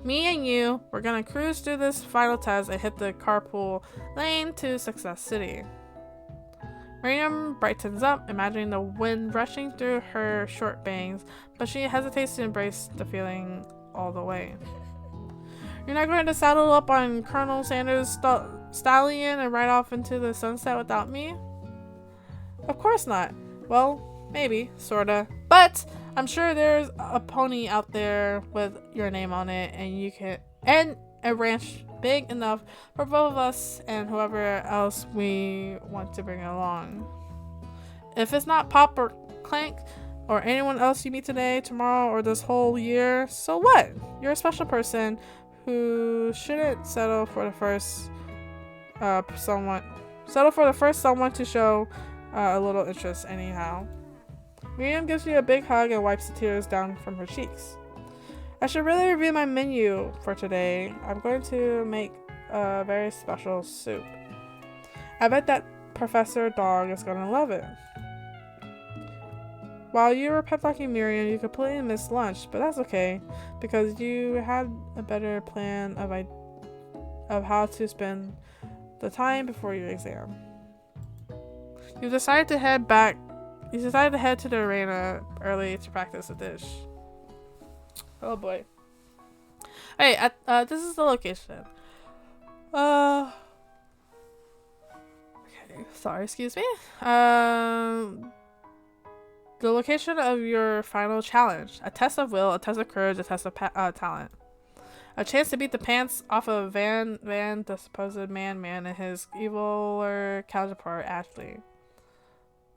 Me and you, we're gonna cruise through this final test and hit the carpool lane to Success City. Miriam brightens up, imagining the wind rushing through her short bangs, but she hesitates to embrace the feeling all the way. You're not going to saddle up on Colonel Sanders' stallion and ride off into the sunset without me? Of course not. Well, maybe, sorta. But I'm sure there's a pony out there with your name on it, and a ranch big enough for both of us and whoever else we want to bring along. If it's not Pop or Clank or anyone else you meet today, tomorrow, or this whole year, so what? You're a special person who shouldn't settle for the first someone to show a little interest anyhow. Miriam gives you a big hug and wipes the tears down from her cheeks. I should really review my menu for today. I'm going to make a very special soup. I bet that Professor Dog is going to love it. While you were pep talking Miriam, you completely missed lunch, but that's okay, because you had a better plan of how to spend the time before your exam. You decided to head to the arena early to practice a dish. Oh boy. Hey, this is the location. Okay, sorry, excuse me. The location of your final challenge. A test of will, a test of courage, a test of talent. A chance to beat the pants off of Van, the supposed man, and his eviler counterpart, Ashley.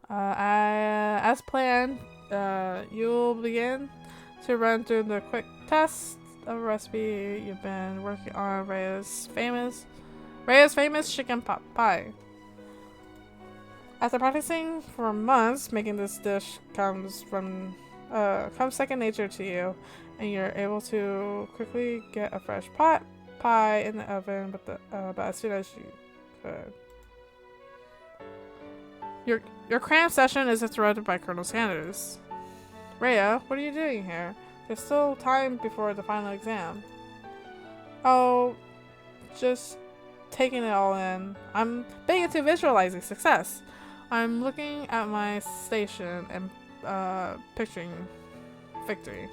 As planned, you'll begin to run through the quick tests of a recipe you've been working on, Rhea's famous chicken pot pie. After practicing for months, making this dish comes second nature to you, and you're able to quickly get a fresh pot pie in the oven, but as soon as you could. Your cram session is interrupted by Colonel Sanders. Rhea, what are you doing here? There's still time before the final exam. Oh, just taking it all in. I'm big into visualizing success. I'm looking at my station and picturing victory.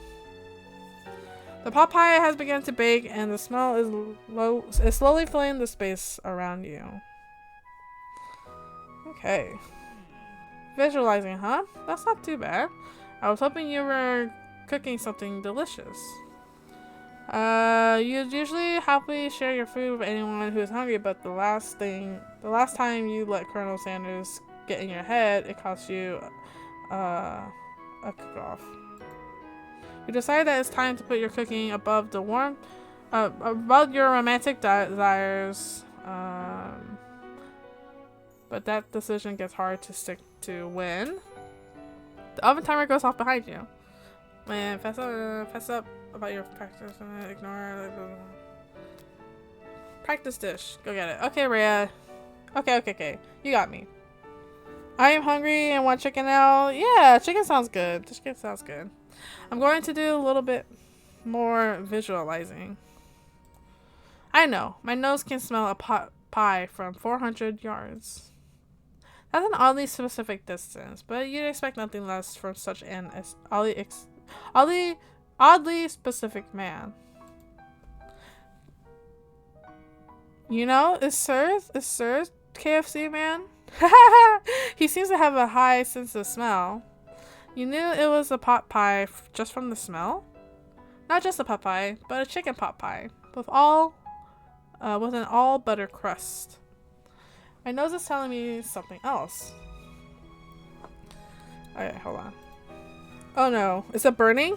The pot pie has begun to bake, and the smell is slowly filling the space around you. Okay. Visualizing, huh? That's not too bad. I was hoping you were cooking something delicious. You'd usually happily share your food with anyone who is hungry, but the last time you let Colonel Sanders get in your head, it cost you a cook-off. You decide that it's time to put your cooking above your romantic desires, but that decision gets hard to stick to when the oven timer goes off behind you. Man, fess up about your practice and ignore practice dish. Go get it. Okay, Rhea. Okay. You got me. I am hungry and want chicken now. Yeah, chicken sounds good. Chicken sounds good. I'm going to do a little bit more visualizing. I know. My nose can smell a pot pie from 400 yards. That's an oddly specific distance, but you'd expect nothing less from such an oddly specific man. You know, is Sir's KFC man? He seems to have a high sense of smell. You knew it was a pot pie just from the smell? Not just a pot pie, but a chicken pot pie with an all butter crust. My nose is telling me something else. Alright, hold on. Oh no, is it burning?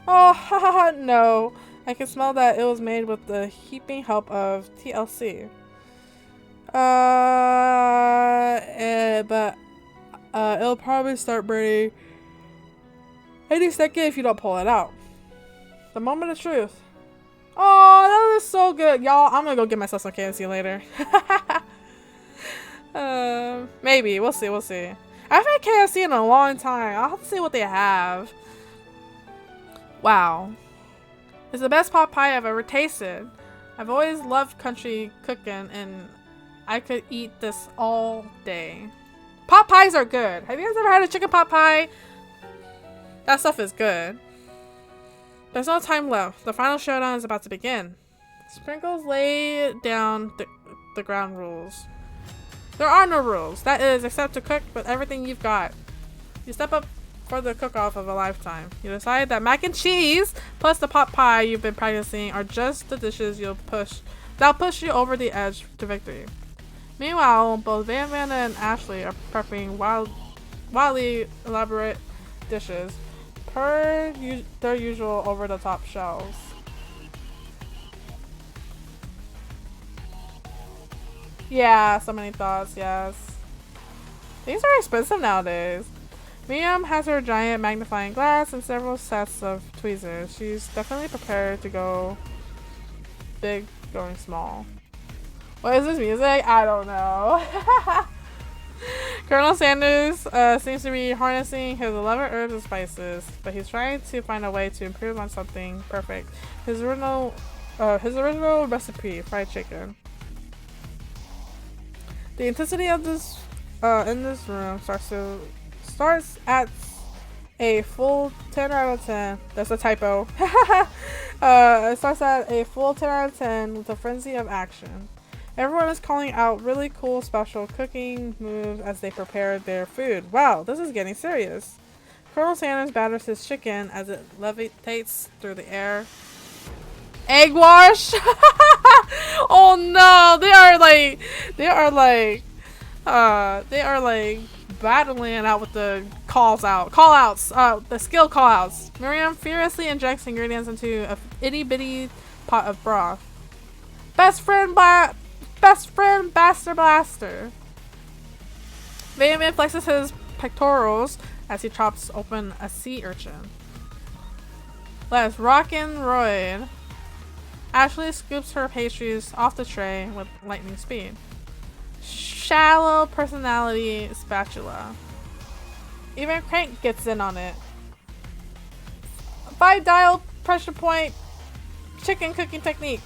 Oh, haha, no. I can smell that it was made with the heaping help of TLC. But it'll probably start burning any second if you don't pull it out. The moment of truth. Oh, that is so good. Y'all, I'm gonna go get myself some KFC later. Maybe. We'll see. I've had KFC in a long time. I'll have to see what they have. Wow. It's the best pot pie I've ever tasted. I've always loved country cooking, and I could eat this all day. Pot pies are good. Have you guys ever had a chicken pot pie? That stuff is good. There's no time left. The final showdown is about to begin. Sprinkles lay down the ground rules. There are no rules. That is, except to cook with everything you've got. You step up for the cook-off of a lifetime. You decide that mac and cheese plus the pot pie you've been practicing are just the dishes that'll push you over the edge to victory. Meanwhile, both Van and Ashley are prepping wildly elaborate dishes per their usual over-the-top shells. Yeah, so many thoughts, yes. Things are expensive nowadays. Miriam has her giant magnifying glass and several sets of tweezers. She's definitely prepared to go big, going small. What is this music? I don't know. Colonel Sanders seems to be harnessing his 11 herbs and spices, but he's trying to find a way to improve on something perfect. His original recipe, fried chicken. The intensity of this in this room starts at a full 10 out of 10. That's a typo. It starts at a full 10 out of 10 with a frenzy of action. Everyone is calling out really cool special cooking moves as they prepare their food. Wow, this is getting serious. Colonel Sanders batters his chicken as it levitates through the air. Egg wash? Oh no, they are like battling out with the call-outs, the skill call-outs. Miriam furiously injects ingredients into a itty-bitty pot of broth. Best friend Baster Blaster. Vehement flexes his pectorals as he chops open a sea urchin. Let's rockin' Ashley scoops her pastries off the tray with lightning speed. Shallow personality spatula. Even Crank gets in on it. 5-dial pressure point chicken cooking technique.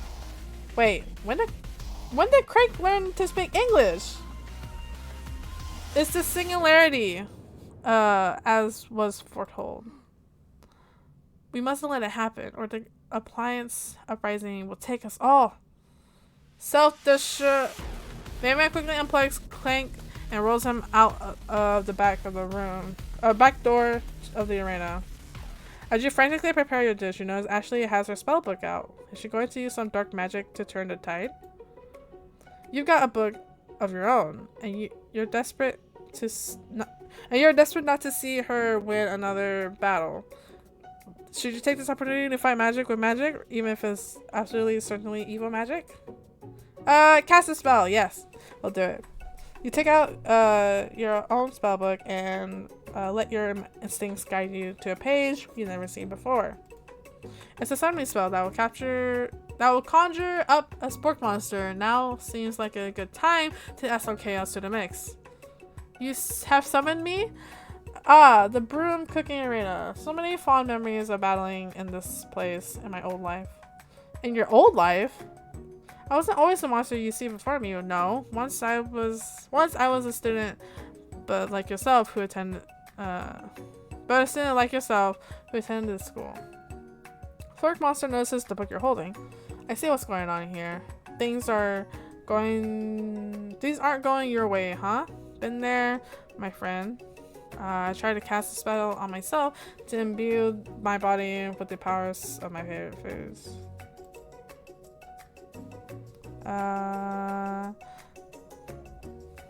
Wait, when did Crank learn to speak English? It's the singularity, as was foretold. We mustn't let it happen, or the appliance uprising will take us all. Self-destruct. Bayman quickly unplugs Clank and rolls him out of the back of the room, back door of the arena. As you frantically prepare your dish, you notice Ashley has her spell book out. Is she going to use some dark magic to turn the tide? You've got a book of your own, and you're desperate not to see her win another battle. Should you take this opportunity to fight magic with magic, even if it's absolutely certainly evil magic? Cast a spell, yes. We'll do it. You take out your own spellbook and let your instincts guide you to a page you've never seen before. It's a summoning spell that will conjure up a spork monster. Now seems like a good time to add some chaos to the mix. You have summoned me? Ah, the broom cooking arena. So many fond memories of battling in this place in my old life. In your old life? I wasn't always the monster you see before me, no. Once I was a student, but like yourself who attended the school. Fork Monster notices the book you're holding. I see what's going on here. These aren't going your way, huh? Been there, my friend. I tried to cast a spell on myself to imbue my body with the powers of my favorite foods.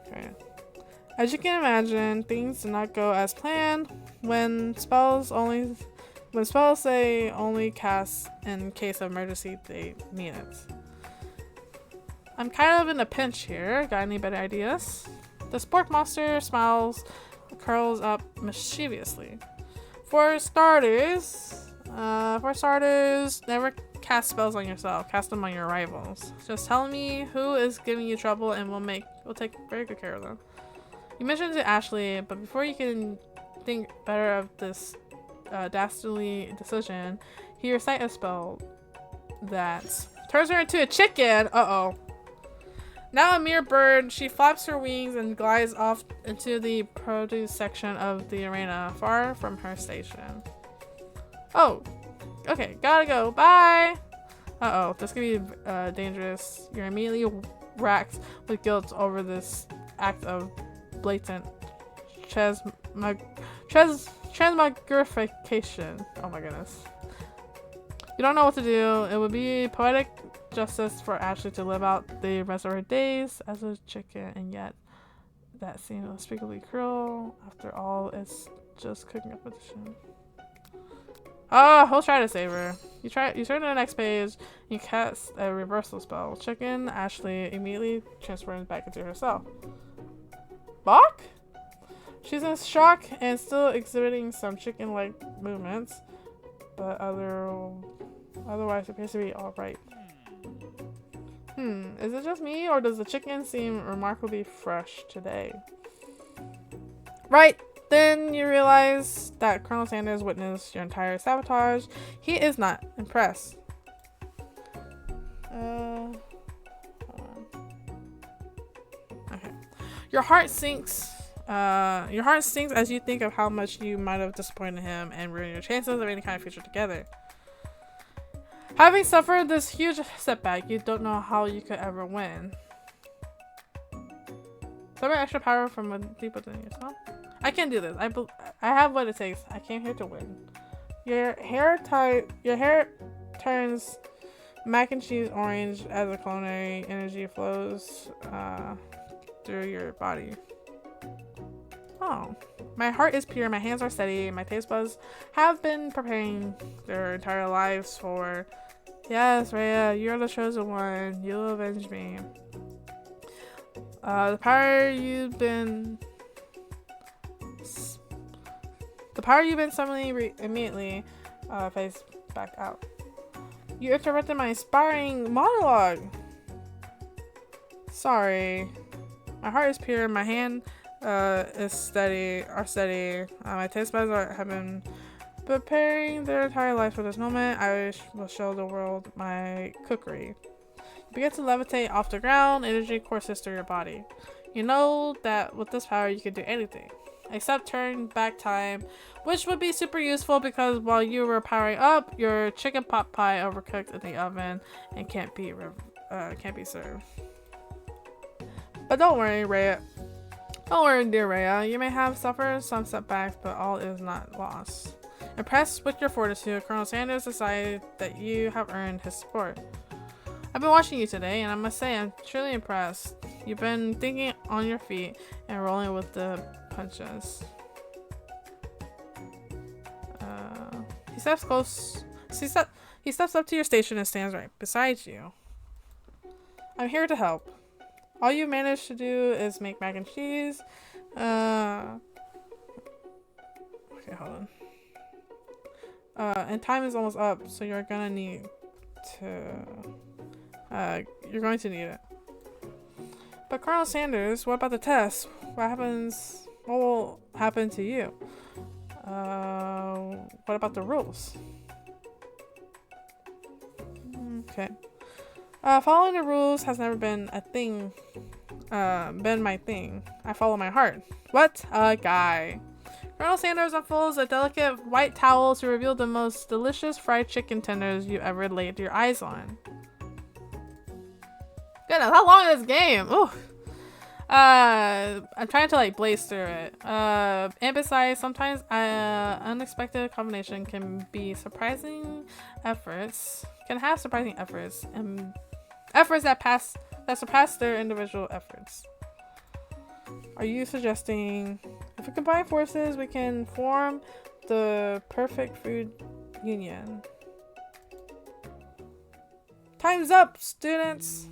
Okay. As you can imagine, things did not go as planned. When spells say only cast in case of emergency, they mean it. I'm kind of in a pinch here. Got any better ideas? The spork monster smiles, curls up mischievously. For starters, never cast spells on yourself. Cast them on your rivals. Just tell me who is giving you trouble, and we'll take very good care of them. You mentioned to Ashley, but before you can think better of this dastardly decision, he recites a spell that turns her into a chicken. Uh-oh. Now a mere bird, she flaps her wings and glides off into the produce section of the arena, far from her station. Oh, okay, gotta go, bye! Uh-oh, this could be dangerous. You're immediately racked with guilt over this act of blatant transmogrification. Oh my goodness. You don't know what to do. It would be poetic justice for Ashley to live out the rest of her days as a chicken, and yet that seems unspeakably cruel. After all, it's just cooking up a dish. He'll try to save her. You turn to the next page, you cast a reversal spell. Chicken Ashley immediately transforms back into herself. Bach? She's in shock and still exhibiting some chicken-like movements, but otherwise appears to be alright. Is it just me, or does the chicken seem remarkably fresh today? Right, then you realize that Colonel Sanders witnessed your entire sabotage. He is not impressed. Hold on. Okay. Your heart sinks as you think of how much you might have disappointed him and ruined your chances of any kind of future together. Having suffered this huge setback, you don't know how you could ever win. Summon extra power from deep within yourself. I can do this. I have what it takes. I came here to win. Your hair turns mac and cheese orange as a culinary energy flows through your body. Oh, Oh. My heart is pure, my hands are steady, my taste buds have been preparing their entire lives for... Yes, Rhea, you're the chosen one. You'll avenge me. The power you've been summoning immediately phased back out. You interrupted my inspiring monologue. Sorry. My heart is pure. My hand is steady. My taste buds have been preparing their entire life for this moment. I will show the world my cookery. You begin to levitate off the ground. Energy courses through your body. You know that with this power you can do anything except turn back time, which would be super useful because while you were powering up, your chicken pot pie overcooked in the oven and can't be served. But don't worry, Rhea. Don't worry, dear Rhea. You may have suffered some setbacks, but all is not lost. Impressed with your fortitude, Colonel Sanders decided that you have earned his support. I've been watching you today, and I must say I'm truly impressed. You've been thinking on your feet and rolling with the punches. He steps close. He steps up to your station and stands right beside you. I'm here to help. All you managed to do is make mac and cheese. Okay, hold on. And time is almost up, so you're gonna need to... you're going to need it. But Colonel Sanders, what about the test? What will happen to you? What about the rules? Okay. Following the rules has never been a thing, been my thing. I follow my heart. What a guy. Colonel Sanders unfolds a delicate white towel to reveal the most delicious fried chicken tenders you ever laid your eyes on. Goodness, how long is this game? Ooh. I'm trying to like blaze through it. And besides, sometimes unexpected combination can have surprising efforts and efforts that surpass their individual efforts. Are you suggesting if we combine forces we can form the perfect food union? Time's up, students!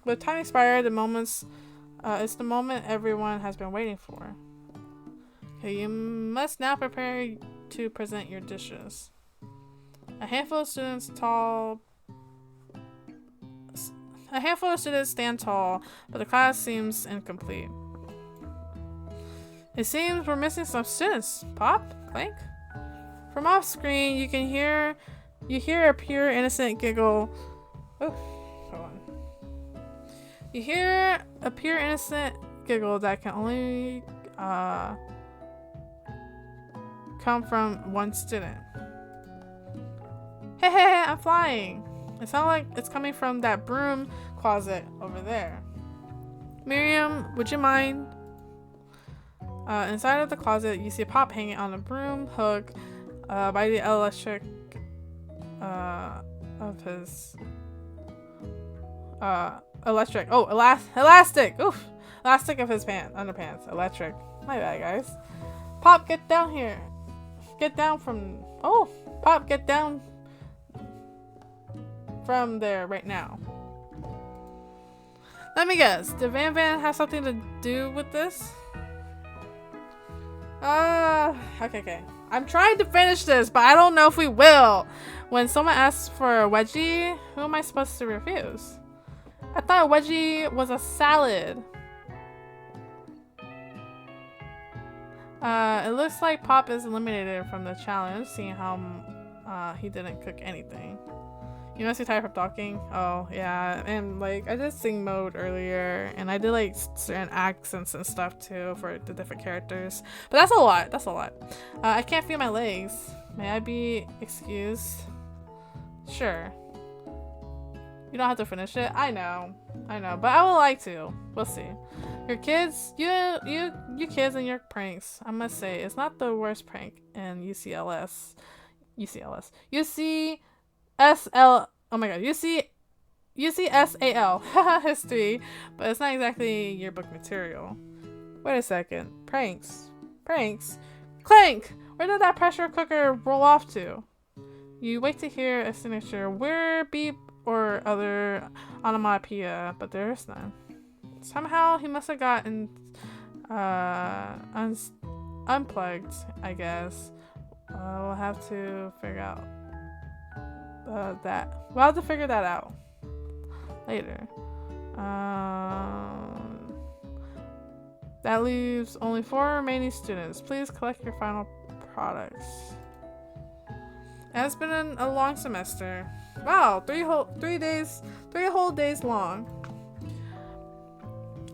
With time expired, it's the moment everyone has been waiting for. Okay, you must now prepare to present your dishes. A handful of students stand tall, but the class seems incomplete. It seems we're missing some students. Pop? Clank? From off screen, you hear a pure innocent giggle. Oh, hold on. You hear a pure innocent giggle that can only come from one student. Hey, I'm flying. It sounds like it's coming from that broom closet over there. Miriam, would you mind? Inside of the closet, you see Pop hanging on a broom hook by the electric of his elastic. Oof, elastic of his underpants. Electric. My bad, guys. Pop, get down here. Get down from. Oh, Pop, get down from there right now. Let me guess. Did Van have something to do with this? Okay. I'm trying to finish this, but I don't know if we will. When someone asks for a wedgie, who am I supposed to refuse? I thought a wedgie was a salad. It looks like Pop is eliminated from the challenge, seeing how he didn't cook anything. You must be tired from talking. Oh, yeah. And, like, I did sing mode earlier, and I did, like, certain accents and stuff, too, for the different characters. But that's a lot. I can't feel my legs. May I be excused? Sure. You don't have to finish it. I know. But I would like to. We'll see. Your kids, you kids and your pranks. I must say, it's not the worst prank in UCSL. Oh my god, UCSAL history, but it's not exactly yearbook material. Wait a second. Pranks. Pranks? Clank! Where did that pressure cooker roll off to? You wait to hear a signature whir, beep, or other onomatopoeia, but there's none. Somehow he must have gotten unplugged, I guess. We'll have to figure out that. We'll have to figure that out later. That leaves only 4 remaining students. Please collect your final products. It has been a long semester. Wow, 3 whole days long.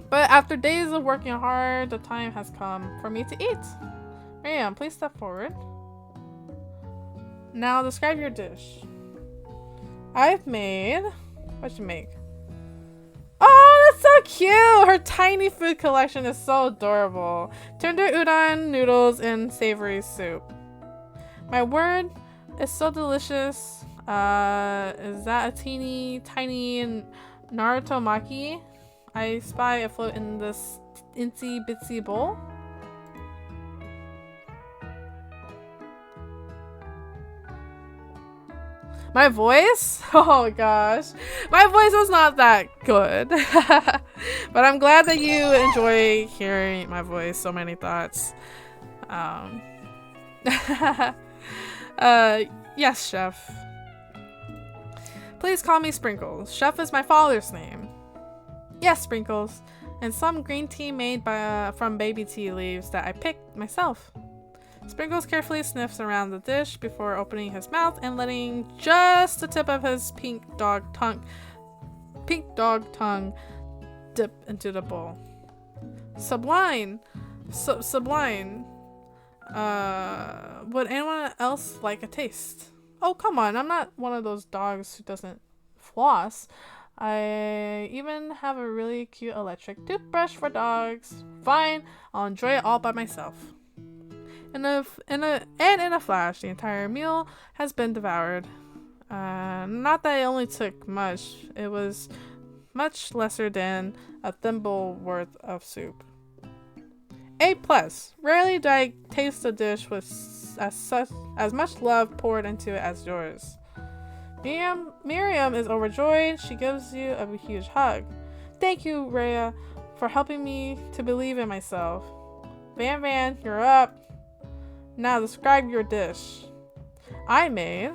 But after days of working hard, the time has come for me to eat. Rhea, please step forward. Now describe your dish. I've made... What'd you make? Oh, that's so cute! Her tiny food collection is so adorable. Tender udon noodles and savory soup. My word, it's so delicious. Is that a teeny tiny Naruto maki I spy afloat in this itsy bitsy bowl? My voice? Oh gosh. My voice was not that good. But I'm glad that you enjoy hearing my voice. So many thoughts. Yes, Chef. Please call me Sprinkles. Chef is my father's name. Yes, Sprinkles. And some green tea made from baby tea leaves that I picked myself. Sprinkles carefully sniffs around the dish before opening his mouth and letting just the tip of his pink dog tongue dip into the bowl. Sublime. Sublime. Would anyone else like a taste? Oh, come on. I'm not one of those dogs who doesn't floss. I even have a really cute electric toothbrush for dogs. Fine. I'll enjoy it all by myself. In a flash, the entire meal has been devoured. Not that it only took much. It was much lesser than a thimble worth of soup. A+. Rarely do I taste a dish with as much love poured into it as yours. Miriam is overjoyed. She gives you a huge hug. Thank you, Rhea, for helping me to believe in myself. Van, you're up. Now describe your dish. I made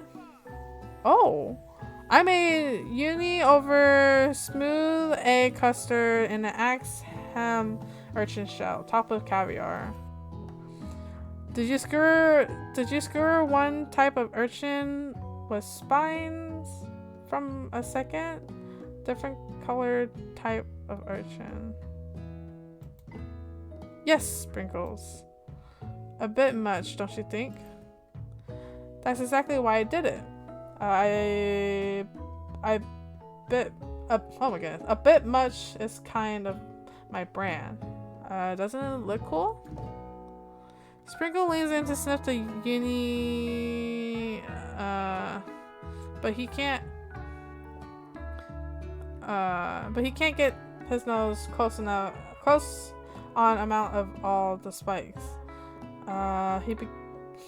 uni over smooth egg custard in an axe ham urchin shell, topped with caviar. Did you skewer one type of urchin with spines from a second different colored type of urchin? Yes, Sprinkles. A bit much, don't you think? That's exactly why I did it. A bit much is kind of my brand. Doesn't it look cool? Sprinkle leans in to sniff the uni, but he can't get his nose close on amount of all the spikes. He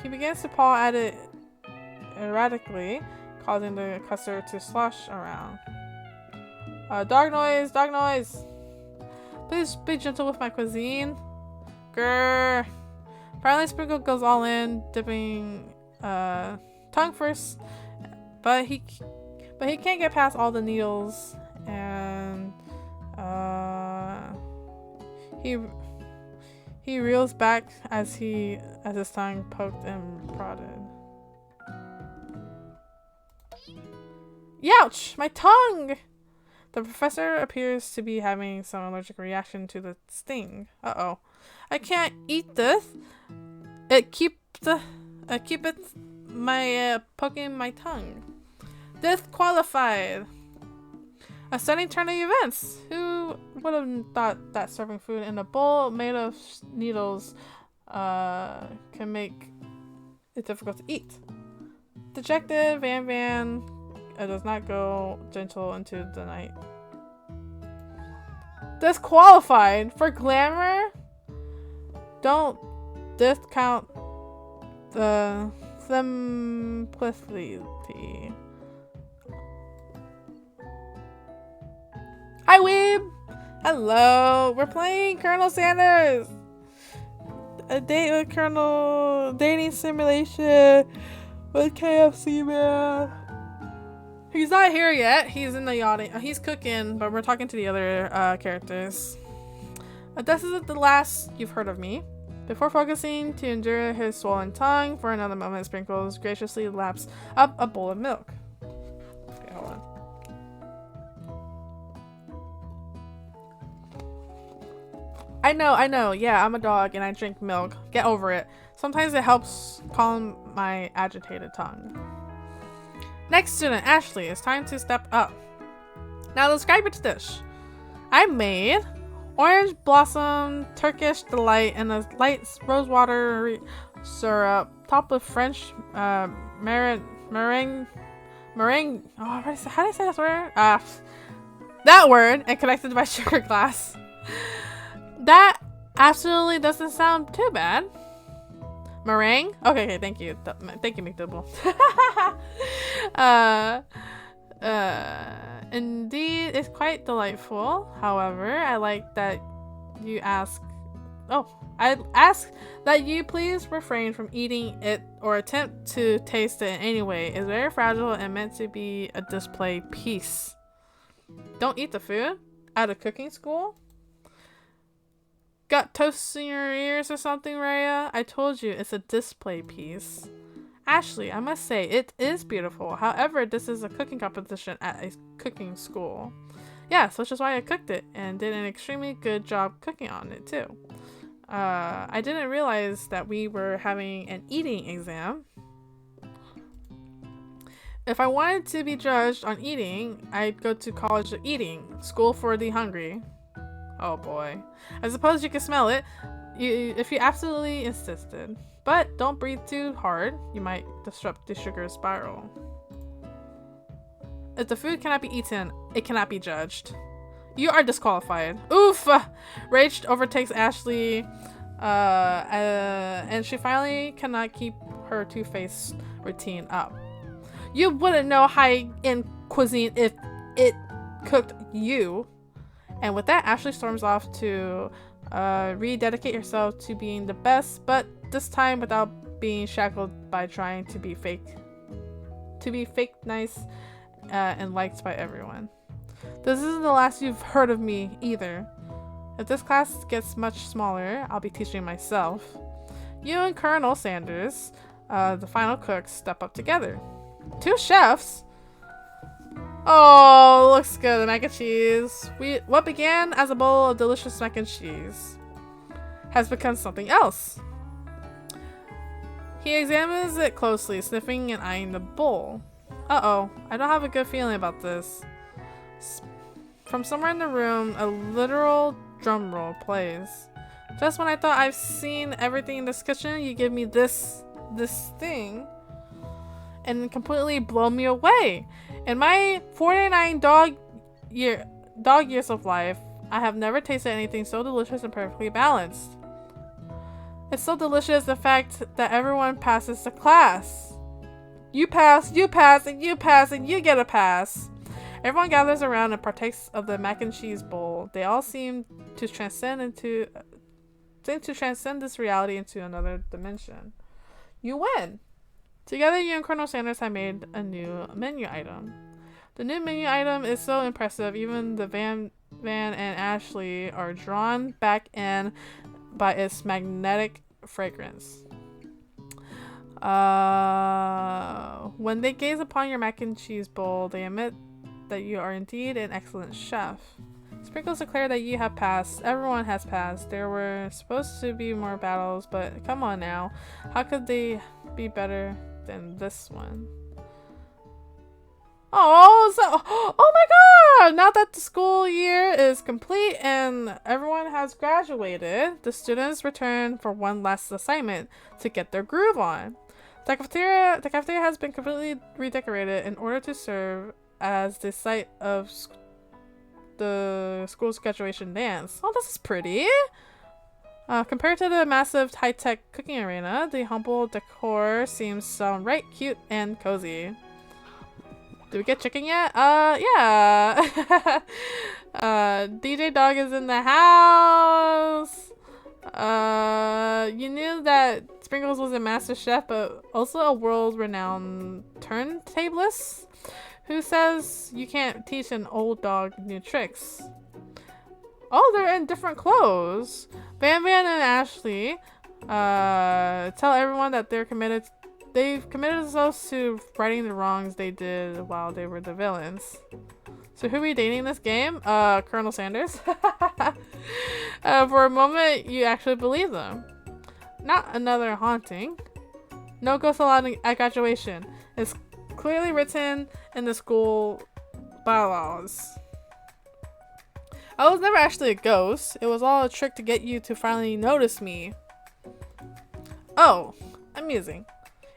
begins to paw at it erratically, causing the custard to slosh around. Dog noise! Please be gentle with my cuisine. Grrr. Finally, Sprinkle goes all in, dipping tongue first, but he can't get past all the needles, and he reels back as his tongue poked and prodded. Youch! My tongue! The professor appears to be having some allergic reaction to the sting. Uh-oh. I can't eat this. It keeps poking my tongue. Disqualified. A sudden turn of events. Who would have thought that serving food in a bowl made of needles can make it difficult to eat? Dejected, Van does not go gentle into the night. Disqualified for glamour? Don't discount the simplicity. Hi, Weeb! Hello! We're playing Colonel Sanders! A date with Colonel... Dating simulation with KFC man. He's not here yet. He's in the audience. He's cooking, but we're talking to the other characters. This isn't the last you've heard of me. Before focusing to endure his swollen tongue for another moment, Sprinkles graciously laps up a bowl of milk. Okay, hold on. I know. Yeah, I'm a dog and I drink milk. Get over it. Sometimes it helps calm my agitated tongue. Next student, Ashley. It's time to step up. Now describe your dish. I made orange blossom Turkish delight and a light rosewater syrup topped with French meringue. Oh, how do I say that word? That word, and connected by sugar glass. That absolutely doesn't sound too bad. Meringue? Okay, thank you. Thank you, McDouble. Indeed, it's quite delightful. However, I like that you ask... Oh, I ask that you please refrain from eating it or attempt to taste it in any way. It's very fragile and meant to be a display piece. Don't eat the food? At a cooking school? Got toast in your ears or something, Rhea? I told you, it's a display piece. Ashley, I must say, it is beautiful. However, this is a cooking competition at a cooking school. Yes, which is why I cooked it and did an extremely good job cooking on it too. I didn't realize that we were having an eating exam. If I wanted to be judged on eating, I'd go to College of Eating, School for the Hungry. Oh boy. I suppose you can smell it if you absolutely insisted. But don't breathe too hard. You might disrupt the sugar spiral. If the food cannot be eaten, it cannot be judged. You are disqualified. Oof! Rage overtakes Ashley, and she finally cannot keep her two-faced routine up. You wouldn't know high-end cuisine if it cooked you. And with that, Ashley storms off to rededicate herself to being the best, but this time without being shackled by trying to be fake nice and liked by everyone. This isn't the last you've heard of me either. If this class gets much smaller, I'll be teaching myself. You and Colonel Sanders, the final cooks, step up together. 2 chefs? Oh, looks good. The mac and cheese. What began as a bowl of delicious mac and cheese has become something else. He examines it closely, sniffing and eyeing the bowl. Uh-oh, I don't have a good feeling about this. From somewhere in the room, a literal drum roll plays. Just when I thought I've seen everything in this kitchen, you give me this thing and completely blow me away. In my 49 dog years of life, I have never tasted anything so delicious and perfectly balanced. It's so delicious, the fact that everyone passes the class. You pass, and you pass, and you get a pass. Everyone gathers around and partakes of the mac and cheese bowl. They all seem to transcend this reality into another dimension. You win! Together, you and Colonel Sanders have made a new menu item. The new menu item is so impressive, even the Van and Ashley are drawn back in by its magnetic fragrance. When they gaze upon your mac and cheese bowl, they admit that you are indeed an excellent chef. Sprinkles declare that you have passed. Everyone has passed. There were supposed to be more battles, but come on now. How could they be better than this one? Oh my god! Now that the school year is complete and everyone has graduated, the students return for one last assignment to get their groove on. The cafeteria has been completely redecorated in order to serve as the site of the school's graduation dance. Oh, this is pretty. Compared to the massive high-tech cooking arena, the humble decor seems right cute and cozy. Did we get chicken yet? Yeah. DJ Dog is in the house. You knew that Sprinkles was a master chef, but also a world-renowned turntablist who says you can't teach an old dog new tricks. Oh, they're in different clothes. Van and Ashley tell everyone that they've committed themselves to righting the wrongs they did while they were the villains. So who are we dating this game? Colonel Sanders. For a moment, you actually believe them. Not another haunting. No ghost allowed at graduation. It's clearly written in the school bylaws. I was never actually a ghost. It was all a trick to get you to finally notice me. Oh, amusing.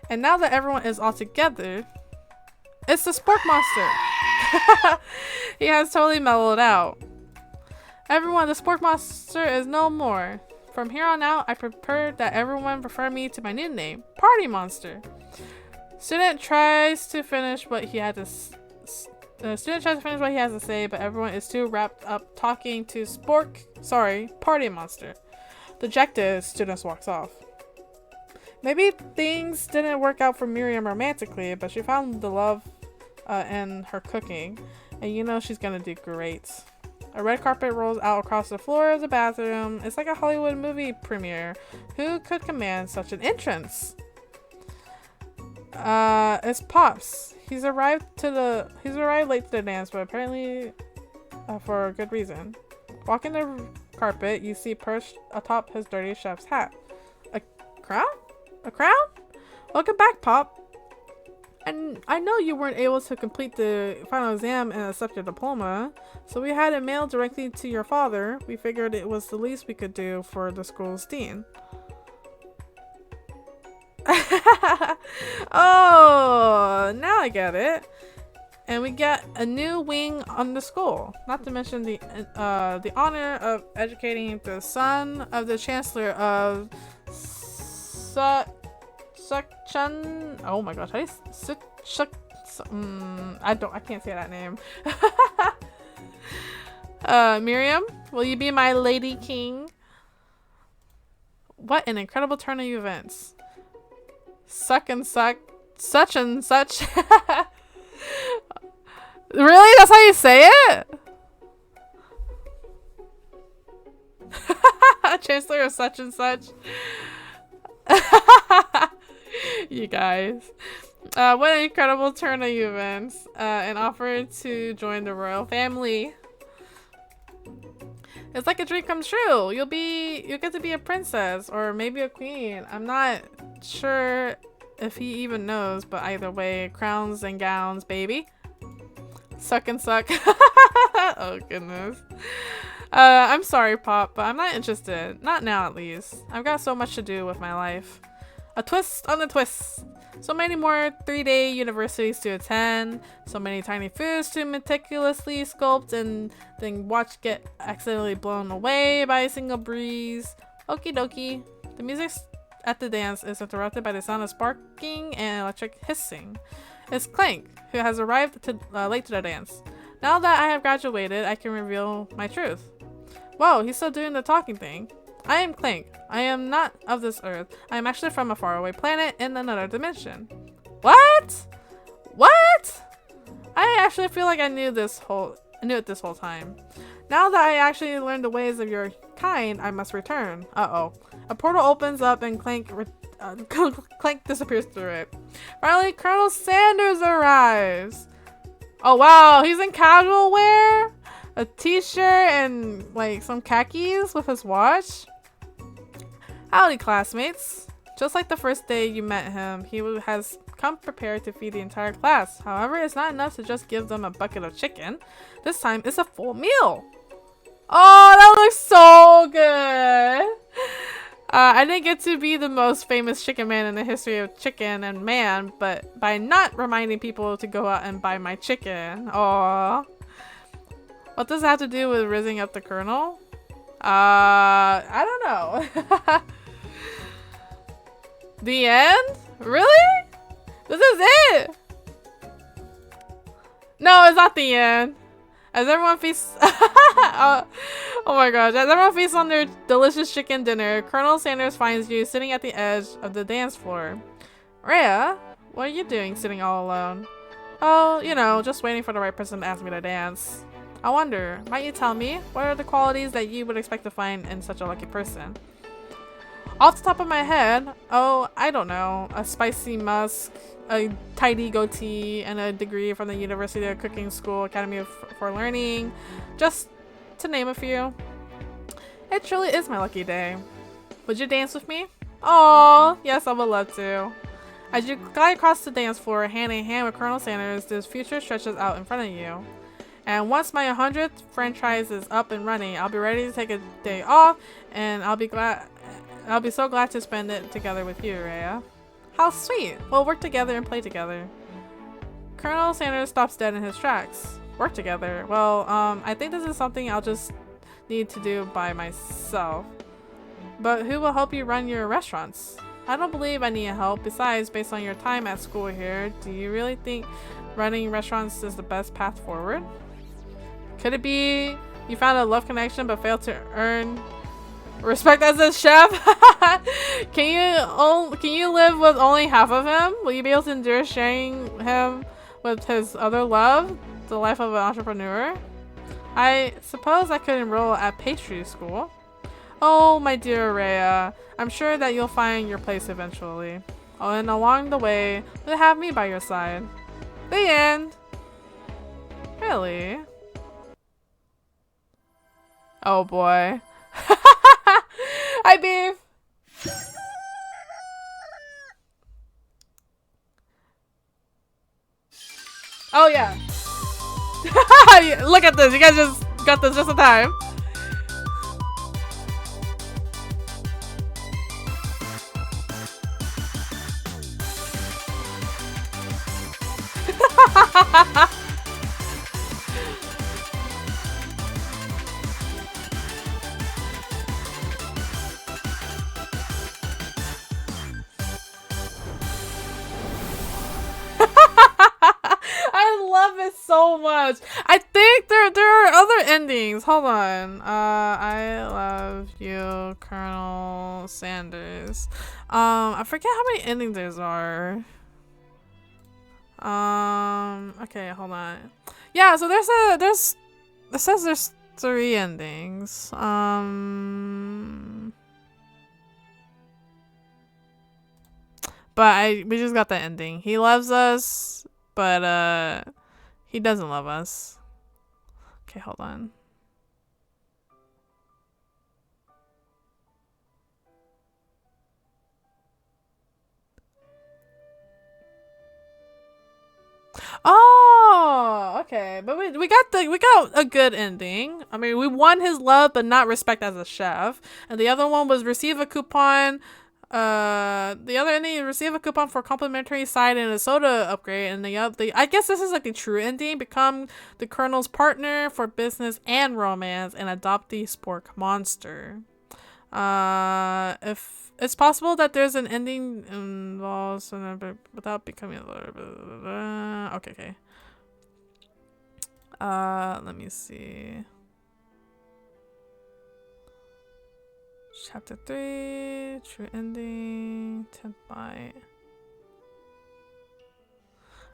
And now that everyone is all together, it's the Spork Monster. He has totally mellowed out. Everyone, the Spork Monster is no more. From here on out, I prefer that everyone prefer me to my new name, Party Monster. Student tries to finish what he had to say, but everyone is too wrapped up talking to Party Monster. Dejected, student walks off. Maybe things didn't work out for Miriam romantically, but she found the love in her cooking, and you know she's gonna do great. A red carpet rolls out across the floor of the bathroom. It's like a Hollywood movie premiere. Who could command such an entrance? It's Pops. He's arrived late to the dance, but apparently for a good reason. Walking the carpet, you see perched atop his dirty chef's hat. A crown? A crown? Welcome back, Pop. And I know you weren't able to complete the final exam and accept your diploma, so we had it mailed directly to your father. We figured it was the least we could do for the school's dean. Oh, now I get it. And we get a new wing on the school. Not to mention the honor of educating the son of the chancellor of Suchun. Oh my gosh, I can't say that name. Miriam, will you be my lady king? What an incredible turn of events. Such and such. Really? That's how you say it? Chancellor of such and such. You guys. What an incredible turn of events. And offered to join the royal family. It's like a dream come true. You'll get to be a princess or maybe a queen. I'm not sure if he even knows, but either way, crowns and gowns, baby. Suck and suck. Oh goodness. I'm sorry, Pop, but I'm not interested. Not now, at least. I've got so much to do with my life. A twist on the twist. So many more 3-day universities to attend. So many tiny foods to meticulously sculpt and then watch get accidentally blown away by a single breeze. Okie dokie. The music at the dance is interrupted by the sound of sparking and electric hissing. It's Clank, who has arrived late to the dance. Now that I have graduated, I can reveal my truth. Whoa, he's still doing the talking thing. I am Clank. I am not of this earth. I am actually from a faraway planet in another dimension. What? What? I actually feel like I knew it this whole time. Now that I actually learned the ways of your kind, I must return. Uh-oh. A portal opens up and Clank disappears through it. Finally, Colonel Sanders arrives. Oh wow, he's in casual wear? A t-shirt and like some khakis with his watch? Howdy, classmates. Just like the first day you met him, he has come prepared to feed the entire class. However, it's not enough to just give them a bucket of chicken. This time, it's a full meal. Oh, that looks so good. I didn't get to be the most famous chicken man in the history of chicken and man, but by not reminding people to go out and buy my chicken. Aww. What does that have to do with raising up the colonel? I don't know. The end? Really? This is it? No, it's not the end. As everyone feasts, oh my gosh! As everyone feasts on their delicious chicken dinner, Colonel Sanders finds you sitting at the edge of the dance floor. Rhea, what are you doing sitting all alone? Oh, you know, just waiting for the right person to ask me to dance. I wonder, might you tell me, what are the qualities that you would expect to find in such a lucky person? Off the top of my head, oh, I don't know, a spicy musk, a tidy goatee, and a degree from the University of Cooking School Academy for Learning, just to name a few. It truly is my lucky day. Would you dance with me? Oh, yes, I would love to. As you glide across the dance floor, hand in hand with Colonel Sanders, this future stretches out in front of you. And once my 100th franchise is up and running, I'll be ready to take a day off, and I'll be so glad to spend it together with you, Rhea. How sweet! We'll work together and play together. Colonel Sanders stops dead in his tracks. Work together? Well, I think this is something I'll just need to do by myself. But who will help you run your restaurants? I don't believe I need help. Besides, based on your time at school here, do you really think running restaurants is the best path forward? Could it be you found a love connection but failed to earn respect as a chef? Can you live with only half of him? Will you be able to endure sharing him with his other love, the life of an entrepreneur? I suppose I could enroll at pastry school. Oh, my dear Rhea, I'm sure that you'll find your place eventually. Oh, and along the way, you'll have me by your side. The end. Really? Oh boy. Hi, Beef. Oh yeah. Look at this. You guys just got this just in time. I love it so much. I think there are other endings. Hold on. I love you, Colonel Sanders. I forget how many endings there are. Okay, hold on. Yeah, so it says there's 3 endings. But we just got the ending. He loves us, but he doesn't love us. Okay, hold on. Oh, okay. But we got a good ending. I mean, we won his love but not respect as a chef. And the other one was receive a coupon. The other ending, receive a coupon for complimentary side and a soda upgrade. And I guess this is like the true ending. Become the Colonel's partner for business and romance and adopt the spork monster. If it's possible that there's an ending involved without becoming okay. Let me see. Chapter 3, true ending, 10th bite.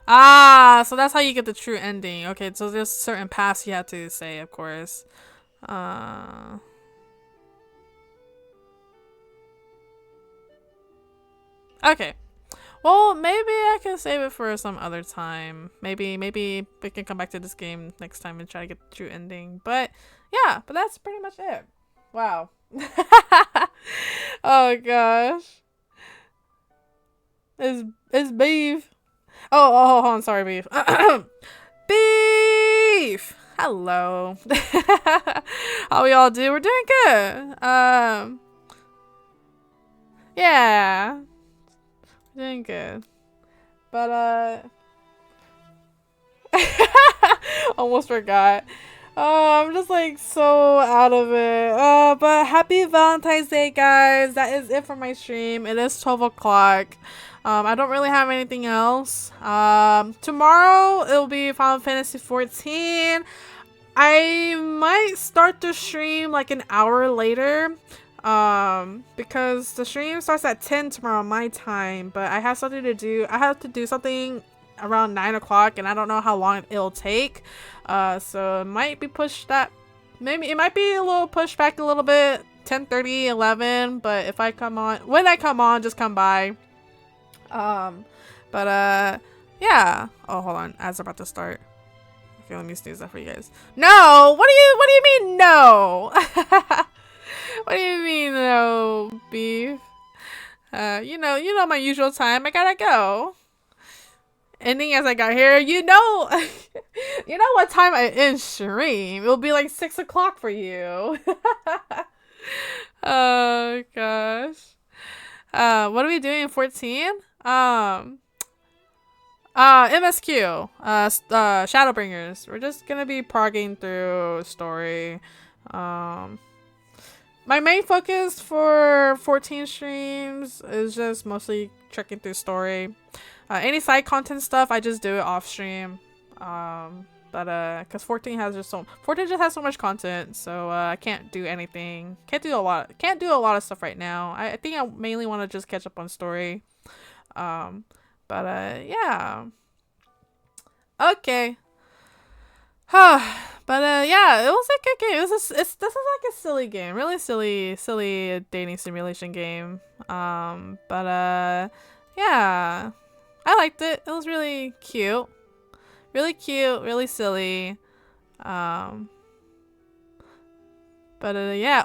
Ah, so that's how you get the true ending. Okay, so there's certain paths you have to say, of course. Okay. Well, maybe I can save it for some other time. Maybe we can come back to this game next time and try to get the true ending. But yeah, but that's pretty much it. Wow. Oh gosh. It's beef. Oh, hold on, sorry, beef. Beef. Hello. How we all do? We're doing good. Yeah. Doing good. But almost forgot. Oh, I'm just like so out of it. But happy Valentine's Day, guys. That is it for my stream. It is 12 o'clock. I don't really have anything else. Tomorrow it'll be Final Fantasy 14. I might start the stream like an hour later. Because the stream starts at 10 tomorrow my time, but I have something to do. I have to do something around 9 o'clock, and I don't know how long it'll take. So it might be pushed that. Maybe it might be a little pushed back a little bit. 10:30, 11. But if I come on, when I come on, just come by. Yeah. Oh, hold on. Ads are about to start. Okay, let me snooze that for you guys. No! What do you mean no? What do you mean no, beef? You know my usual time. I gotta go. Ending as I got here. You know what time I end stream. It'll be like 6 o'clock for you. Oh gosh. What are we doing in 14? MSQ. Shadowbringers. We're just gonna be progging through story. My main focus for 14 streams is just mostly checking through story. Any side content stuff, I just do it off stream. Cause 14 just has so much content, so I can't do anything. Can't do a lot of stuff right now. I think I mainly want to just catch up on story. Yeah. Okay. Yeah, it was a good game. This is like a silly game, really silly dating simulation game. Yeah, I liked it. It was really cute, really silly. Yeah.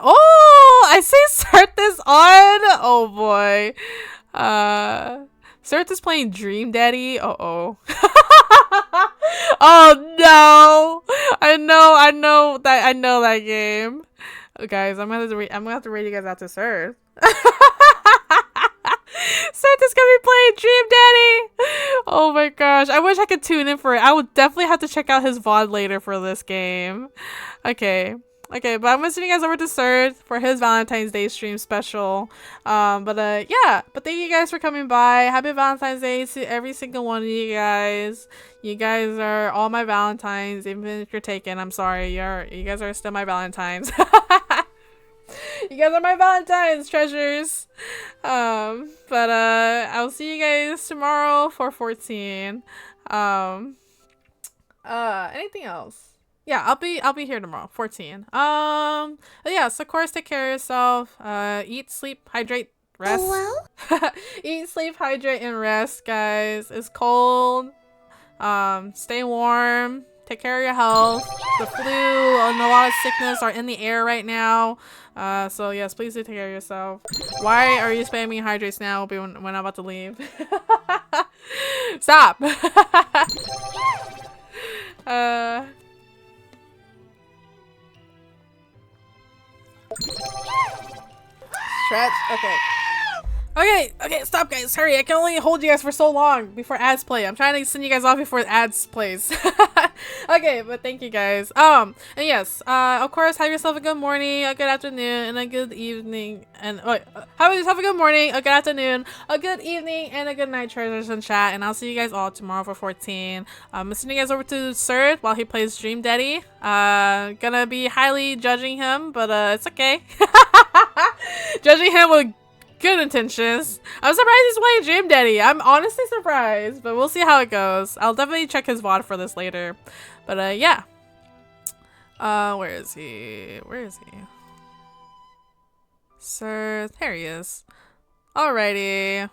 Oh, I see Cert is on. Oh boy. Cert is playing Dream Daddy. Oh. Oh no! I know that game. Oh, guys, I'm gonna have to read you guys out to Sir. Seth is gonna be playing Dream Daddy. Oh my gosh! I wish I could tune in for it. I would definitely have to check out his VOD later for this game. Okay, but I'm gonna send you guys over to Sir for his Valentine's Day stream special. Yeah. But thank you guys for coming by. Happy Valentine's Day to every single one of you guys. You guys are all my Valentines, even if you're taken. I'm sorry. You guys are still my Valentines. You guys are my Valentines, treasures. I'll see you guys tomorrow for 14. Anything else? Yeah, I'll be here tomorrow, 14. Yeah, so of course, take care of yourself. Eat, sleep, hydrate, rest. Eat, sleep, hydrate, and rest, guys. It's cold. Stay warm. Take care of your health. The flu and a lot of sickness are in the air right now. So yes, please do take care of yourself. Why are you spamming hydrates now when I'm about to leave? Stop. Stretch. Okay, stop guys, hurry. I can only hold you guys for so long before ads play. I'm trying to send you guys off before ads plays. Okay, but thank you guys. And yes, of course, have yourself a good morning, a good afternoon, and a good evening. And have yourself a good morning, a good afternoon, a good evening, and a good night, treasures in chat. And I'll see you guys all tomorrow for 14. I'm sending you guys over to Sir while he plays Dream Daddy. Gonna be highly judging him, but it's okay. Judging him with good intentions. I'm surprised he's playing Dream Daddy. I'm honestly surprised, but we'll see how it goes. I'll definitely check his VOD for this later. But yeah. Where is he? Sir, there he is. Alrighty.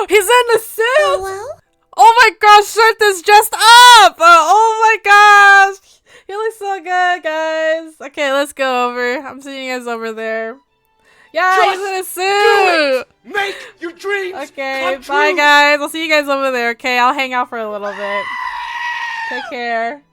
He's in the suit! Hello? Oh my gosh, Shirt is dressed up! Oh my gosh! He looks so good, guys. Okay, let's go over. I'm seeing you guys over there. Yeah, he's in a suit! Make your dreams Okay, come true. bye guys. I'll see you guys over there, okay? I'll hang out for a little bit. Take care.